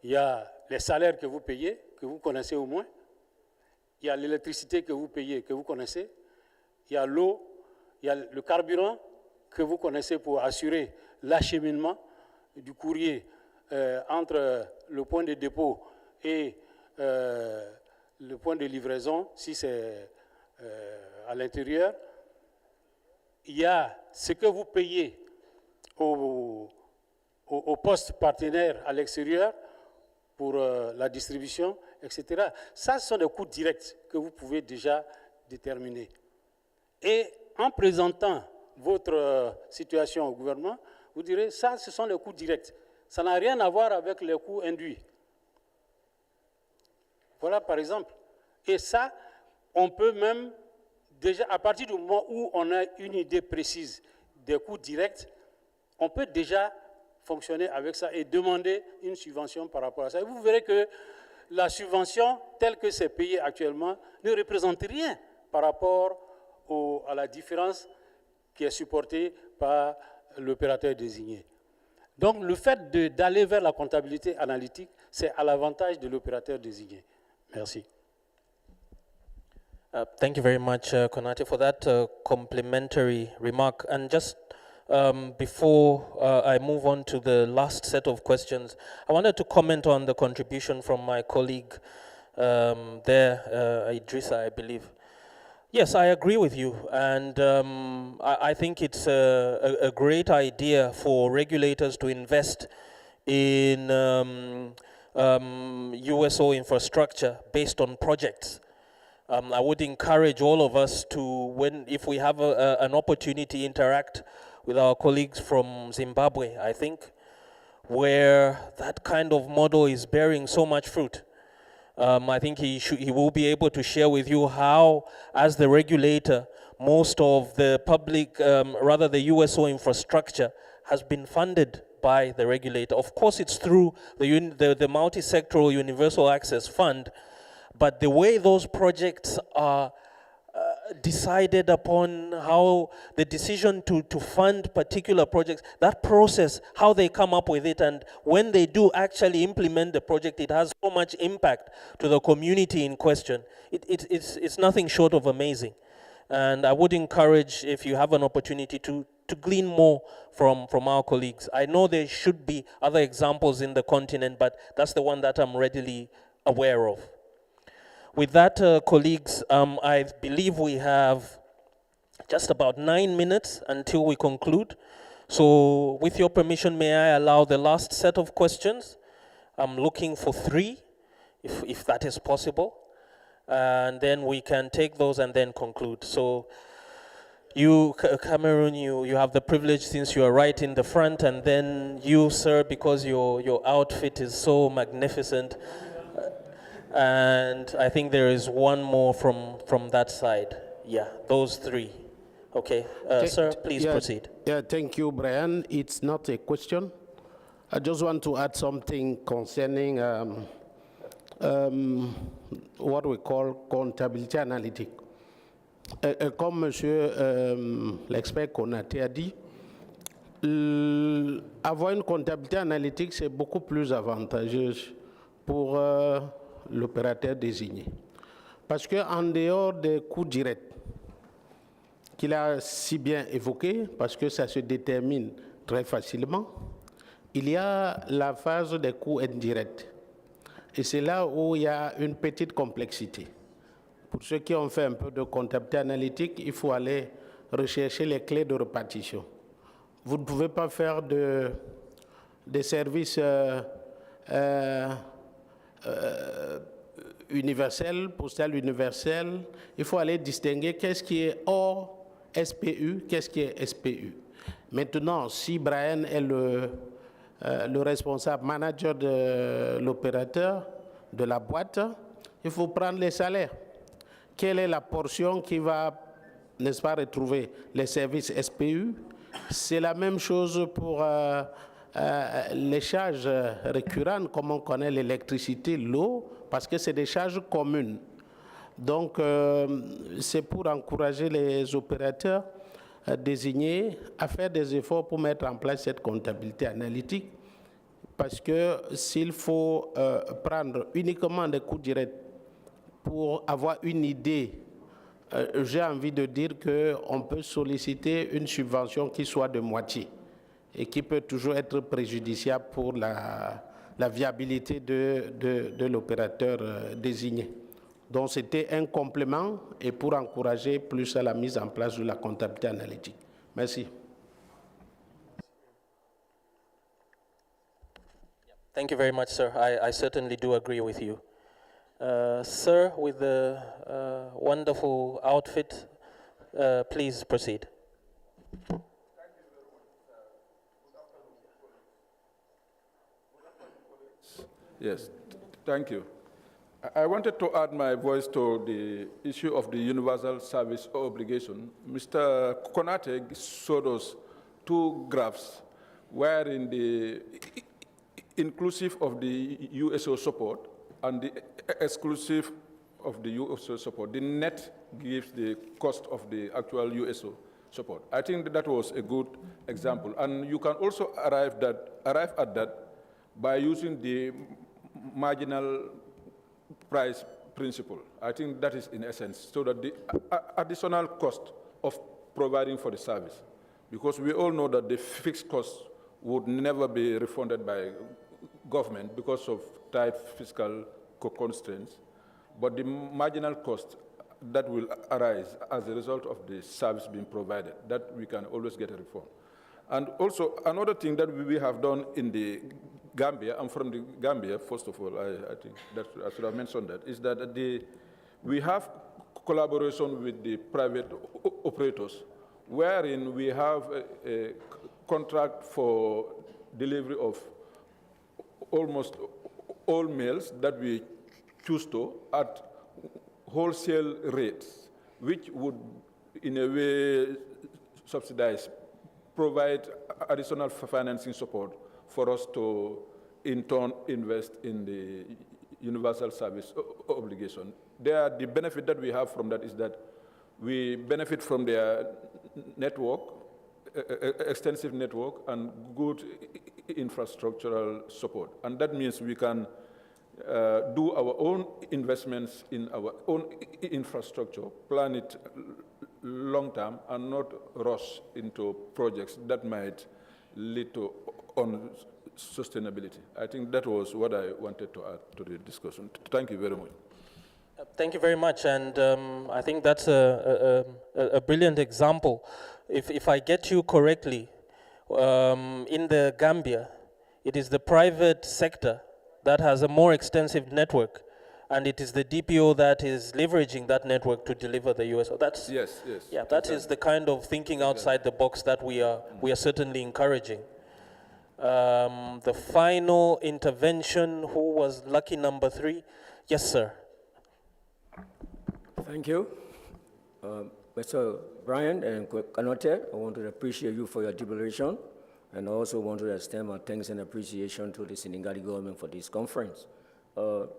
il y a les salaires que vous payez, que vous connaissez au moins. Il y a l'électricité que vous payez, que vous connaissez. Il y a l'eau, il y a le carburant que vous connaissez pour assurer l'acheminement du courrier entre le point de dépôt et le point de livraison, si c'est à l'intérieur. Il y a ce que vous payez au poste partenaire à l'extérieur pour la distribution, etc. Ça, ce sont des coûts directs que vous pouvez déjà déterminer. Et en présentant votre situation au gouvernement, vous direz, ça, ce sont les coûts directs. Ça n'a rien à voir avec les coûts induits. Voilà, par exemple. Et ça, on peut même, déjà, à partir du moment où on a une idée précise des coûts directs, on peut déjà fonctionner avec ça et demander une subvention par rapport à ça. Et vous verrez que la subvention, telle que c'est payé actuellement, ne représente rien par rapport à la différence qui est supportée par l'opérateur désigné. Donc, le fait d'aller vers la comptabilité analytique, c'est à l'avantage de l'opérateur désigné. Merci. Thank you very much, Konate, for that complimentary remark. And just before I move on to the last set of questions, I wanted to comment on the contribution from my colleague Idrissa, I believe. Yes, I agree with you, and I think it's a great idea for regulators to invest in USO infrastructure based on projects. I would encourage all of us to, if we have an opportunity, interact with our colleagues from Zimbabwe, I think, where that kind of model is bearing so much fruit. I think he will be able to share with you how, as the regulator, most of the public, the USO infrastructure has been funded by the regulator. Of course, it's through the multi-sectoral universal access fund, but the way those projects are decided upon, how the decision to fund particular projects, that process, how they come up with it, and when they do actually implement the project, it has so much impact to the community in question. It's nothing short of amazing. And I would encourage, if you have an opportunity, to glean more from our colleagues. I know there should be other examples in the continent, but that's the one that I'm readily aware of. With that, colleagues, I believe we have just about 9 minutes until we conclude. So with your permission, may I allow the last set of questions? I'm looking for 3, if that is possible. And then we can take those and then conclude. So you, Cameroon, you have the privilege since you are right in the front, and then you, sir, because your outfit is so magnificent. And I think there is one more from that side. Yeah, those 3. Okay, sir, please proceed. Yeah, thank you, Brian. It's not a question. I just want to add something concerning what we call comptabilité analytique. Comme monsieur l'expert Konate a dit, avoir une comptabilité analytique, c'est beaucoup plus avantageux pour l'opérateur désigné. Parce qu'en dehors des coûts directs, qu'il a si bien évoqué, parce que ça se détermine très facilement, il y a la phase des coûts indirects. Et c'est là où il y a une petite complexité. Pour ceux qui ont fait un peu de comptabilité analytique, il faut aller rechercher les clés de répartition. Vous ne pouvez pas faire des services universel, postal universel. Il faut aller distinguer qu'est-ce qui est hors SPU, qu'est-ce qui est SPU. Maintenant, si Brian est le responsable manager de l'opérateur, de la boîte, il faut prendre les salaires. Quelle est la portion qui va, n'est-ce pas, retrouver les services SPU? C'est la même chose pour les charges récurrentes, comme on connaît l'électricité, l'eau, parce que c'est des charges communes. Donc, c'est pour encourager les opérateurs désignés à faire des efforts pour mettre en place cette comptabilité analytique. Parce que s'il faut prendre uniquement des coûts directs pour avoir une idée, j'ai envie de dire qu'on peut solliciter une subvention qui soit de moitié et qui peut toujours être préjudiciable pour la viabilité de l'opérateur désigné. Donc c'était un complément et pour encourager plus à la mise en place de la comptabilité analytique. Merci. Thank you very much, sir. I certainly do agree with you. Sir, with the wonderful outfit, please proceed. Yes, thank you. I wanted to add my voice to the issue of the universal service obligation. Mr. Konate showed us two graphs wherein the inclusive of the USO support and the exclusive of the USO support. The net gives the cost of the actual USO support. I think that was a good example. And you can also arrive at that by using the marginal price principle. I think that is in essence, so that the additional cost of providing for the service, because we all know that the fixed costs would never be refunded by government because of tight fiscal constraints, but the marginal cost that will arise as a result of the service being provided, that we can always get a refund. And also, another thing that we have done in the Gambia, I'm from the Gambia, first of all, I think that I should have mentioned that, is that we have collaboration with the private operators, wherein we have a contract for delivery of almost all meals that we choose to at wholesale rates, which would in a way subsidize, provide additional financing support for us to in turn invest in the universal service obligation. The benefit that we have from that is that we benefit from their network, extensive network, and good infrastructural support. And that means we can do our own investments in our own infrastructure, plan it long term, and not rush into projects that might lead to unsustainability. I think that was what I wanted to add to the discussion. Thank you very much. Thank you very much, and I think that's a brilliant example. If I get you correctly, in the Gambia, it is the private sector that has a more extensive network, and it is the DPO that is leveraging that network to deliver the USO. That's yes. Yeah, that is the kind of thinking outside the box that we are certainly encouraging. The final intervention, who was lucky number 3? Yes, sir. Thank you. Mr. Brian and Kanote, I want to appreciate you for your deliberation, and I also want to extend my thanks and appreciation to the Senegali government for this conference. To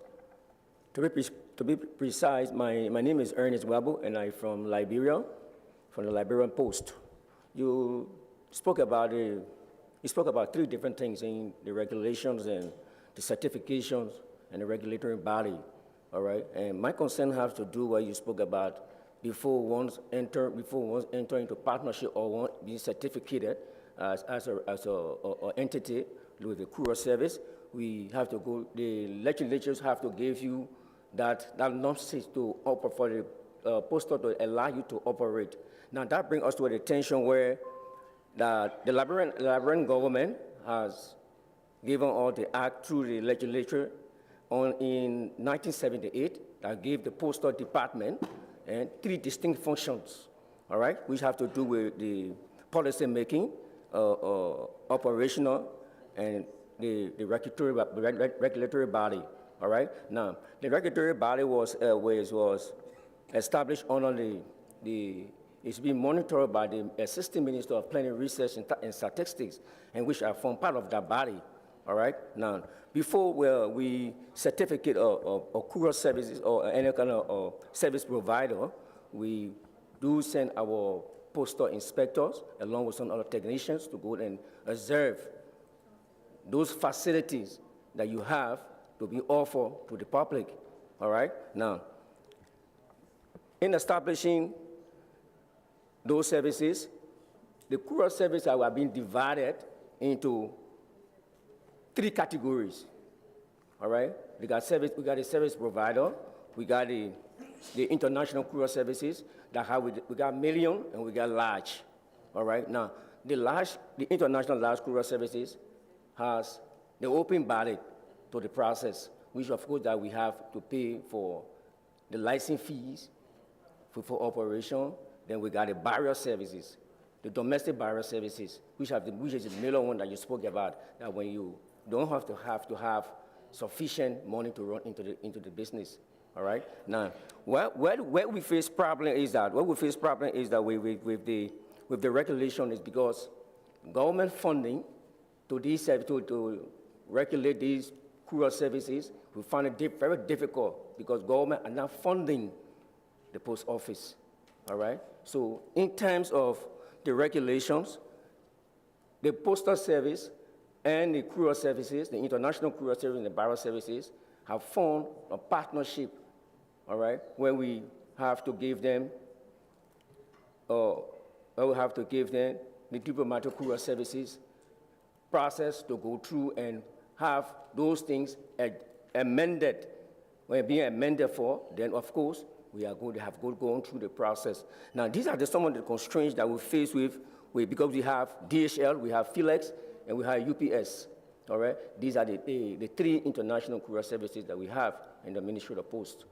be precise, my name is Ernest Wabu, and I'm from Liberia, from the Liberian Post. You spoke about 3 different things in the regulations and the certifications and the regulatory body. All right, and my concern has to do what you spoke about before one's enter into partnership or one being certificated as an entity with the courier service. We have to go. The legislatures have to give you that nonsense to operate for the postal to allow you to operate. Now that brings us to a detention where the Liberian government has given all the act through the legislature. In 1978, that gave the postal department 3 distinct functions, all right, which have to do with the policy making, operational, and the regulatory body, all right. Now, the regulatory body was established under it's being monitored by the Assistant Minister of Planning, Research, and Statistics, and which are form part of that body. All right. Now, before we certificate or courier services or any kind of service provider, we do send our postal inspectors along with some other technicians to go and observe those facilities that you have to be offered to the public, all right? Now, in establishing those services, the courier services are being divided into 3 categories, all right? We got a service provider, we got the international courier services that have, we got medium and we got large, all right? Now, the international large courier services has the open ballot to the process, which of course that we have to pay for the license fees for operation. Then we got the barrier services, the domestic barrier services, which is the middle one that you spoke about, that when you don't have to have sufficient money to run into the business. All right. Now, where we face problem is that with the regulation is because government funding to regulate these courier services, we find it very difficult because government are not funding the post office. All right. So in terms of the regulations, the postal service and the courier services, the international courier service and the barrier services, have formed a partnership, all right, where we have to give them, the diplomatic courier services process to go through and have those things amended. When being amended for, then of course, we are going to have going through the process. Now, these are some of the constraints that we face with because we have DHL, we have Felix, and we have UPS, all right? These are the 3 international courier services that we have in the Ministry of Post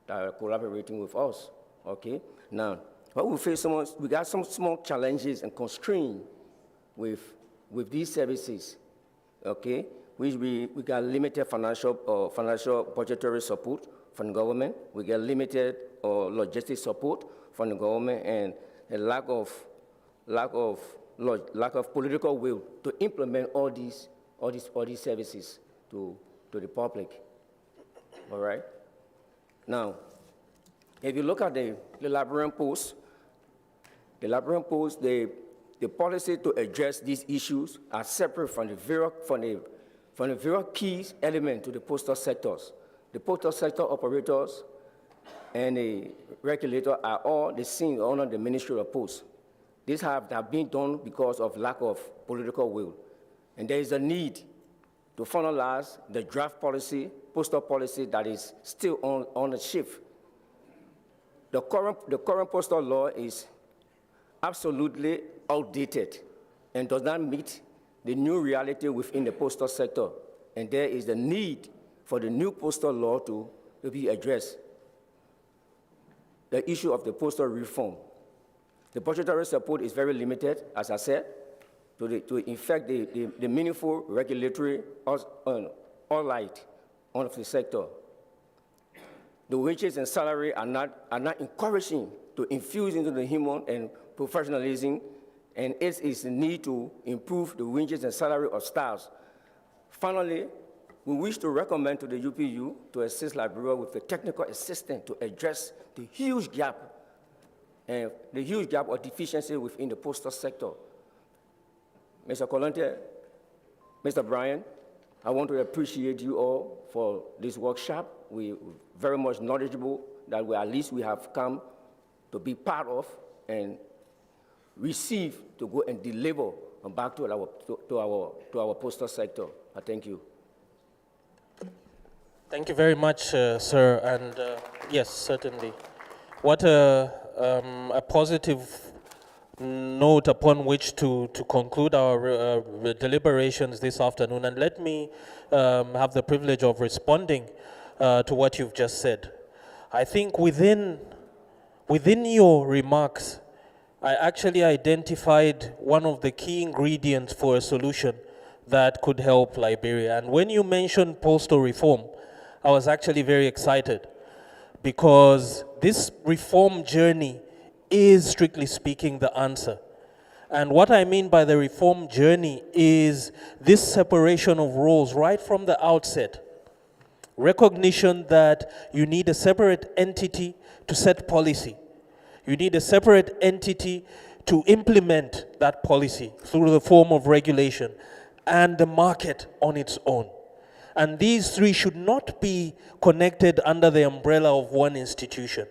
that are collaborating with us, okay? Now, what we face, we got some small challenges and constraints with these services, okay? We got limited financial budgetary support from the government. We get limited logistic support from the government and a lack of political will to implement all these services to the public. All right. Now, if you look at the Liberian Post, the policy to address these issues are separate from the very key element to the postal sectors. The postal sector operators and the regulator are all the same under the Ministry of Posts. These have been done because of lack of political will. And there is a need to finalize the draft policy, postal policy that is still on the shift. The current postal law is absolutely outdated and does not meet the new reality within the postal sector. And there is the need for the new postal law to be addressed. The issue of the postal reform. The budgetary support is very limited, as I said, to effect the meaningful regulatory light on the sector. The wages and salary are not encouraging to infuse into the human and professionalism, and it is the need to improve the wages and salary of staff. Finally, we wish to recommend to the UPU to assist Liberia with the technical assistance to address the huge gap or deficiency within the postal sector. Mr. Kolonte, Mr. Brian, I want to appreciate you all for this workshop. We're very much knowledgeable that at least we have come to be part of and receive to go and deliver back to our postal sector. I thank you. Thank you very much, sir. And yes, certainly. What a positive note upon which to conclude our deliberations this afternoon. And let me have the privilege of responding to what you've just said. I think within your remarks, I actually identified one of the key ingredients for a solution that could help Liberia. And when you mentioned postal reform, I was actually very excited because this reform journey is, strictly speaking, the answer. And what I mean by the reform journey is this separation of roles right from the outset. Recognition that you need a separate entity to set policy. You need a separate entity to implement that policy through the form of regulation. and the market on its own. And these three should not be connected under the umbrella of one institution.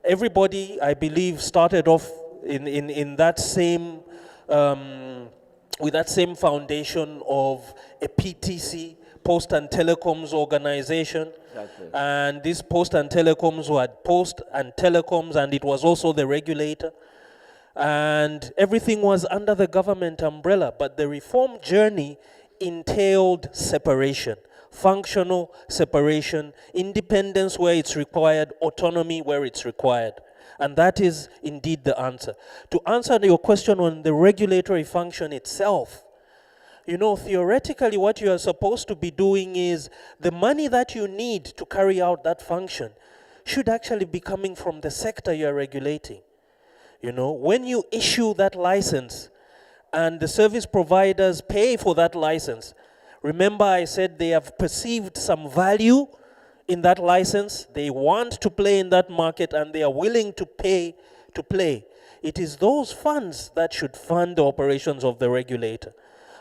Everybody, I believe, started off in that same, with that same foundation of a PTC, Post and Telecoms Organization. Exactly. And this Post and Telecoms were Post and Telecoms, and it was also the regulator. And everything was under the government umbrella, but the reform journey entailed separation, functional separation, independence where it's required, autonomy where it's required. And that is indeed the answer. To answer your question on the regulatory function itself, you know, theoretically what you are supposed to be doing is the money that you need to carry out that function should actually be coming from the sector you are regulating. You know, when you issue that license and the service providers pay for that license, remember I said they have perceived some value in that license, they want to play in that market and they are willing to pay to play. It is those funds that should fund the operations of the regulator.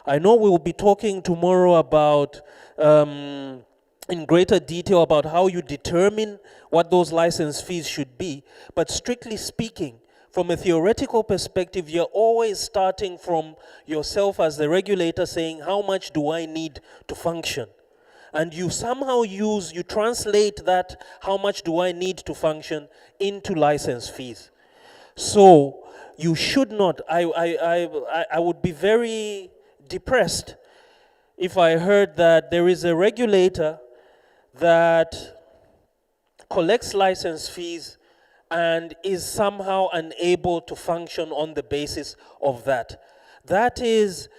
I know we will be talking tomorrow about, in greater detail about how you determine what those license fees should be, but strictly speaking, from a theoretical perspective, you're always starting from yourself as the regulator saying, how much do I need to function? And you somehow you translate that, how much do I need to function, into license fees. So you should not, I would be very depressed if I heard that there is a regulator that collects license fees and is somehow unable to function on the basis of that. That is,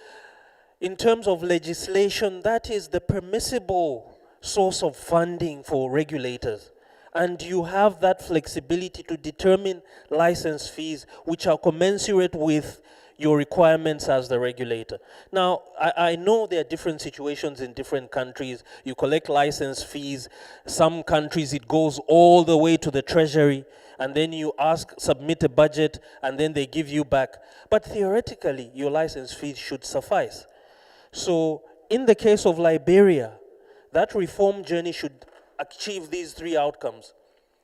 in terms of legislation, that is the permissible source of funding for regulators. And you have that flexibility to determine license fees which are commensurate with your requirements as the regulator. Now, I know there are different situations in different countries. You collect license fees. Some countries it goes all the way to the treasury, and then you submit a budget, and then they give you back. But theoretically, your license fees should suffice. So in the case of Liberia, that reform journey should achieve these three outcomes.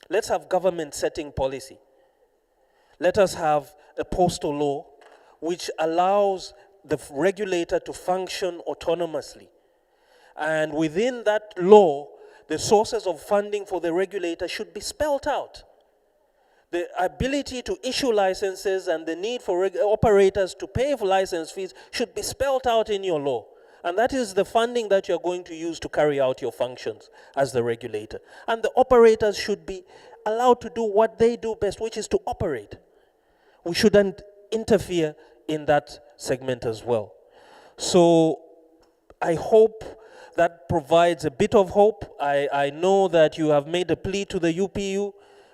Let's have government setting policy. Let us have a postal law which allows the regulator to function autonomously. And within that law, the sources of funding for the regulator should be spelled out. The ability to issue licenses and the need for operators to pay for license fees should be spelled out in your law. And that is the funding that you're going to use to carry out your functions as the regulator. And the operators should be allowed to do what they do best, which is to operate. We shouldn't interfere in that segment as well. So I hope that provides a bit of hope. I know that you have made a plea to the UPU.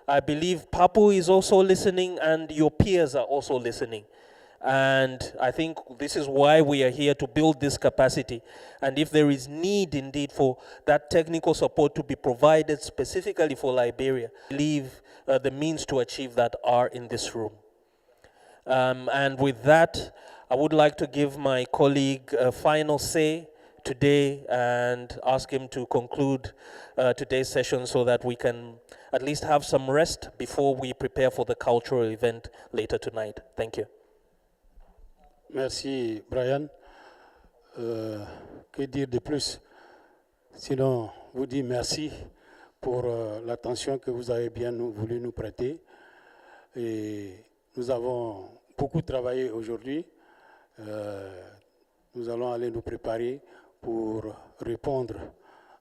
I believe Papu is also listening and your peers are also listening. And I think this is why we are here, to build this capacity. And if there is need indeed for that technical support to be provided specifically for Liberia, I believe the means to achieve that are in this room. And with that, I would like to give my colleague a final say today and ask him to conclude today's session so that we can at least have some rest before we prepare for the cultural event later tonight. Thank you. Merci, Brian. Que dire de plus? Sinon, vous dire merci pour l'attention que vous avez bien voulu nous prêter. Et nous avons beaucoup travaillé aujourd'hui. Nous allons aller nous préparer pour répondre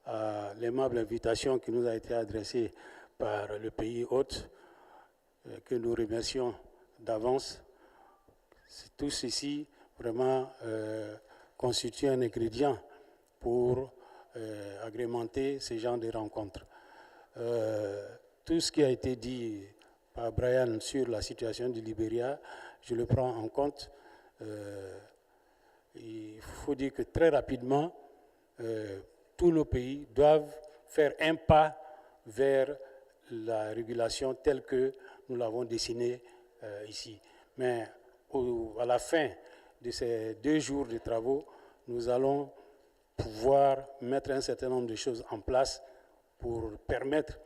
à l'aimable invitation qui nous a été adressée par le pays hôte, que nous remercions d'avance. Tout ceci vraiment constitue un ingrédient pour agrémenter ce genre de rencontres. Tout ce qui a été dit par Brian sur la situation du Libéria, je le prends en compte. Il faut dire que très rapidement, tous nos pays doivent faire un pas vers la régulation telle que nous l'avons dessinée ici. Mais à la fin de ces 2 jours de travaux, nous allons pouvoir mettre un certain nombre de choses en place pour permettre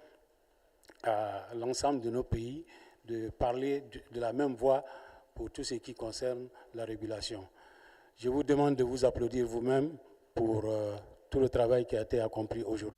à l'ensemble de nos pays de parler de la même voix pour tout ce qui concerne la régulation. Je vous demande de vous applaudir vous-même pour tout le travail qui a été accompli aujourd'hui.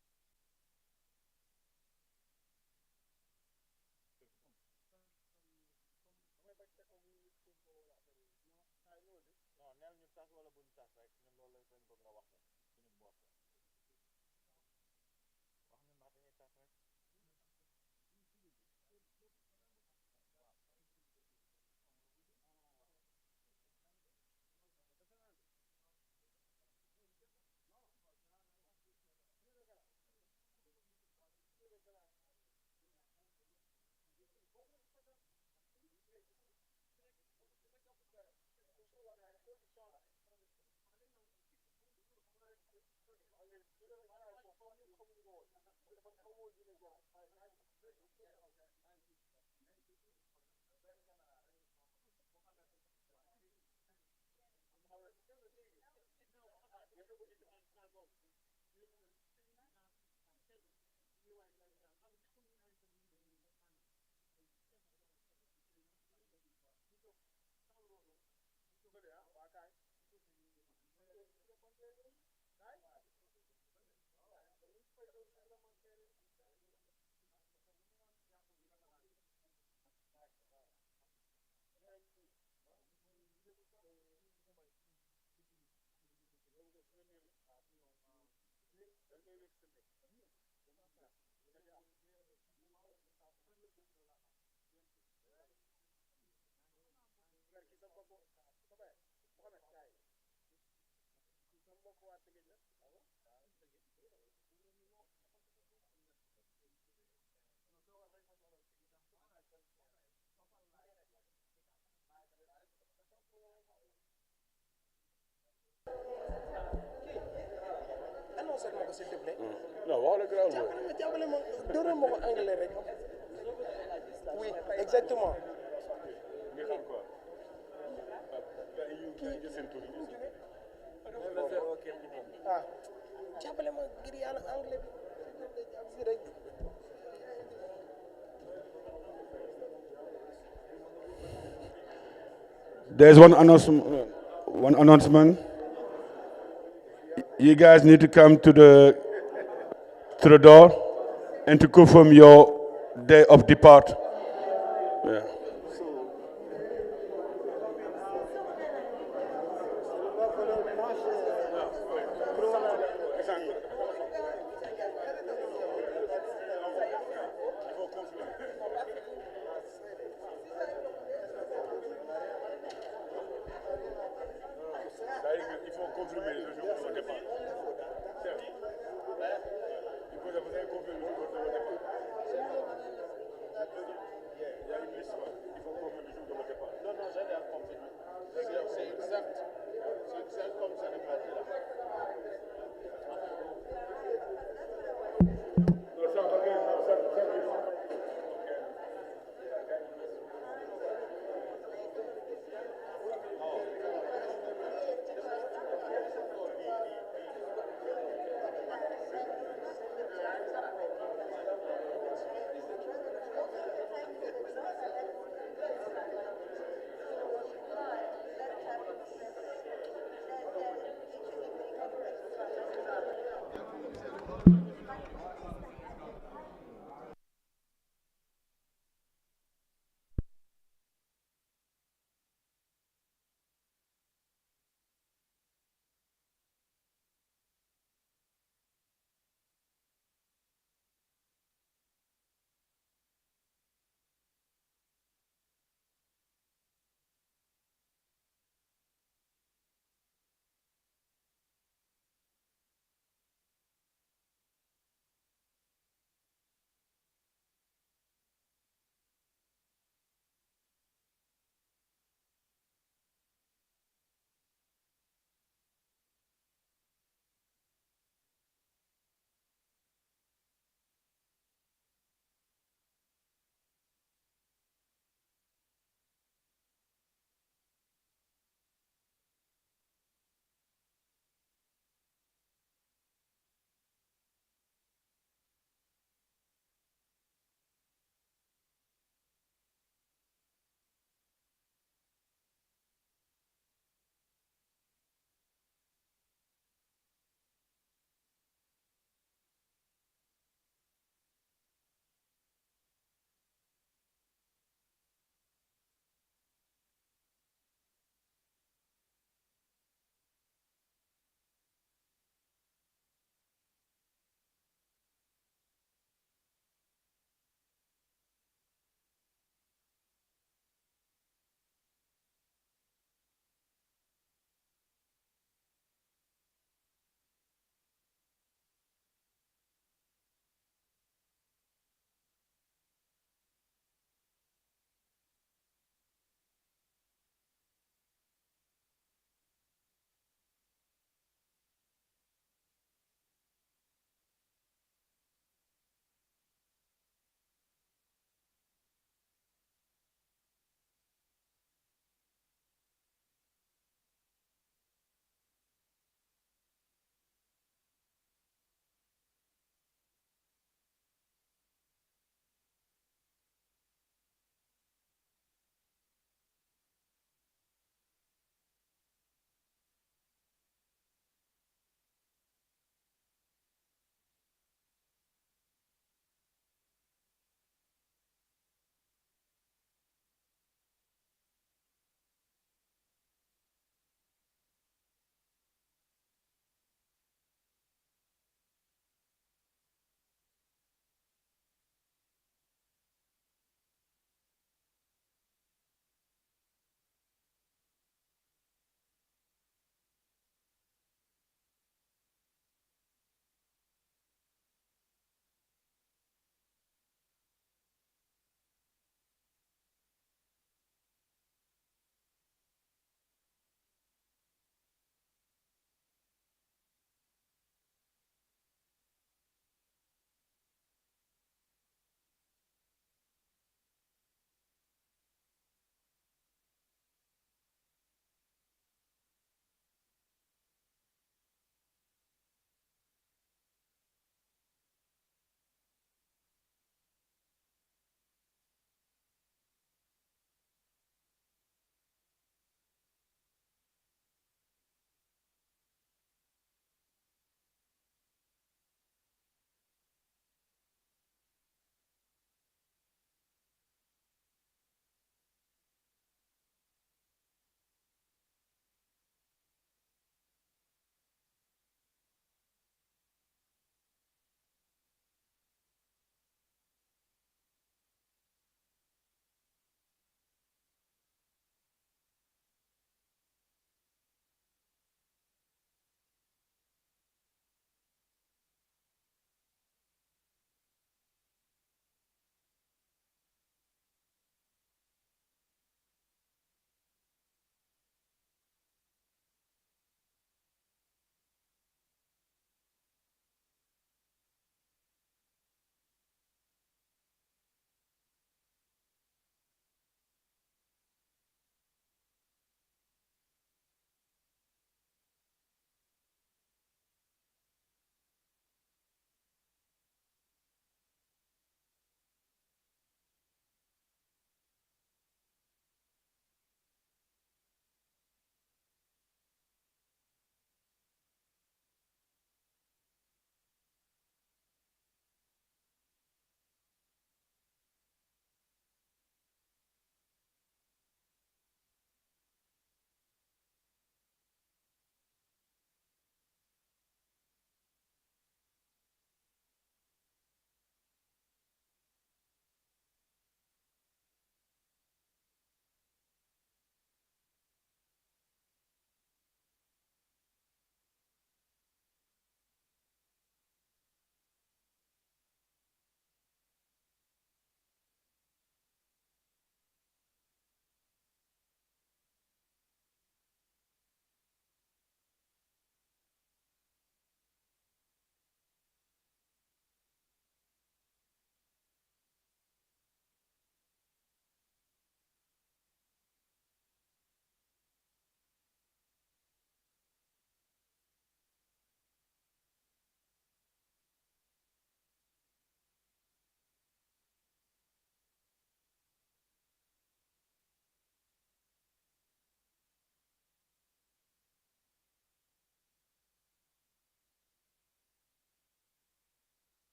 S'il te plaît. Non, wax la grave. Jàppale ma dóoral ma ko anglais rek. Oui, exactement. Ah, jàppale ma ngir yàlla anglais bi rek. There's one announcement. You guys need to come to the door and to confirm your day of depart. Yeah. Il faut confirmer.